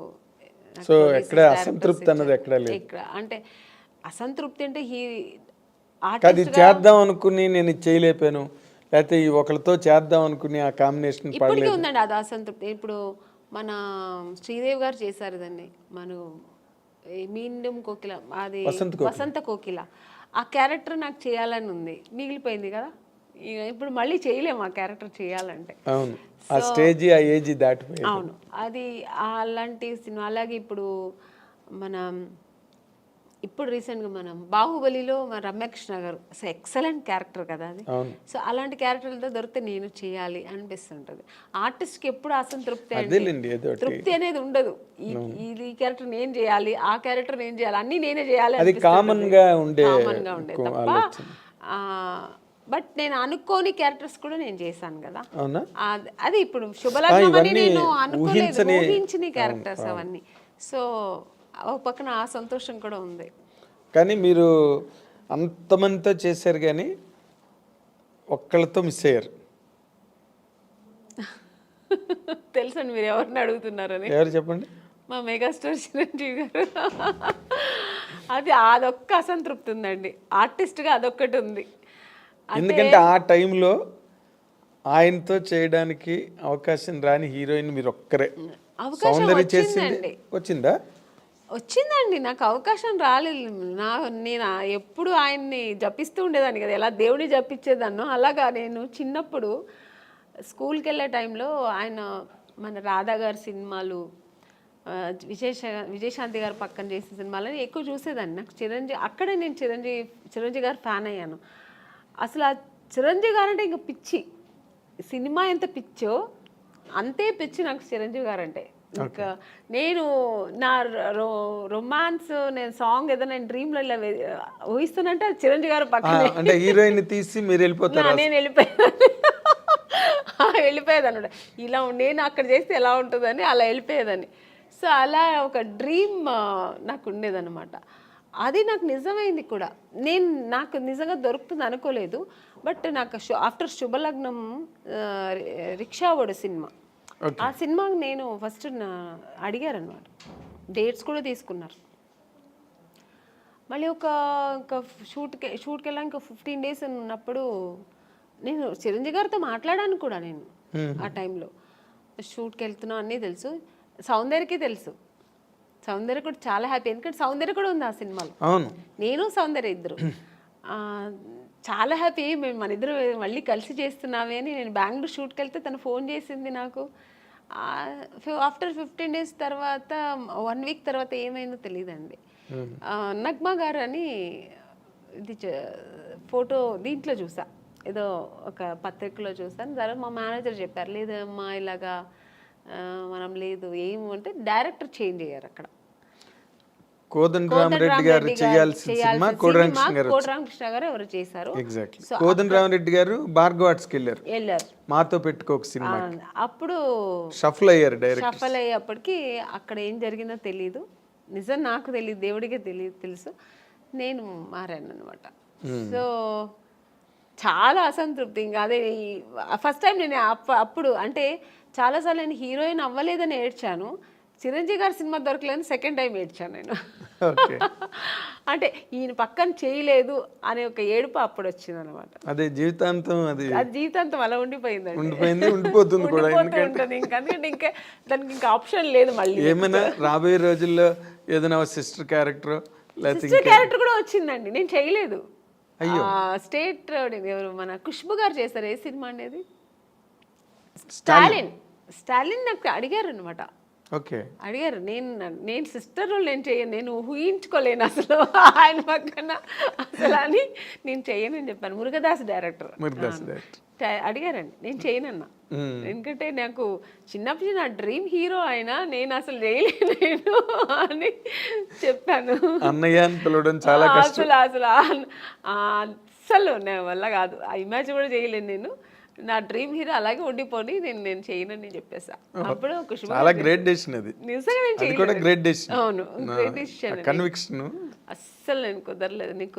సో ఎక్కడ అసంతృప్తి అన్నది ఎక్కడ లేదు. అంటే అసంతృప్తి అంటే అది చేద్దాం అనుకుని నేను చేయలేపాను, లేకపోతే ఒకరితో చేద్దాం అనుకుని ఆ కాంబినేషన్ ఇప్పటికీ ఉందండి అది అసంతృప్తి. ఇప్పుడు మన శ్రీదేవి గారు చేశారు దాన్ని, మీండం కోకిల, అది వసంత కోకిల, ఆ క్యారెక్టర్ నాకు చేయాలని ఉంది, మిగిలిపోయింది కదా. ఇప్పుడు మళ్ళీ చేయలేము ఆ క్యారెక్టర్ చేయాలంటే. అవును, ఆ స్టేజ్ ఆ ఏజ్ దాటిపోయింది. అవును, అది అలాంటి సినిమా. అలాగే ఇప్పుడు రీసెంట్గా మనం బాహుబలిలో మన రమ్యకృష్ణ గారు అసలు ఎక్సలెంట్ క్యారెక్టర్ కదా అది. సో అలాంటి క్యారెక్టర్లతో దొరికితే నేను చేయాలి అనిపిస్తుంటుంది. ఆర్టిస్ట్కి ఎప్పుడు అసంతృప్తి, తృప్తి అనేది ఉండదు. ఈ క్యారెక్టర్ నేను చేయాలి, ఆ క్యారెక్టర్ నేను చేయాలి, అన్నీ నేనే చేయాలి, కామన్ గా ఉండే తప్ప బట్ నేను అనుకోని క్యారెక్టర్స్ కూడా నేను చేశాను కదా. అవునా? అది ఇప్పుడు శుభలగ్నం అని ఇవన్నీ నేను అనుకోలేదు, ఊహించని- ఊహించిన క్యారెక్టర్స్ అవన్నీ. సో ఒక పక్కన ఆ సంతోషం కూడా ఉంది. కానీ మీరు అంతమందితో చేశారు కానీ ఒక్కళ్ళతో మిస్ అయ్యారు. తెలుసండి మీరు ఎవరిని అడుగుతున్నారని. ఎవరు చెప్పండి? మా మెగాస్టార్ చిరంజీవి గారు. అదొక్క అసంతృప్తి ఉందండి, ఆర్టిస్ట్గా అదొక్కటి ఉంది. ఎందుకంటే ఆ టైంలో ఆయనతో చేయడానికి అవకాశం రాని హీరోయిన్ మీరు ఒక్కరే. అవకాశం సౌందర్య చేసింది వచ్చిందండి. వచ్చిందా? వచ్చిందండి, నాకు అవకాశం రాలేదు. నేను ఎప్పుడు ఆయన్ని జపిస్తూ ఉండేదాన్ని కదా, ఎలా దేవుడిని జపించేదాన్నో అలాగా. నేను చిన్నప్పుడు స్కూల్కి వెళ్ళే టైంలో ఆయన మన రాధా గారి సినిమాలు, విజయశాంతి గారు పక్కన చేసే సినిమాలని ఎక్కువ చూసేదాన్ని. నాకు అక్కడే నేను చిరంజీవి గారు ఫ్యాన్ అయ్యాను. అసలు ఆ చిరంజీవి గారు అంటే ఇంకా పిచ్చి. సినిమా ఎంత పిచ్చో అంతే పిచ్చి నాకు చిరంజీవి గారు అంటే. ఇంకా నేను నా రొమాన్స్, నేను సాంగ్ ఏదైనా నేను డ్రీమ్లో ఇలా ఊహిస్తున్నంటే అది చిరంజీవి గారు పక్కనే. అంటే హీరోయిన్ తీసి మీరు వెళ్ళిపోతారు. నేను వెళ్ళిపోయేదాన్ని అనమాట. ఇలా నేను అక్కడ చేస్తే ఎలా ఉంటుందని అలా వెళ్ళిపోయేదాన్ని. సో అలా ఒక డ్రీమ్ నాకు ఉండేదన్నమాట. అది నాకు నిజమైంది కూడా. నాకు నిజంగా దొరుకుతుంది అనుకోలేదు. బట్ నాకు ఆఫ్టర్ శుభలగ్నం రిక్షావాడు సినిమా, ఆ సినిమాకి నేను ఫస్ట్ అడిగారు అనమాట, డేట్స్ కూడా తీసుకున్నారు. మళ్ళీ ఒక షూట్కి వెళ్ళా ఇంకా 15 days ఉన్నప్పుడు నేను చిరంజీవి గారితో మాట్లాడాను కూడా. నేను ఆ టైంలో షూట్కి వెళ్తున్నా అన్నీ తెలుసు, సౌందర్యకి తెలుసు. సౌందర్య కూడా చాలా హ్యాపీ, ఎందుకంటే సౌందర్య కూడా ఉంది ఆ సినిమాలో. అవును, నేను సౌందర్య ఇద్దరు చాలా హ్యాపీ. మేము మన ఇద్దరు మళ్ళీ కలిసి చేస్తున్నామే అని. నేను బెంగళూరు షూట్కి వెళ్తే తను ఫోన్ చేసింది నాకు. ఆఫ్టర్ 15 days తర్వాత 1 week తర్వాత ఏమైందో తెలియదండి. నగ్మా గారు అని ఇది ఫోటో దీంట్లో చూసా, ఏదో ఒక పత్రికలో చూసాను. తర్వాత మా మేనేజర్ చెప్పారు, లేదమ్మా ఇలాగా మనం లేదు ఏమంటే డైరెక్టర్ చేంజ్ అయ్యారు అక్కడ. కోదండరామరెడ్డి గారు చేయాల్సిన సినిమా కోదండరామకృష్ణ గారు ఎవరు చేశారు. ఎగ్జాక్ట్లీ. కోదండరామరెడ్డి గారు భార్గవ ఆర్ట్స్కి వెళ్ళారు, మాతో పెట్టుకోక సినిమా. అప్పుడు షఫల్ అయ్యారు డైరెక్ట్. షఫల్ అయ్యేప్పటికి అక్కడ ఏం జరిగిందో తెలీదు, నిజం నాకు తెలియదు, దేవుడికే తెలుసు. నేను మారాను అనమాట. సో చాలా అసంతృప్తి. ఇంకా అదే ఫస్ట్ టైం నేను అప్పుడు అంటే చాలాసార్లు నేను హీరోయిన్ అవ్వలేదని ఏడ్చాను. చిరంజీవి గారి సినిమా దొరకలేదని సెకండ్ టైం ఏడ్చాను నేను. అంటే ఈయన పక్కన చేయలేదు అనే ఒక ఏడుపు అప్పుడు వచ్చింది అనమాట. అదే జీవితాంతం, అది జీవితాంతం అలా ఉండిపోయిందండి, ఉండిపోతుంది కూడా. ఎందుకంటే ఇంకా దానికి ఇంకా ఆప్షన్ లేదు. మళ్ళీ ఏమైనా రాబోయే రోజుల్లో ఏదైనా సిస్టర్ క్యారెక్టర్ కూడా వచ్చిందండి, నేను చేయలేదు. స్టేట్ ఎవరు మన ఖుష్బు గారు చేశారు. ఏ సినిమా అనేది? స్టాలిన్ నాకు అడిగారు అనమాట. అడిగారు, నేను సిస్టర్ రోల్ నేను చేయను, నేను ఊహించుకోలేను అసలు ఆయన పక్కన అసలు అని. నేను చేయనని చెప్పాను. మురుగదాస్ డైరెక్టర్ అడిగారండి, నేను చేయనన్నా. ఎందుకంటే నాకు చిన్నప్పుడు నా డ్రీమ్ హీరో ఆయన, నేను అసలు చేయలేను అని చెప్పాను. అసలు నా వల్ల కాదు, ఆ ఇమేజ్ కూడా చేయలేను నేను. నా డ్రీమ్ హీరో అలాగే ఉండిపోని, నేను చేయనని చెప్పేసా. అప్పుడు చాలా గ్రేట్ డెసిషన్ అది. నిజంగా నేను చేయలేదు. Great decision. అవును, గ్రేట్ డెసిషన్. కన్విక్షన్. అస్సలు నేను కుదరలేదు, నీకు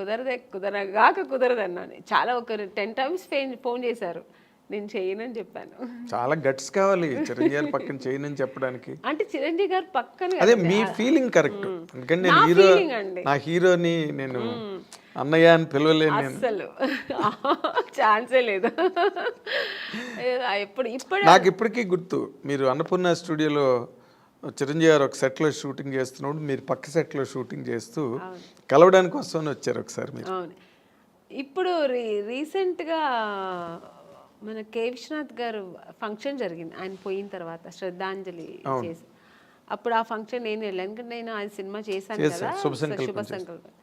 కుదరదు అన్నాను. చాలా ఒక 10 times ఫోన్ చేశారు, నేను చేయనని చెప్పాను. చాలా గట్స్ కావాలి చిరంజీవి గారి పక్కన చేయనని చెప్పడానికి. అంటే చిరంజీవి గారి పక్కన అదే మీ ఫీలింగ్ కరెక్ట్. ఎందుకంటే నేను హీరో, నా హీరోని నేను అన్నయ్య అని పిలవలేను. అసలు ఛాన్సే లేదు. నాకు ఇప్పటికీ గుర్తు, మీరు అన్నపూర్ణ స్టూడియోలో చిరంజీవి గారు ఒక సెట్లో షూటింగ్ చేస్తున్నప్పుడు మీరు పక్క సెట్లో షూటింగ్ చేస్తూ కలవడానికి వస్తామని వచ్చారు ఒకసారి మీరు. అవును. ఇప్పుడు రీసెంట్గా మన కే విశ్వనాథ్ గారు ఫంక్షన్ జరిగింది, ఆయన పోయిన తర్వాత శ్రద్ధాంజలి చేసి. అప్పుడు ఆ ఫంక్షన్ నేను వెళ్ళాను, ఎందుకంటే నేను ఆయన సినిమా చేశాను కదా, శుభ సంకల్పం.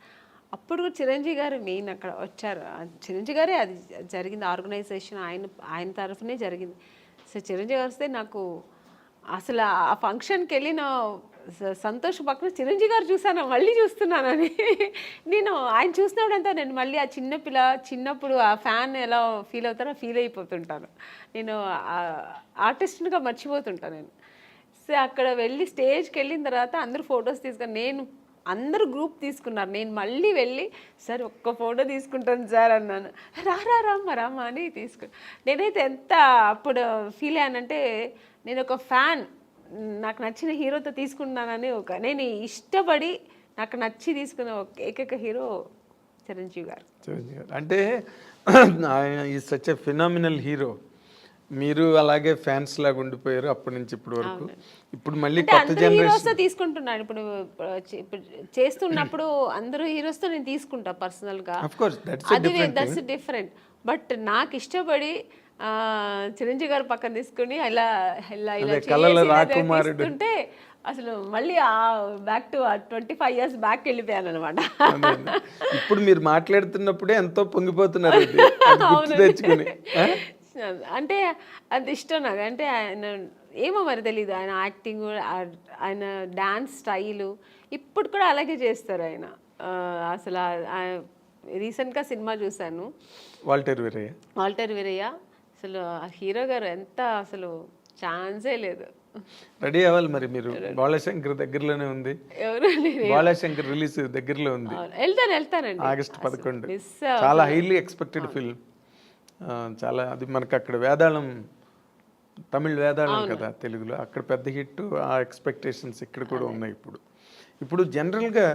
అప్పుడు చిరంజీవి గారు మెయిన్ అక్కడ వచ్చారు. చిరంజీవి గారే అది జరిగింది, ఆర్గనైజేషన్ ఆయన తరఫునే జరిగింది. సో చిరంజీవి గారు వస్తే నాకు అసలు ఆ ఫంక్షన్కి వెళ్ళిన సంతోష్ పక్కన చిరంజీవి గారు చూసాను, మళ్ళీ చూస్తున్నానని. నేను ఆయన చూసినప్పుడంతా నేను మళ్ళీ ఆ చిన్నప్పుడు ఆ ఫ్యాన్ ఎలా ఫీల్ అవుతానో ఫీల్ అయిపోతుంటాను. నేను ఆర్టిస్ట్గా మర్చిపోతుంటాను నేను. సో అక్కడ వెళ్ళి స్టేజ్కి వెళ్ళిన తర్వాత అందరూ ఫొటోస్ తీసుకొని అందరూ గ్రూప్ తీసుకున్నారు. నేను మళ్ళీ వెళ్ళి సార్ ఒక్క ఫోటో తీసుకుంటాను సార్ అన్నాను. రామ్మ అని నేనైతే ఎంత అప్పుడు ఫీల్ అయ్యానంటే, నేను ఒక ఫ్యాన్, నాకు నచ్చిన హీరోతో తీసుకున్నానని నేను ఇష్టపడి నాకు నచ్చి తీసుకున్న ఏకైక హీరో చిరంజీవి గారు. అంటే ఆయన ఈ సచ్ ఎ ఫినామినల్ హీరో. మీరు అలాగే ఫ్యాన్స్ లాగా ఉండిపోయారు అప్పటి నుంచి ఇప్పటి వరకు. ఇప్పుడు మళ్ళీ కొత్త జనరేషన్ తీసుకుంటున్నాను. ఇప్పుడు చేస్తున్నప్పుడు అందరూ హీరోస్తో నేను తీసుకుంటా పర్సనల్ గా, దట్స్ డిఫరెంట్. బట్ నాకు ఇష్టపడి చిరంజీవి గారు పక్కన తీసుకుని ఇలా తీసుకుంటే అసలు మళ్ళీ బ్యాక్ టు 25 years బ్యాక్ వెళ్ళిపోయాను అనమాట. ఇప్పుడు మీరు మాట్లాడుతున్నప్పుడే ఎంతో పొంగిపోతున్నారు తెచ్చుకుని. అంటే అది ఇష్టం నాకు. అంటే ఆయన ఏమో మరి తెలీదు, ఆయన యాక్టింగ్, ఆయన డాన్స్ స్టైలు ఇప్పుడు కూడా అలాగే చేస్తారు ఆయన. అసలు రీసెంట్గా సినిమా చూశాను, వాల్టర్ వీరయ్య. అసలు హీరో గారు ఎంత అసలు ఛాన్సే లేదు. రెడీ అవ్వాలి మరి మీరు. బాలశంకర్ దగ్గరలోనే ఉంది, బాలశంకర్ రిలీజ్ దగ్గరలో ఉంది. వెళ్తానండి ఆగస్ట్ 11. చాలా హైలీ ఎక్స్పెక్టెడ్ ఫిల్మ్. చాలా అది మనకు అక్కడ వేదాళం, తమిళ్ వేదాళం కదా తెలుగులో, అక్కడ పెద్ద హిట్. ఆ ఎక్స్పెక్టేషన్స్ ఇక్కడ కూడా ఉన్నాయి. ఇప్పుడు జనరల్గా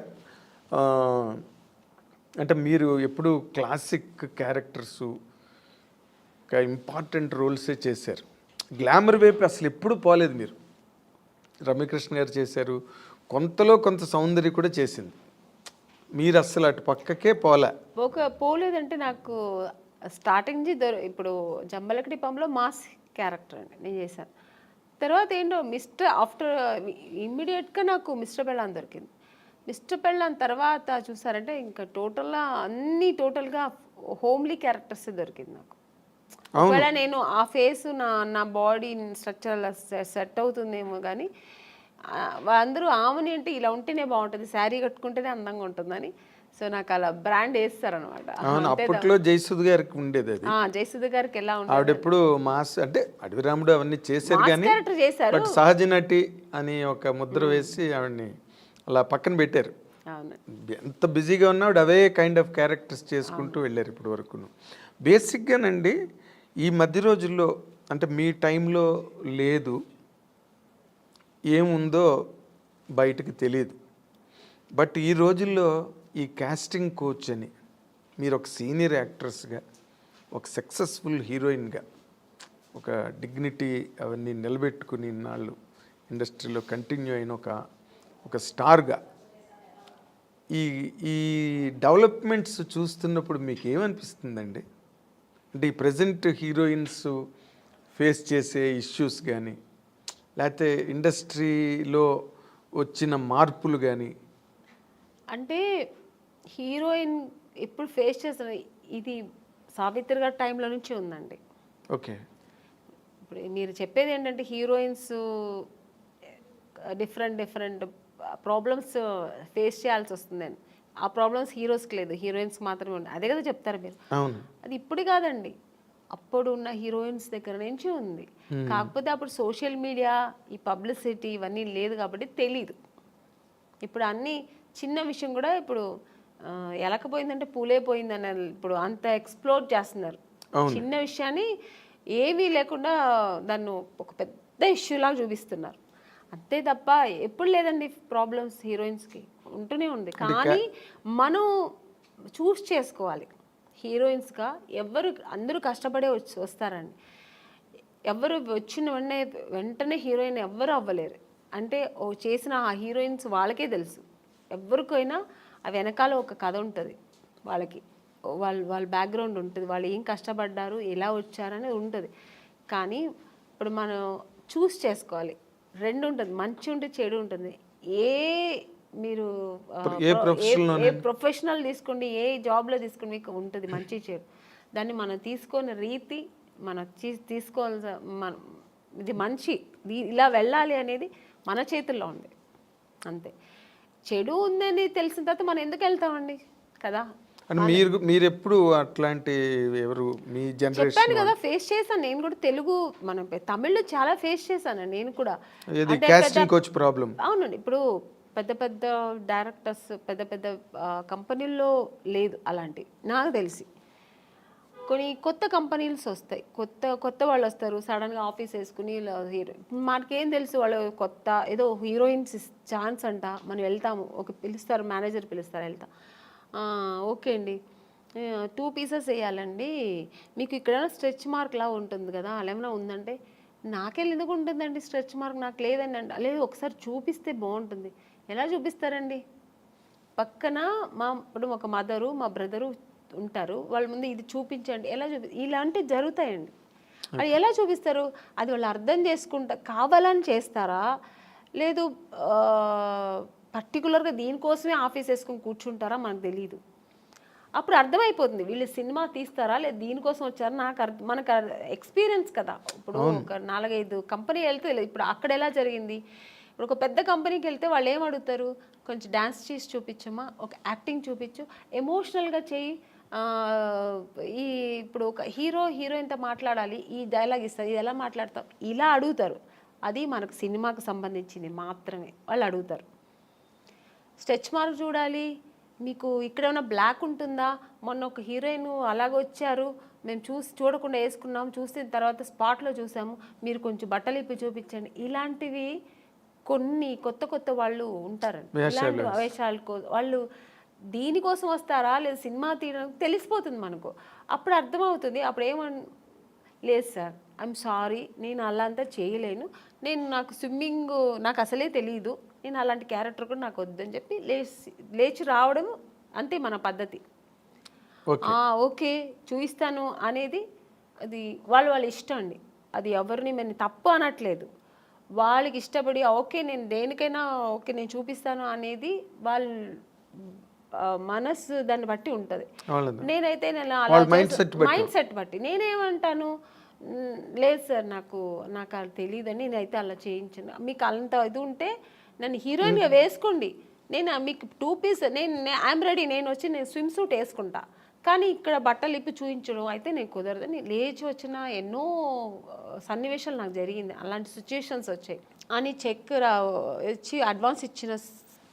అంటే మీరు ఎప్పుడు క్లాసిక్ క్యారెక్టర్స్, ఒక ఇంపార్టెంట్ రోల్సే చేశారు. గ్లామర్ వైపు అసలు ఎప్పుడు పోలేదు మీరు. రమ్యకృష్ణ గారు చేశారు, కొంతలో కొంత సౌందర్య కూడా చేసింది. మీరు అసలు అటు పక్కకే పోలేదంటే నాకు స్టార్టింగ్ ఇప్పుడు జంబలకడి పంలో మాస్ క్యారెక్టర్ అండి నేను చేశాను. తర్వాత ఏంటో ఆఫ్టర్ ఇమ్మీడియట్గా నాకు మిస్టర్ పెళ్ళాన్ దొరికింది. మిస్టర్ పెళ్ళాన్ తర్వాత చూసారంటే ఇంకా టోటల్గా హోమ్లీ క్యారెక్టర్స్ దొరికింది నాకు. ఒకవేళ నేను ఆ ఫేస్ నా బాడీ స్ట్రక్చర్ సెట్ అవుతుందేమో కానీ అందరూ ఆమెని అంటే ఇలా ఉంటేనే బాగుంటుంది, శారీ కట్టుకుంటేనే అందంగా ఉంటుందని. సో నాకు అలా బ్రాండ్ వేస్తారనమాట. అప్పట్లో జయసుధ గారికి ఉండేది అది. జయసుధ గారికి ఎలా ఉంటుంది, ఆవిడ ఎప్పుడు మాస్ అంటే అడవి రాముడు అవన్నీ చేశారు కానీ చేశారు, సహజ నటి అని ఒక ముద్ర వేసి ఆవిడని అలా పక్కన పెట్టారు. ఎంత బిజీగా ఉన్నా ఆవిడ అవే కైండ్ ఆఫ్ క్యారెక్టర్స్ చేసుకుంటూ వెళ్ళారు ఇప్పటి వరకు. బేసిక్గానండి ఈ మధ్య రోజుల్లో అంటే మీ టైంలో లేదు, ఏముందో బయటకు తెలియదు. బట్ ఈ రోజుల్లో ఈ కాస్టింగ్ కోచ్ అని మీరు ఒక సీనియర్ యాక్ట్రెస్గా, ఒక సక్సెస్ఫుల్ హీరోయిన్గా, ఒక డిగ్నిటీ అవన్నీ నిలబెట్టుకుని ఇన్నాళ్ళు ఇండస్ట్రీలో కంటిన్యూ అయిన ఒక స్టార్గా ఈ ఈ డెవలప్మెంట్స్ చూస్తున్నప్పుడు మీకు ఏమనిపిస్తుందండి? అంటే ఈ ప్రజెంట్ హీరోయిన్స్ ఫేస్ చేసే ఇష్యూస్ కానీ, లేకపోతే ఇండస్ట్రీలో వచ్చిన మార్పులు కానీ. అంటే హీరోయిన్ ఇప్పుడు ఫేస్ చేస్తున్న ఇది సావిత్రి గారి టైంలో నుంచి ఉందండి. ఓకే, ఇప్పుడు మీరు చెప్పేది ఏంటంటే హీరోయిన్స్ డిఫరెంట్ ప్రాబ్లమ్స్ ఫేస్ చేయాల్సి వస్తుందని. ఆ ప్రాబ్లమ్స్ హీరోస్కి లేదు, హీరోయిన్స్కి మాత్రమే ఉంది. అదే కదా చెప్తారు మీరు. అది ఇప్పుడు కాదండి, అప్పుడు ఉన్న హీరోయిన్స్ దగ్గర నుంచి ఉంది. కాకపోతే అప్పుడు సోషల్ మీడియా, ఈ పబ్లిసిటీ ఇవన్నీ లేదు కాబట్టి తెలీదు. ఇప్పుడు అన్ని చిన్న విషయం కూడా ఇప్పుడు ఎలకపోయిందంటే పూలే పోయిందని ఇప్పుడు అంత ఎక్స్ప్లోర్ చేస్తున్నారు. చిన్న విషయాన్ని ఏమీ లేకుండా దాన్ని ఒక పెద్ద ఇష్యూలాగా చూపిస్తున్నారు. అంతే తప్ప ఎప్పుడు లేదండి ప్రాబ్లమ్స్ హీరోయిన్స్కి, ఉంటూనే ఉంది. కానీ మనం చూస్ చేసుకోవాలి. హీరోయిన్స్గా అందరూ కష్టపడే వస్తారండి. ఎవరు వచ్చిన వెంటనే హీరోయిన్ ఎవ్వరు అవ్వలేరు. అంటే చేసిన ఆ హీరోయిన్స్ వాళ్ళకే తెలుసు. ఎవరికైనా ఆ వెనకాల ఒక కథ ఉంటుంది, వాళ్ళ బ్యాక్గ్రౌండ్ ఉంటుంది, వాళ్ళు ఏం కష్టపడ్డారు, ఎలా వచ్చారనేది ఉంటుంది. కానీ ఇప్పుడు మనం చూస్ చేసుకోవాలి. రెండు ఉంటుంది, మంచి ఉంటుంది, చెడు ఉంటుంది. మీరు ఏ ప్రొఫెషనల్ తీసుకోండి, ఏ జాబ్లో తీసుకోండి, మీకు ఉంటుంది మంచి చెడు. దాన్ని మనం తీసుకునే రీతి, మనం తీసుకోవాల్సిన ఇది మంచి ఇలా వెళ్ళాలి అనేది మన చేతుల్లో ఉంది. అంతే. చెడు ఉందని తెలిసిన తర్వాత మనం ఎందుకు వెళ్తామండి కదా. అని మీరు ఎప్పుడు అట్లాంటి ఎవరు మీ చెప్పాను జనరేషన్ కదా, ఫేస్ చేశాను నేను కూడా. తెలుగు మనం తమిళ్లో చాలా ఫేస్ చేశాను నేను కూడా. ఏది కాస్టింగ్ కోచ్ ప్రాబ్లం? అవునండి. ఇప్పుడు పెద్ద పెద్ద డైరెక్టర్స్ పెద్ద పెద్ద కంపెనీల్లో లేదు అలాంటి నాకు తెలిసి. కొన్ని కొత్త కంపెనీస్ వస్తాయి, కొత్త కొత్త వాళ్ళు వస్తారు, సడన్గా ఆఫీస్ వేసుకుని హీరో. మనకేం తెలుసు వాళ్ళు కొత్త ఏదో హీరోయిన్స్ ఛాన్స్ అంట, మనం వెళ్తాము, ఒక పిలుస్తారు, మేనేజర్ పిలుస్తారు, వెళ్తాం. ఓకే అండి, 2 పీసెస్ వేయాలండి, మీకు ఇక్కడ స్ట్రెచ్ మార్క్ లా ఉంటుంది కదా, అలా ఏమైనా ఉందంటే, నాకెళ్ళి ఎందుకు ఉంటుందండి స్ట్రెచ్ మార్క్, నాకు లేదండి అంటే, లేదు ఒకసారి చూపిస్తే బాగుంటుంది. ఎలా చూపిస్తారండి? పక్కన ఇప్పుడు ఒక మదరు మా బ్రదరు ఉంటారు, వాళ్ళ ముందు ఇది చూపించండి, ఎలా ఇలాంటివి జరుగుతాయండి. అది ఎలా చూపిస్తారు? అది వాళ్ళు అర్థం చేసుకుంటా కావాలని చేస్తారా, లేదు పర్టికులర్గా దీనికోసమే ఆఫీస్ వేసుకుని కూర్చుంటారా, మనకు తెలియదు. అప్పుడు అర్థమైపోతుంది వీళ్ళు సినిమా తీస్తారా లేదు దీనికోసం వచ్చారా. మనకు ఎక్స్పీరియన్స్ కదా. ఇప్పుడు ఒక 4-5 కంపెనీ వెళ్తే ఇప్పుడు అక్కడ ఎలా జరిగింది, ఇప్పుడు ఒక పెద్ద కంపెనీకి వెళ్తే వాళ్ళు ఏం అడుగుతారు, కొంచెం డ్యాన్స్ చేసి చూపించమ్మా, ఒక యాక్టింగ్ చూపించు, ఎమోషనల్గా చేయి, ఇప్పుడు ఒక హీరోయిన్తో మాట్లాడాలి, ఈ డైలాగ్ ఇస్తారు, ఇది ఎలా మాట్లాడతాం, ఇలా అడుగుతారు. అది మనకు సినిమాకు సంబంధించింది మాత్రమే వాళ్ళు అడుగుతారు. స్ట్రెచ్ మార్క్ చూడాలి, మీకు ఇక్కడ ఏమైనా బ్లాక్ ఉంటుందా, మొన్న ఒక హీరోయిన్ అలాగ వచ్చారు, మేము చూడకుండా వేసుకున్నాం, చూసిన తర్వాత స్పాట్లో చూసాము, మీరు కొంచెం బట్టలు ఇప్పి చూపించండి, ఇలాంటివి కొన్ని కొత్త కొత్త వాళ్ళు ఉంటారండి. ఇలాంటి వేషాలు వాళ్ళు దీనికోసం వస్తారా లేదు సినిమా తీయడానికి తెలిసిపోతుంది మనకు. అప్పుడు అర్థమవుతుంది. అప్పుడు లేదు సార్, ఐఎమ్ సారీ, నేను అలా అంతా చేయలేను, నాకు స్విమ్మింగ్ నాకు అసలే తెలియదు, నేను అలాంటి క్యారెక్టర్ కూడా నాకు వద్దని చెప్పి లేచి రావడం, అంతే మన పద్ధతి. ఓకే చూపిస్తాను అనేది అది వాళ్ళ ఇష్టం అండి. అది ఎవరిని మేము తప్పు అనట్లేదు, వాళ్ళకి ఇష్టపడి ఓకే నేను దేనికైనా ఓకే నేను చూపిస్తాను అనేది వాళ్ళ మనసు దాన్ని బట్టి ఉంటుంది. నేనైతే మైండ్ సెట్ బట్టి నేనేమంటాను, లేదు సార్ నాకు అది తెలియదని నేనైతే అలా చేయించాను, మీకు అంత ఇది ఉంటే నన్ను హీరోయిన్గా వేసుకోండి, నేను మీకు 2 పీస్ ఐఎమ్ రెడీ, నేను స్విమ్ సూట్ వేసుకుంటా, కానీ ఇక్కడ బట్టలు ఇప్పి చూపించడం అయితే నేను కుదరదని లేచి వచ్చిన ఎన్నో సన్నివేశాలు నాకు జరిగింది. అలాంటి సిచ్యుయేషన్స్ వచ్చాయి అని చెక్ ఇచ్చి అడ్వాన్స్ ఇచ్చిన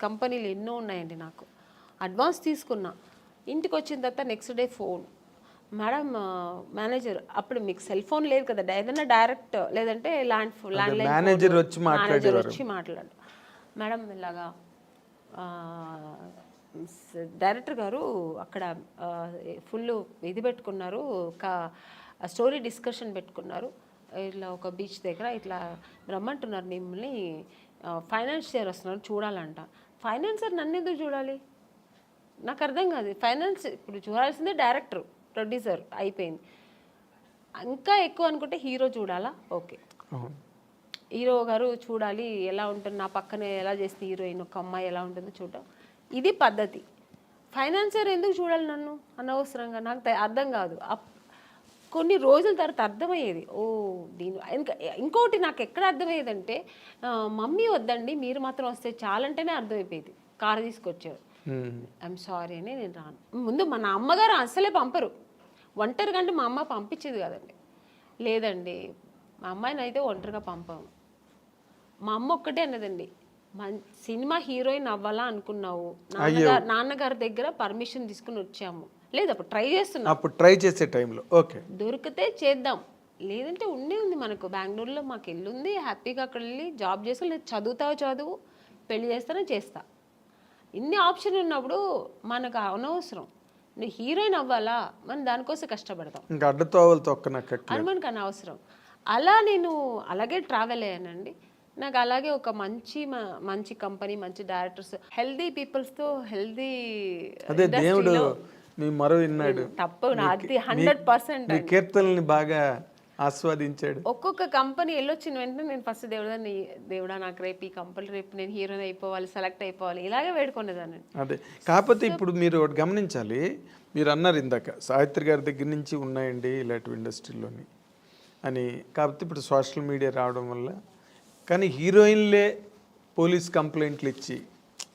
కంపెనీలు ఎన్నో ఉన్నాయండి. నాకు అడ్వాన్స్ తీసుకున్నా, ఇంటికి వచ్చిన తర్వాత next day phone, madam manager, అప్పుడు మీకు సెల్ ఫోన్ లేదు కదా, ఏదైనా డైరెక్ట్ లేదంటే ల్యాండ్లైన్ మేనేజర్ వచ్చి మాట్లాడు, మేడం ఇలాగా డైరెక్టర్ గారు అక్కడ ఫుల్ ఇది పెట్టుకున్నారు, స్టోరీ డిస్కషన్ పెట్టుకున్నారు, ఇట్లా ఒక బీచ్ దగ్గర ఇట్లా రమ్మంటున్నారు మిమ్మల్ని, ఫైనాన్షియర్ వస్తున్నారు చూడాలంట. ఫైనాన్సర్ నన్ను ఎందుకు చూడాలి, నాకు అర్థం కాదు. ఫైనాన్స్ ఇప్పుడు చూడాల్సిందే డైరెక్టర్ ప్రొడ్యూసర్ అయిపోయింది. ఇంకా ఎక్కువ అనుకుంటే హీరో చూడాలా, ఓకే హీరో గారు చూడాలి ఎలా ఉంటుంది, నా పక్కనే ఎలా చేస్తే హీరోయిన్ ఒక అమ్మాయి ఎలా ఉంటుందో చూడటం, ఇది పద్ధతి. ఫైనాన్సర్ ఎందుకు చూడాలి నన్ను అనవసరంగా, నాకు అర్థం కాదు. కొన్ని రోజుల తర్వాత అర్థమయ్యేది, ఇంకోటి నాకు ఎక్కడ అర్థమయ్యేదంటే, మమ్మీ వద్దండి మీరు మాత్రం వస్తే చాలంటేనే అర్థమైపోయేది. కారు తీసుకొచ్చారు, ఐఎమ్ సారీ అని నేను రాను. ముందు మన అమ్మగారు అసలే పంపరు, ఒంటరిగా అంటే మా అమ్మ పంపించేది కదండి. లేదండి మా అమ్మాయిని అయితే ఒంటరిగా పంపాము. మా అమ్మ ఒక్కటే అన్నదండి, సినిమా హీరోయిన్ అవ్వాలా అనుకున్నావు, నాన్నగారి దగ్గర పర్మిషన్ తీసుకుని వచ్చాము, లేదు అప్పుడు ట్రై చేస్తున్నాం, అప్పుడు ట్రై చేసే టైంలో ఓకే దొరికితే చేద్దాం, లేదంటే ఉంది మనకు బెంగళూరులో మాకు ఇల్లు ఉంది, హ్యాపీగా అక్కడ వెళ్ళి జాబ్ చేస్తా, లేదు చదువు పెళ్లి చేస్తానే చేస్తా, ఇన్ని ఆప్షన్ ఉన్నప్పుడు మనకు అనవసరం. నువ్వు హీరోయిన్ అవ్వాలా, మనం దానికోసం కష్టపడతాం, అని మనకు అనవసరం. అలా నేను అలాగే ట్రావెల్ అయ్యానండి. నాకు అలాగే ఒక మంచి కంపెనీ, మంచి డైరెక్టర్స్, హెల్దీ పీపుల్స్తో హెల్దీ తప్పు అది 100% కీర్తనల్ని బాగా ఆస్వాదించాడు. ఒక్కొక్క కంపెనీ వెళ్ళొచ్చిన వెంటనే నేను ఫస్ట్ దేవుడా నాకు రేపు ఈ కంపెనీ, రేపు నేను హీరోయిన్ అయిపోవాలి, సెలెక్ట్ అయిపోవాలి, ఇలాగే వేడుకునేదాన్ని. అదే కాకపోతే ఇప్పుడు మీరు ఒకటి గమనించాలి, మీరు అన్నారు ఇందాక సావిత్రి గారి దగ్గర నుంచి ఉన్నాయండి ఇలాంటి ఇండస్ట్రీలోని అని. కాకపోతే ఇప్పుడు సోషల్ మీడియా రావడం వల్ల, కానీ హీరోయిన్లే పోలీస్ కంప్లైంట్లు ఇచ్చి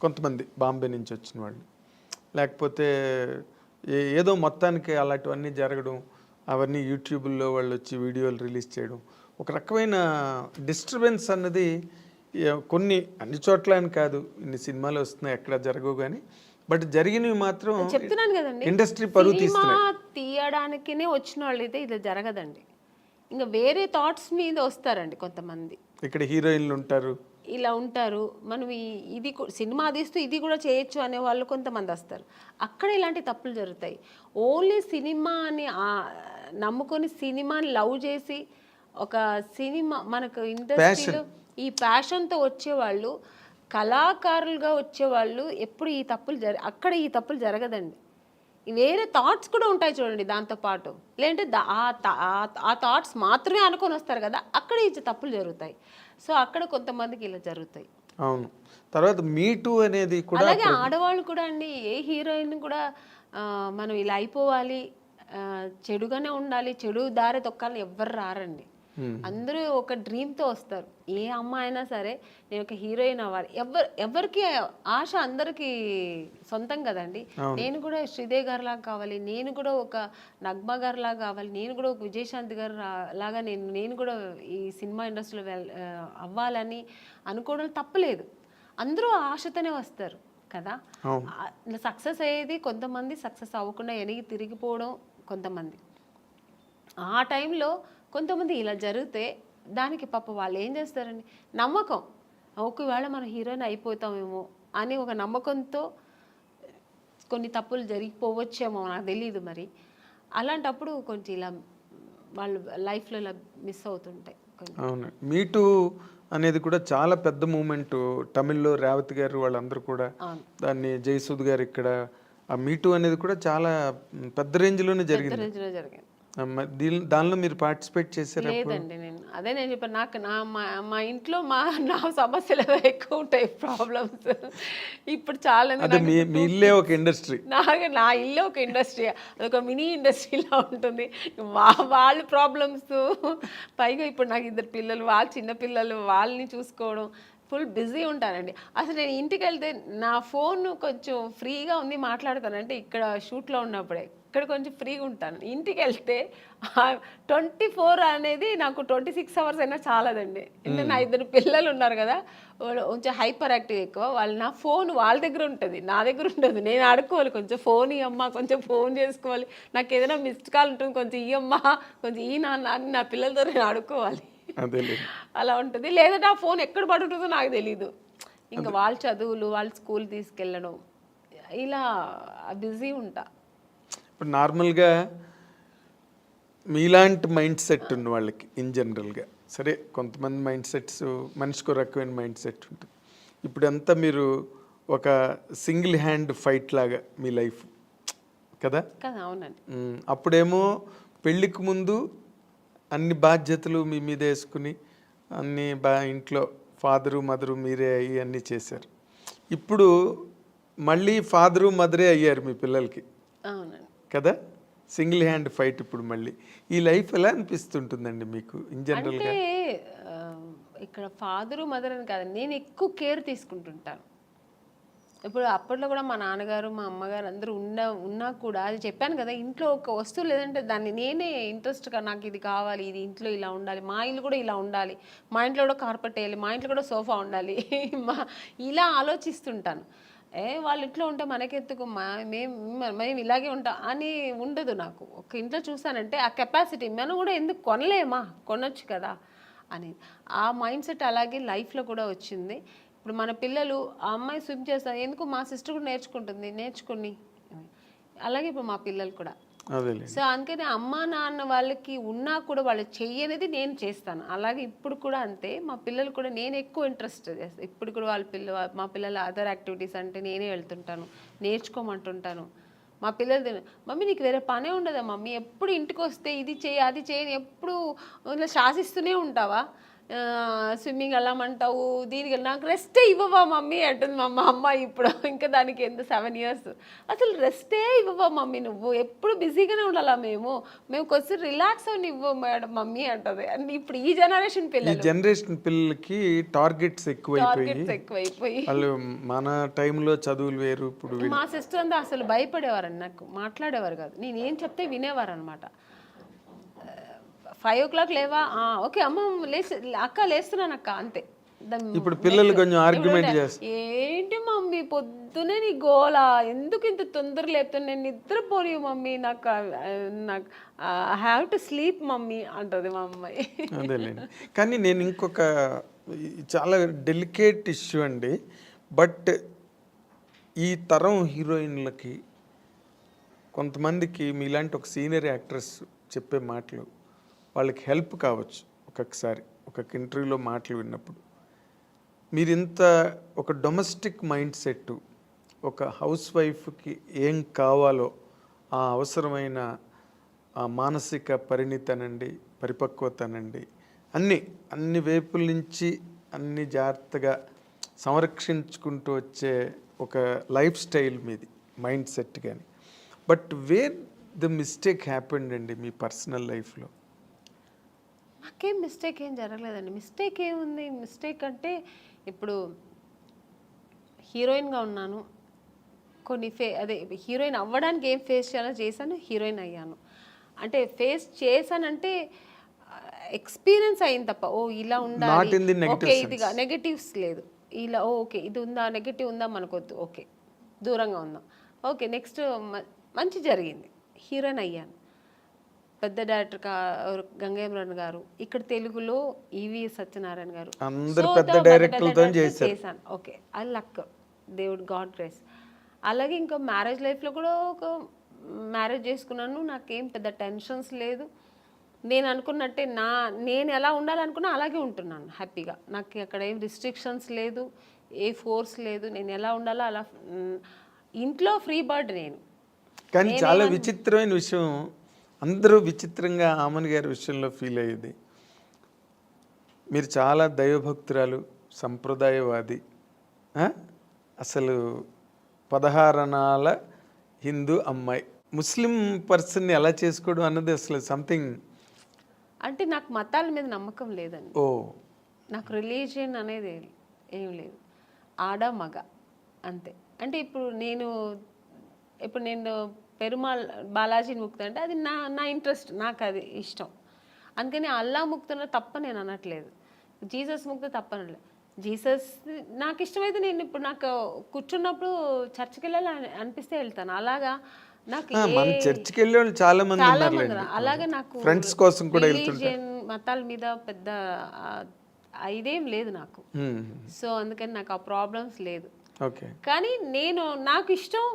కొంతమంది బాంబే నుంచి వచ్చిన వాళ్ళు, లేకపోతే ఏదో మొత్తానికి అలాంటివన్నీ జరగడం, అవన్నీ యూట్యూబ్లో వాళ్ళు వచ్చి వీడియోలు రిలీజ్ చేయడం, ఒక రకమైన డిస్టర్బెన్స్ అన్నది కొన్ని అన్ని చోట్ల అని కాదు, ఇన్ని సినిమాలు వస్తున్నాయి ఎక్కడ జరగవు కానీ, బట్ జరిగినవి మాత్రం చెప్తున్నాను కదండి, ఇండస్ట్రీ పరువు సినిమా తీస్తున్నాయి. తీయడానికినే వచ్చిన వాళ్ళు అయితే ఇది జరగదండి. ఇంకా వేరే థాట్స్ మీద వస్తారండి కొంతమంది. ఇక్కడ హీరోయిన్లు ఉంటారు, ఇలా ఉంటారు, మనం ఇది సినిమా తీస్తూ ఇది కూడా చేయొచ్చు అనే వాళ్ళు కొంతమంది వస్తారు. అక్కడ ఇలాంటి తప్పులు జరుగుతాయి. ఓన్లీ సినిమాని నమ్ముకొని సినిమాని లవ్ చేసి ఒక సినిమా మనకు ఇండస్ట్రీలో ఈ ప్యాషన్తో వచ్చేవాళ్ళు, కళాకారులుగా వచ్చేవాళ్ళు ఎప్పుడు ఈ తప్పులు అక్కడ ఈ తప్పులు జరగదండి. వేరే థాట్స్ కూడా ఉంటాయి చూడండి దాంతోపాటు, లేదంటే ఆ థాట్స్ మాత్రమే అనుకొని వస్తారు కదా, అక్కడ ఈ తప్పులు జరుగుతాయి. సో అక్కడ కొంతమందికి ఇలా జరుగుతాయి. అవును. తర్వాత మీటూ అనేది కూడా, అలాగే ఆడవాళ్ళు కూడా అండి, ఏ హీరోయిన్ కూడా మనం ఇలా అయిపోవాలి, చెడుగానే ఉండాలి, చెడు దారి తొక్కాలని ఎవ్వరు రారండి. అందరూ ఒక డ్రీమ్తో వస్తారు. ఏ అమ్మాయి అయినా సరే నేను ఒక హీరోయిన్ అవ్వాలి, ఎవరికి ఆశ అందరికీ సొంతం కదండి. నేను కూడా శ్రీదేవి గారిలాగా కావాలి, నేను కూడా ఒక నగ్మా గారిలాగా కావాలి, నేను కూడా ఒక విజయశాంతి గారు లాగా నేను కూడా ఈ సినిమా ఇండస్ట్రీలో అవ్వాలని అనుకోవడం తప్పలేదు. అందరూ ఆశతోనే వస్తారు కదా. సక్సెస్ అయ్యేది కొంతమంది, సక్సెస్ అవ్వకుండా వెనక్కి తిరిగిపోవడం కొంతమంది. ఆ టైంలో కొంతమంది ఇలా జరిగితే దానికి పాప వాళ్ళు ఏం చేస్తారండి, నమ్మకం, ఒకవేళ మనం హీరోయిన్ అయిపోతామేమో అని ఒక నమ్మకంతో కొన్ని తప్పులు జరిగిపోవచ్చేమో, నాకు తెలియదు మరి. అలాంటప్పుడు కొంచెం ఇలా వాళ్ళు లైఫ్లో ఇలా మిస్ అవుతుంటాయి. అవును. మీటూ అనేది కూడా చాలా పెద్ద మూమెంట్. తమిళ్లో రేవతి గారు వాళ్ళందరూ కూడా దాన్ని, జయసూద్ గారు ఇక్కడ, ఆ మీటూ అనేది కూడా చాలా పెద్ద రేంజ్లోనే జరిగింది. దానిలో మీరు పార్టిసిపేట్ చేశారు? లేదండి, నేను చెప్పాను, నాకు మా ఇంట్లో నా సమస్యలు ఎక్కువ ఉంటాయి, ప్రాబ్లమ్స్. ఇప్పుడు చాలా మీ ఇల్లే ఒక ఇండస్ట్రీ, నా ఇల్లే ఒక ఇండస్ట్రీ, అదొక మినీ ఇండస్ట్రీలా ఉంటుంది. వాళ్ళ ప్రాబ్లమ్స్, పైగా ఇప్పుడు నాకు 2 పిల్లలు, వాళ్ళు చిన్న పిల్లలు, వాళ్ళని చూసుకోవడం, ఫుల్ బిజీ ఉంటానండి. అసలు నేను ఇంటికి వెళ్తే నా ఫోన్ కొంచెం ఫ్రీగా ఉంది మాట్లాడతానంటే ఇక్కడ షూట్లో ఉన్నప్పుడే, ఇక్కడ కొంచెం ఫ్రీగా ఉంటాను. ఇంటికి వెళ్తే 24 అనేది నాకు 26 అవర్స్ అయినా చాలదండి. అంటే నా 2 పిల్లలు ఉన్నారు కదా, వాళ్ళు కొంచెం హైపర్ యాక్టివ్ ఎక్కువ, వాళ్ళు నా ఫోన్ వాళ్ళ దగ్గర ఉంటుంది, నా దగ్గర ఉండదు. నేను ఆడుకోవాలి, కొంచెం ఫోన్ ఇవ్వమ్మా, కొంచెం ఫోన్ చేసుకోవాలి, నాకు ఏదైనా మిస్డ్ కాల్ ఉంటుంది, కొంచెం ఇవ్వమ్మా, కొంచెం ఈ నాన్న అని నా పిల్లలతో నేను ఆడుకోవాలి, అలా ఉంటుంది. లేదంటే ఆ ఫోన్ ఎక్కడ పడుతుందో నాకు తెలీదు. ఇంకా వాళ్ళ చదువులు, వాళ్ళ స్కూల్ తీసుకెళ్ళడం, ఇలా బిజీ ఉంటా. ఇప్పుడు నార్మల్గా మీలాంటి మైండ్ సెట్ ఉన్న వాళ్ళకి ఇన్ జనరల్గా, సరే కొంతమంది మైండ్ సెట్స్ మనిషికి రకమైన మైండ్ సెట్ ఉంటుంది. ఇప్పుడంతా మీరు ఒక సింగిల్ హ్యాండ్ ఫైట్ లాగా మీ లైఫ్ కదా. అవునండి. అప్పుడేమో పెళ్ళికి ముందు అన్ని బాధ్యతలు మీ మీద వేసుకుని అన్ని ఇంట్లో ఫాదరు మదరు మీరే అయ్యి అన్నీ చేశారు. ఇప్పుడు మళ్ళీ ఫాదరు మదరే అయ్యారు మీ పిల్లలకి కదా, సింగిల్ హ్యాండ్ ఫైట్. ఇప్పుడు మళ్ళీ ఈ లైఫ్ ఎలా అనిపిస్తుంటుందండి మీకు ఇన్ జనరల్గా? ఇక్కడ ఫాదరు మదర్ అని కాదు, నేను ఎక్కువ కేర్ తీసుకుంటుంటాను. ఇప్పుడు అప్పట్లో కూడా మా నాన్నగారు, మా అమ్మగారు అందరూ ఉన్నా కూడా, అది చెప్పాను కదా, ఇంట్లో ఒక వస్తువు లేదంటే దాన్ని నేనే ఇంట్రెస్ట్గా, నాకు ఇది కావాలి, ఇది ఇంట్లో ఇలా ఉండాలి, మా ఇల్లు కూడా ఇలా ఉండాలి, మా ఇంట్లో కూడా కార్పెట్ వేయాలి, మా ఇంట్లో కూడా సోఫా ఉండాలి, ఇలా ఆలోచిస్తుంటాను. వాళ్ళ ఇంట్లో ఉంటే మనకెందుకు, మేము ఇలాగే ఉంటాం అని ఉండదు నాకు. ఒక ఇంట్లో చూసానంటే ఆ కెపాసిటీ మనం కూడా ఎందుకు కొనలేమా, కొనొచ్చు కదా అనేది ఆ మైండ్ సెట్ అలాగే లైఫ్లో కూడా వచ్చింది. ఇప్పుడు మన పిల్లలు, ఆ అమ్మాయి స్విమ్ చేస్తారు, ఎందుకు మా సిస్టర్ కూడా నేర్చుకుని అలాగే ఇప్పుడు మా పిల్లలు కూడా. సో అందుకని అమ్మా నాన్న వాళ్ళకి ఉన్నా కూడా వాళ్ళు చెయ్యనేది నేను చేస్తాను. అలాగే ఇప్పుడు కూడా అంతే, మా పిల్లలు కూడా నేను ఎక్కువ ఇంట్రెస్ట్ చేస్తాను. ఇప్పుడు కూడా మా పిల్లల అదర్ యాక్టివిటీస్ అంటే నేనే వెళ్తుంటాను, నేర్చుకోమంటుంటాను. మా పిల్లలు, మమ్మీ నీకు వేరే పనే ఉండదా మమ్మీ, ఎప్పుడు ఇంటికి వస్తే ఇది చేయి అది చేయని ఎప్పుడు శాసిస్తూనే ఉంటావా, స్విమ్మింగ్ వెళ్ళమంటావు, దీనికి నాకు రెస్టే ఇవ్వవా మమ్మీ అంటుంది మా అమ్మ ఇప్పుడు. ఇంకా దానికి ఎంత 7 years. అసలు రెస్టే ఇవ్వవా మమ్మీ, నువ్వు ఎప్పుడు బిజీగానే ఉండాలా, మేము కొంచెం రిలాక్స్ అని ఇవ్వ మేడం మమ్మీ అంటది. అండ్ ఇప్పుడు ఈ జనరేషన్ పిల్లలకి టార్గెట్స్ ఎక్కువైపోయి వాళ్ళు మన టైంలో చదువులు వేరు. ఇప్పుడు మా సిస్టర్ అంతా అసలు భయపడేవారండి, నాకు మాట్లాడేవారు కాదు, నేను ఏం చెప్తే వినేవారు అనమాట. 5 o'clock లేవా, ఓకే అమ్మ అక్క లేస్తున్నాను అక్క, అంతే. ఇప్పుడు పిల్లలు కొంచెం ఆర్గ్యుమెంట్ చేస్తారు, ఏంటి మమ్మీ పొద్దునే నీ గోలా, ఎందుకు ఇంత తొందర లేపుతాను, నేను నిద్రపోని మమ్మీ, నాకు I have to sleep mummy అంటది మా అమ్మాయి. అదేలేండి. కానీ నేను ఇంకొక చాలా డెలికేట్ ఇష్యూ అండి, బట్ ఈ తరం హీరోయిన్లకి కొంతమందికి మీలాంటి ఒక సీనియర్ యాక్ట్రెస్ చెప్పే మాటలు వాళ్ళకి హెల్ప్ కావచ్చు. ఒక్కొక్కసారి ఒక ఇంటర్వ్యూలో మాటలు విన్నప్పుడు మీరు ఇంత ఒక డొమెస్టిక్ మైండ్ సెట్, ఒక హౌస్ వైఫ్కి ఏం కావాలో ఆ అవసరమైన ఆ మానసిక పరిణితనండి, పరిపక్వతనండి, అన్ని వైపుల నుంచి అన్ని జాగ్రత్తగా సంరక్షించుకుంటూ వచ్చే ఒక లైఫ్ స్టైల్ మీది, మైండ్ సెట్. కానీ but where the mistake happened అండి మీ పర్సనల్ లైఫ్లో? నాకేం మిస్టేక్ ఏం జరగలేదండి. మిస్టేక్ ఏముంది, మిస్టేక్ అంటే ఇప్పుడు హీరోయిన్గా ఉన్నాను, కొన్ని అదే హీరోయిన్ అవ్వడానికి ఏం ఫేస్ చేయాలో చేశాను, హీరోయిన్ అయ్యాను. అంటే ఫేస్ చేశానంటే ఎక్స్పీరియన్స్ అయింది తప్ప, ఓ ఇలా ఉండాలి, ఓకే ఇదిగా నెగటివ్స్ లేదు, ఇలా ఓకే ఇది ఉందా, నెగటివ్ ఉందా మనకొద్దు, ఓకే దూరంగా ఉందాం, ఓకే నెక్స్ట్ మంచి జరిగింది, హీరోయిన్ అయ్యాను. పెద్ద డైరెక్టర్ గంగేమ్రన్ గారు, ఇక్కడ తెలుగులో ఈవి సత్యనారాయణ గారు, చేశాను. ఓకే ఐ లక్, దేవుడు గాడ్ గ్రేస్. అలాగే ఇంకా మ్యారేజ్ లైఫ్లో కూడా ఒక మ్యారేజ్ చేసుకున్నాను, నాకేం పెద్ద టెన్షన్స్ లేదు. నేను అనుకున్నట్టే నేను ఎలా ఉండాలనుకున్నా అలాగే ఉంటున్నాను హ్యాపీగా. నాకు అక్కడ ఏం రిస్ట్రిక్షన్స్ లేదు, ఏ ఫోర్స్ లేదు, నేను ఎలా ఉండాలో అలా. ఇంట్లో ఫ్రీ బర్డ్ నేను. కానీ చాలా విచిత్రమైన విషయం, అందరూ విచిత్రంగా ఆమన్ గారి విషయంలో ఫీల్ అయ్యేది, మీరు చాలా దైవభక్తురాలు, సంప్రదాయవాది, అసలు 16 అణాల హిందూ అమ్మాయి, ముస్లిం పర్సన్ని ఎలా చేసుకోవడం అన్నది అసలు సంథింగ్. అంటే నాకు మతాల మీద నమ్మకం లేదండి. నాకు రిలీజియన్ అనేది ఏం లేదు, ఆడ మగ అంతే. అంటే ఇప్పుడు నేను పెరుమాళ్ బాలాజీని ముక్త అంటే అది నా ఇంట్రెస్ట్, నాకు అది ఇష్టం. అందుకని అల్లా ముక్తున్న తప్ప నేను అనట్లేదు, జీసస్ ముక్త తప్ప అనట్లేదు. జీసస్ నాకు ఇష్టమైతే నేను ఇప్పుడు నాకు కూర్చున్నప్పుడు చర్చికి వెళ్ళాలి అనిపిస్తే వెళ్తాను. అలాగా నాకు చర్చికి వెళ్ళే వాళ్ళు చాలా మంది అలాగే నాకు ఫ్రెండ్స్ కోసం కూడా రిలీజియన్ మతాల మీద పెద్ద ఇదేం లేదు నాకు. సో అందుకని నాకు ఆ ప్రాబ్లమ్స్ లేదు. కానీ నాకు ఇష్టం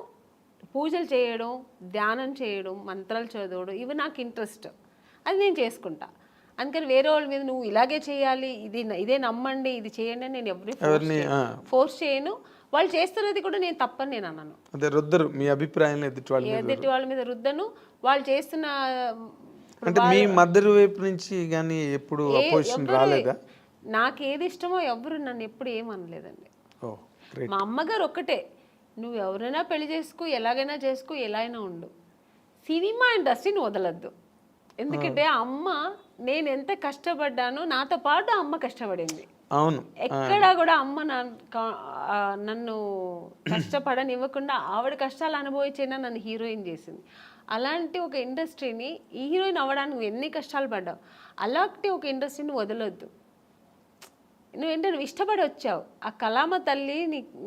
పూజలు చేయడం, ధ్యానం చేయడం, మంత్రాలు చదవడం, ఇవి నాకు ఇంట్రెస్ట్, అది నేను చేసుకుంటా. అందుకని వేరే వాళ్ళ మీద నువ్వు ఇలాగే చేయాలి, ఇదే నమ్మండి, ఇది చేయండి అని నేను ఎవరిని ఫోర్స్ చేయను. వాళ్ళు చేస్తున్నది కూడా నేను తప్పని నేను అన్నాను. అదే రుద్దరు మీ అభిప్రాయం ఎదుటి వాళ్ళ మీద రుద్దను. వాళ్ళు చేస్తున్న అంటే మీ మదర్ వైపు నుంచి కానీ ఎప్పుడు అపోజిషన్ రాలేదా? నాకు ఏది ఇష్టమో ఎవరు నన్ను ఎప్పుడు ఏమనలేదండి. మా అమ్మగారు ఒక్కటే, నువ్వు ఎవరైనా పెళ్లి చేసుకో, ఎలాగైనా చేసుకో, ఎలా అయినా ఉండు, సినిమా ఇండస్ట్రీని వదలద్దు. ఎందుకంటే అమ్మ నేను ఎంత కష్టపడ్డానో నాతో పాటు అమ్మ కష్టపడింది. అవును, ఎక్కడా కూడా అమ్మ నన్ను కష్టపడనివ్వకుండా ఆవిడ కష్టాలు అనుభవించేనా నన్ను హీరోయిన్ చేసింది. అలాంటి ఒక ఇండస్ట్రీని ఈ హీరోయిన్ అవ్వడానికి నువ్వు ఎన్ని కష్టాలు పడ్డావు, అలాంటి ఒక ఇండస్ట్రీని వదలొద్దు. నువ్వు ఇష్టపడి వచ్చావు, ఆ కళామ తల్లి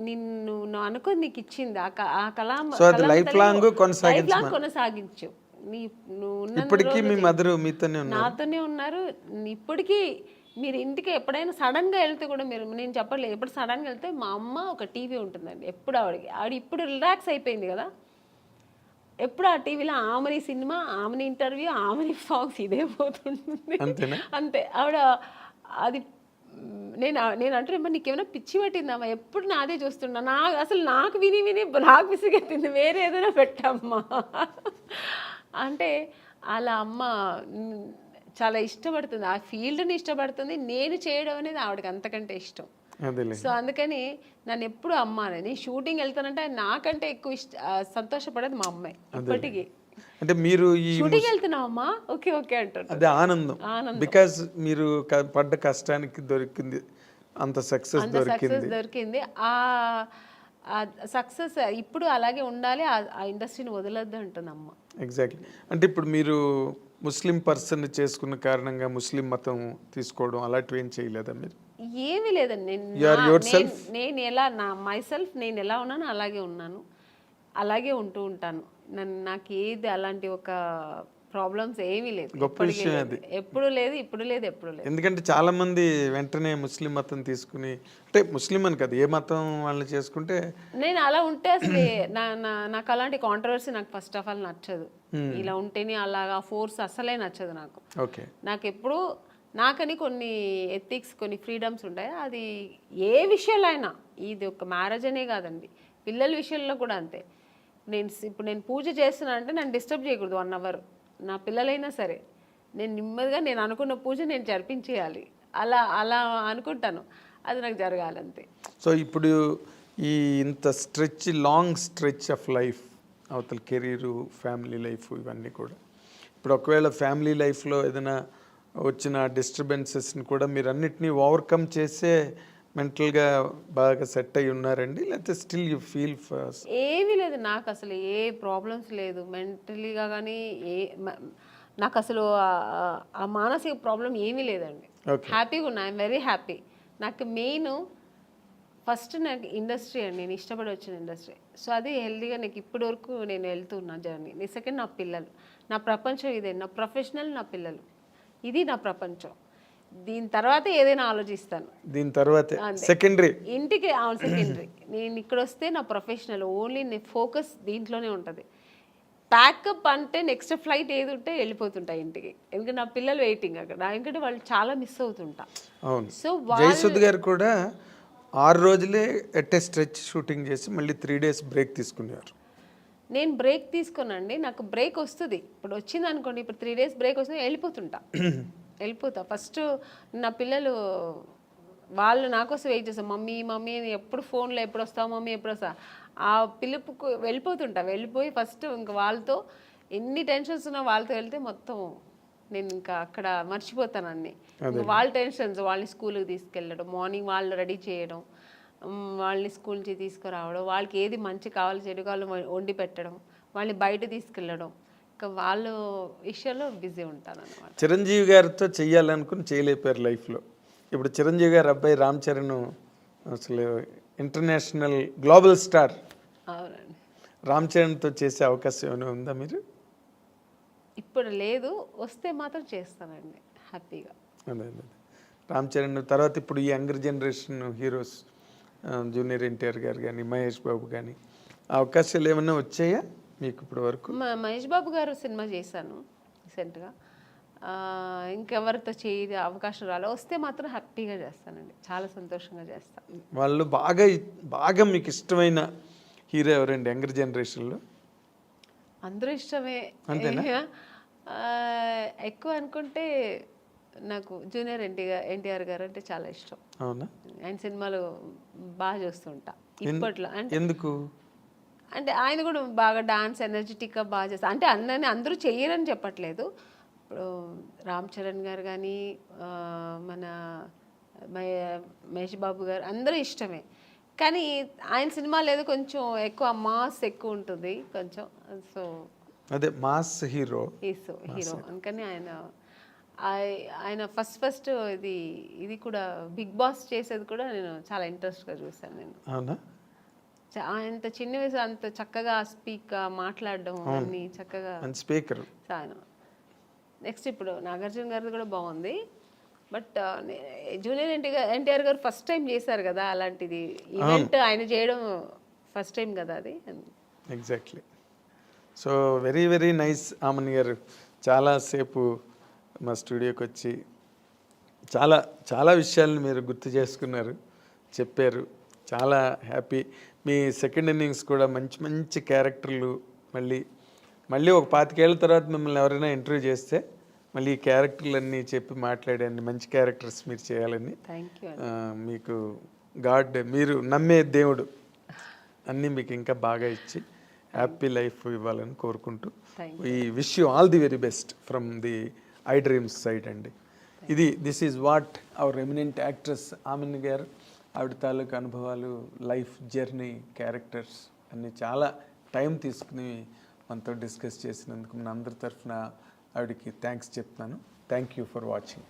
నిన్ను అనుకుని నీకు ఇచ్చింది, ఆ కళామ లైఫ్ లాంగ్ కొనసాగించు. నాతోనే ఉన్నారు ఇప్పటికీ. మీరు ఇంటికి ఎప్పుడైనా సడన్గా వెళ్తే కూడా నేను చెప్పట్లేదు, ఎప్పుడు సడన్గా వెళ్తే మా అమ్మ ఒక టీవీ ఉంటుందండి ఎప్పుడు ఆవిడ ఇప్పుడు రిలాక్స్ అయిపోయింది కదా, ఎప్పుడు ఆ టీవీలో ఆమెని సినిమా, ఆమెని ఇంటర్వ్యూ, ఆమెని సాంగ్స్ ఇదే పోతుంటుంది అంతే. ఆవిడ అది నేను అంటే నీకేమైనా పిచ్చి పట్టిందమ్మా, ఎప్పుడు నాదే చూస్తున్నా, నాకు విని నాకు విసిగెత్తింది, వేరే ఏదైనా పెట్టమ్మా అంటే అలా అమ్మ చాలా ఇష్టపడుతుంది, ఆ ఫీల్డ్ని ఇష్టపడుతుంది. నేను చేయడం అనేది ఆవిడకి అంతకంటే ఇష్టం. అదేలే. సో అందుకని నన్ను ఎప్పుడు అమ్మ నేను షూటింగ్ వెళ్తానంటే నాకంటే ఎక్కువ సంతోషపడేది మా అమ్మాయి ఇప్పటికీ. అంటే మీరు ఈ షూటింగ్ వెళ్తున్నావు అమ్మా, ఓకే ఓకే అంటారు. అదే ఆనందం, బికాజ్ మీరు పడ్డ కష్టానికి దొరికింది అంత సక్సెస్ దొరికింది. ఆ సక్సెస్ ఇప్పుడు అలాగే ఉండాలి, ఆ ఇండస్ట్రీని వదలొద్దు అంటుంది అమ్మ. ఎగ్జాక్ట్లీ. అంటే ఇప్పుడు మీరు ముస్లిం పర్సన్ చేసుకున్న కారణంగా ముస్లిం మతం తీసుకోవడం అలాంటివి ఏం చేయలేదా మీరు? ఏమీ లేదండి, నేను ఎలా మైసెల్ఫ్ నేను ఎలా ఉన్నానో అలాగే ఉన్నాను, అలాగే ఉంటూ ఉంటాను. నాకు ఏది అలాంటి ఒక ప్రాబ్లమ్స్ ఏమీ లేదు, గొప్ప విషయం అది. ఎప్పుడు లేదు, ఇప్పుడు లేదు, ఎప్పుడు లేదు. ఎందుకంటే చాలా మంది వెంటనే ముస్లిం మతం తీసుకుని, అంటే ముస్లిం అని కదా, ఏ మతం వాళ్ళని చేసుకుంటే నేను అలా ఉంటే అసలు నాకు అలాంటి కాంట్రవర్సీ నాకు ఫస్ట్ ఆఫ్ ఆల్ నచ్చదు. ఇలా ఉంటేనే అలాగా ఫోర్స్ అసలే నచ్చదు నాకు. ఓకే. నాకు ఎప్పుడు నాకని కొన్ని ఎథిక్స్, కొన్ని ఫ్రీడమ్స్ ఉంటాయి. అది ఏ విషయంలో అయినా, ఇది ఒక మ్యారేజ్ అనే కాదండి, పిల్లల విషయంలో కూడా అంతే. ఇప్పుడు నేను పూజ చేస్తున్నా అంటే నన్ను డిస్టర్బ్ చేయకూడదు 1 hour, నా పిల్లలైనా సరే. నేను నెమ్మదిగా నేను అనుకున్న పూజ నేను జరిపించేయాలి, అలా అలా అనుకుంటాను, అది నాకు జరగాలంతే. సో ఇప్పుడు ఈ ఇంత లాంగ్ స్ట్రెచ్ ఆఫ్ లైఫ్, అవతల కెరీరు, ఫ్యామిలీ లైఫ్, ఇవన్నీ కూడా ఇప్పుడు ఒకవేళ ఫ్యామిలీ లైఫ్లో ఏదైనా వచ్చిన డిస్టర్బెన్సెస్ని కూడా మీరు అన్నిటినీ ఓవర్కమ్ చేసే మెంటల్గా బాగా సెట్ అయి ఉన్నారండి, లేకపోతే స్టిల్ యూ ఫీల్ ఫస్ట్? ఏమీ లేదు, నాకు అసలు ఏ ప్రాబ్లమ్స్ లేదు మెంటలీగా, కానీ నాకు అసలు ఆ మానసిక ప్రాబ్లం ఏమీ లేదండి. హ్యాపీగా ఉన్నా, ఐఎమ్ వెరీ హ్యాపీ. నాకు మెయిన్ ఫస్ట్ నాకు ఇండస్ట్రీ అండి, నేను ఇష్టపడి వచ్చిన ఇండస్ట్రీ. సో అది హెల్తీగా నాకు ఇప్పటి వరకు నేను వెళ్తున్నా జర్నీ. సెకండ్ నా పిల్లలు, నా ప్రపంచం ఇదే, నా ప్రొఫెషనల్, నా పిల్లలు, ఇది నా ప్రపంచం. దీని తర్వాత ఏదైనా ఆలోచిస్తాను, దీని తర్వాత సెకండరీ, ఇంటికి సెకండరీ. నేను ఇక్కడ వస్తే నా ప్రొఫెషనల్ ఓన్లీ, నేను ఫోకస్ దీంట్లోనే ఉంటుంది. ప్యాకప్ అంటే నెక్స్ట్ ఫ్లైట్ ఏది ఉంటే వెళ్ళిపోతుంటా ఇంటికి, ఎందుకంటే నా పిల్లలు వెయిటింగ్ అక్కడ, ఎందుకంటే వాళ్ళు చాలా మిస్ అవుతుంటా. అవును. సో జయసుద్ గారు కూడా 6 రోజులే ఎట్ ఏ స్ట్రెచ్ షూటింగ్ చేసి మళ్ళీ 3 days బ్రేక్ తీసుకునేవారు. నేను బ్రేక్ తీసుకోనండి, నాకు బ్రేక్ వస్తుంది. ఇప్పుడు వచ్చింది అనుకోండి, ఇప్పుడు 3 days బ్రేక్ వస్తుంది, వెళ్ళిపోతా. ఫస్ట్ నా పిల్లలు వాళ్ళు నా కోసం వెయిట్ చేస్తాం, మమ్మీ మమ్మీ అని ఎప్పుడు ఫోన్లో, ఎప్పుడు వస్తావు మమ్మీ, ఎప్పుడు వస్తా, ఆ పిలుపుకు వెళ్ళిపోయి ఫస్ట్ ఇంకా వాళ్ళతో ఎన్ని టెన్షన్స్ ఉన్నా వాళ్ళతో వెళ్తే మొత్తం నేను ఇంకా అక్కడ మర్చిపోతాను అన్ని. వాళ్ళ టెన్షన్స్, వాళ్ళని స్కూల్కి తీసుకెళ్ళడం, మార్నింగ్ వాళ్ళు రెడీ చేయడం, వాళ్ళని స్కూల్ నుంచి తీసుకురావడం, వాళ్ళకి ఏది మంచి కావాలి చెడు కావాలి వండి పెట్టడం, వాళ్ళని బయట తీసుకెళ్ళడం, ఇంకా వాళ్ళ విషయంలో బిజీ ఉంటాను అన్నమాట. చిరంజీవి గారితో చెయ్యాలనుకుని చేయలేపారు లైఫ్లో. ఇప్పుడు చిరంజీవి గారు అబ్బాయి రామ్ చరణ్ అసలు ఇంటర్నేషనల్ గ్లోబల్ స్టార్. అవునండి. రామ్ చరణ్తో చేసే అవకాశం ఏమైనా ఉందా మీరు? ఇప్పుడు లేదు, వస్తే మాత్రం చేస్తానండి హ్యాపీగా. అదే రామ్ చరణ్ తర్వాత ఇప్పుడు ఈ younger generation heroes junior NTR గారు కానీ, మహేష్ బాబు కానీ, అవకాశాలు ఏమైనా వచ్చాయా మీకు ఇప్పటి వరకు? మహేష్ బాబు గారు సినిమా చేశాను రీసెంట్గా, ఇంకెవరితో చేయ అవకాశం రాలే, వస్తే మాత్రం హ్యాపీగా చేస్తానండి, చాలా సంతోషంగా చేస్తాను. వాళ్ళు బాగా మీకు ఇష్టమైన హీరో ఎవరండి యంగర్ జనరేషన్లో? అందరూ ఇష్టమే, ఎక్కువ అనుకుంటే నాకు జూనియర్ ఎన్టీఆర్ గారు అంటే చాలా ఇష్టం. అవునా? ఆయన సినిమాలు బాగా చూస్తుంటా ఇప్పట్లో. అంటే ఎందుకు అంటే ఆయన కూడా బాగా డాన్స్ ఎనర్జెటిక్గా బాగా చేస్తారు. అంటే అందరూ చెయ్యరని చెప్పట్లేదు, ఇప్పుడు రామ్ చరణ్ గారు కానీ, మన మహేష్ బాబు గారు అందరూ ఇష్టమే, కానీ ఆయన సినిమాలు ఏదో కొంచెం ఎక్కువ మాస్ ఎక్కువ ఉంటుంది కొంచెం. సో అదే మాస్ హీరో అందుకని ఆయన ఫస్ట్ ఇది కూడా బిగ్ బాస్ చేసేది కూడా నేను చాలా ఇంట్రెస్ట్గా చూసాను. నేను అంత చిన్న వయసు అంత చక్కగా మాట్లాడడం అన్ని చక్కగా స్పీకర్. నెక్స్ట్ ఇప్పుడు నాగార్జున గారిది కూడా బాగుంది, బట్ జూనియర్ ఎన్టీఆర్ గారు ఫస్ట్ టైం చేశారు కదా అలాంటిది ఈవెంట్, ఆయన చేయడం ఫస్ట్ టైం కదా అది. Exactly. So very very nice Aamani గారు, చాలాసేపు మా స్టూడియోకి వచ్చి చాలా చాలా విషయాలను మీరు గుర్తు చేసుకున్నారు, చెప్పారు. చాలా హ్యాపీ. మీ సెకండ్ ఇన్నింగ్స్ కూడా మంచి మంచి క్యారెక్టర్లు, మళ్ళీ ఒక 25 ఏళ్ళ తర్వాత మిమ్మల్ని ఎవరైనా ఇంటర్వ్యూ చేస్తే మళ్ళీ ఈ క్యారెక్టర్లన్నీ చెప్పి మాట్లాడండి, మంచి క్యారెక్టర్స్ మీరు చేయాలని. Thank you. మీకు గాడ్, మీరు నమ్మే దేవుడు అన్నీ మీకు ఇంకా బాగా ఇచ్చి హ్యాపీ లైఫ్ ఇవ్వాలని కోరుకుంటూ ఈ wish you all the very best from the I dreams side అండి. This is what our eminent actress ఆమెన్ గారు, ఆవిడ తాలూకు అనుభవాలు, లైఫ్ జర్నీ, క్యారెక్టర్స్ అన్నీ చాలా టైం తీసుకుని మనతో డిస్కస్ చేసినందుకు మన అందరి తరఫున ఆవిడకి థ్యాంక్స్ చెప్తున్నాను. Thank you for watching.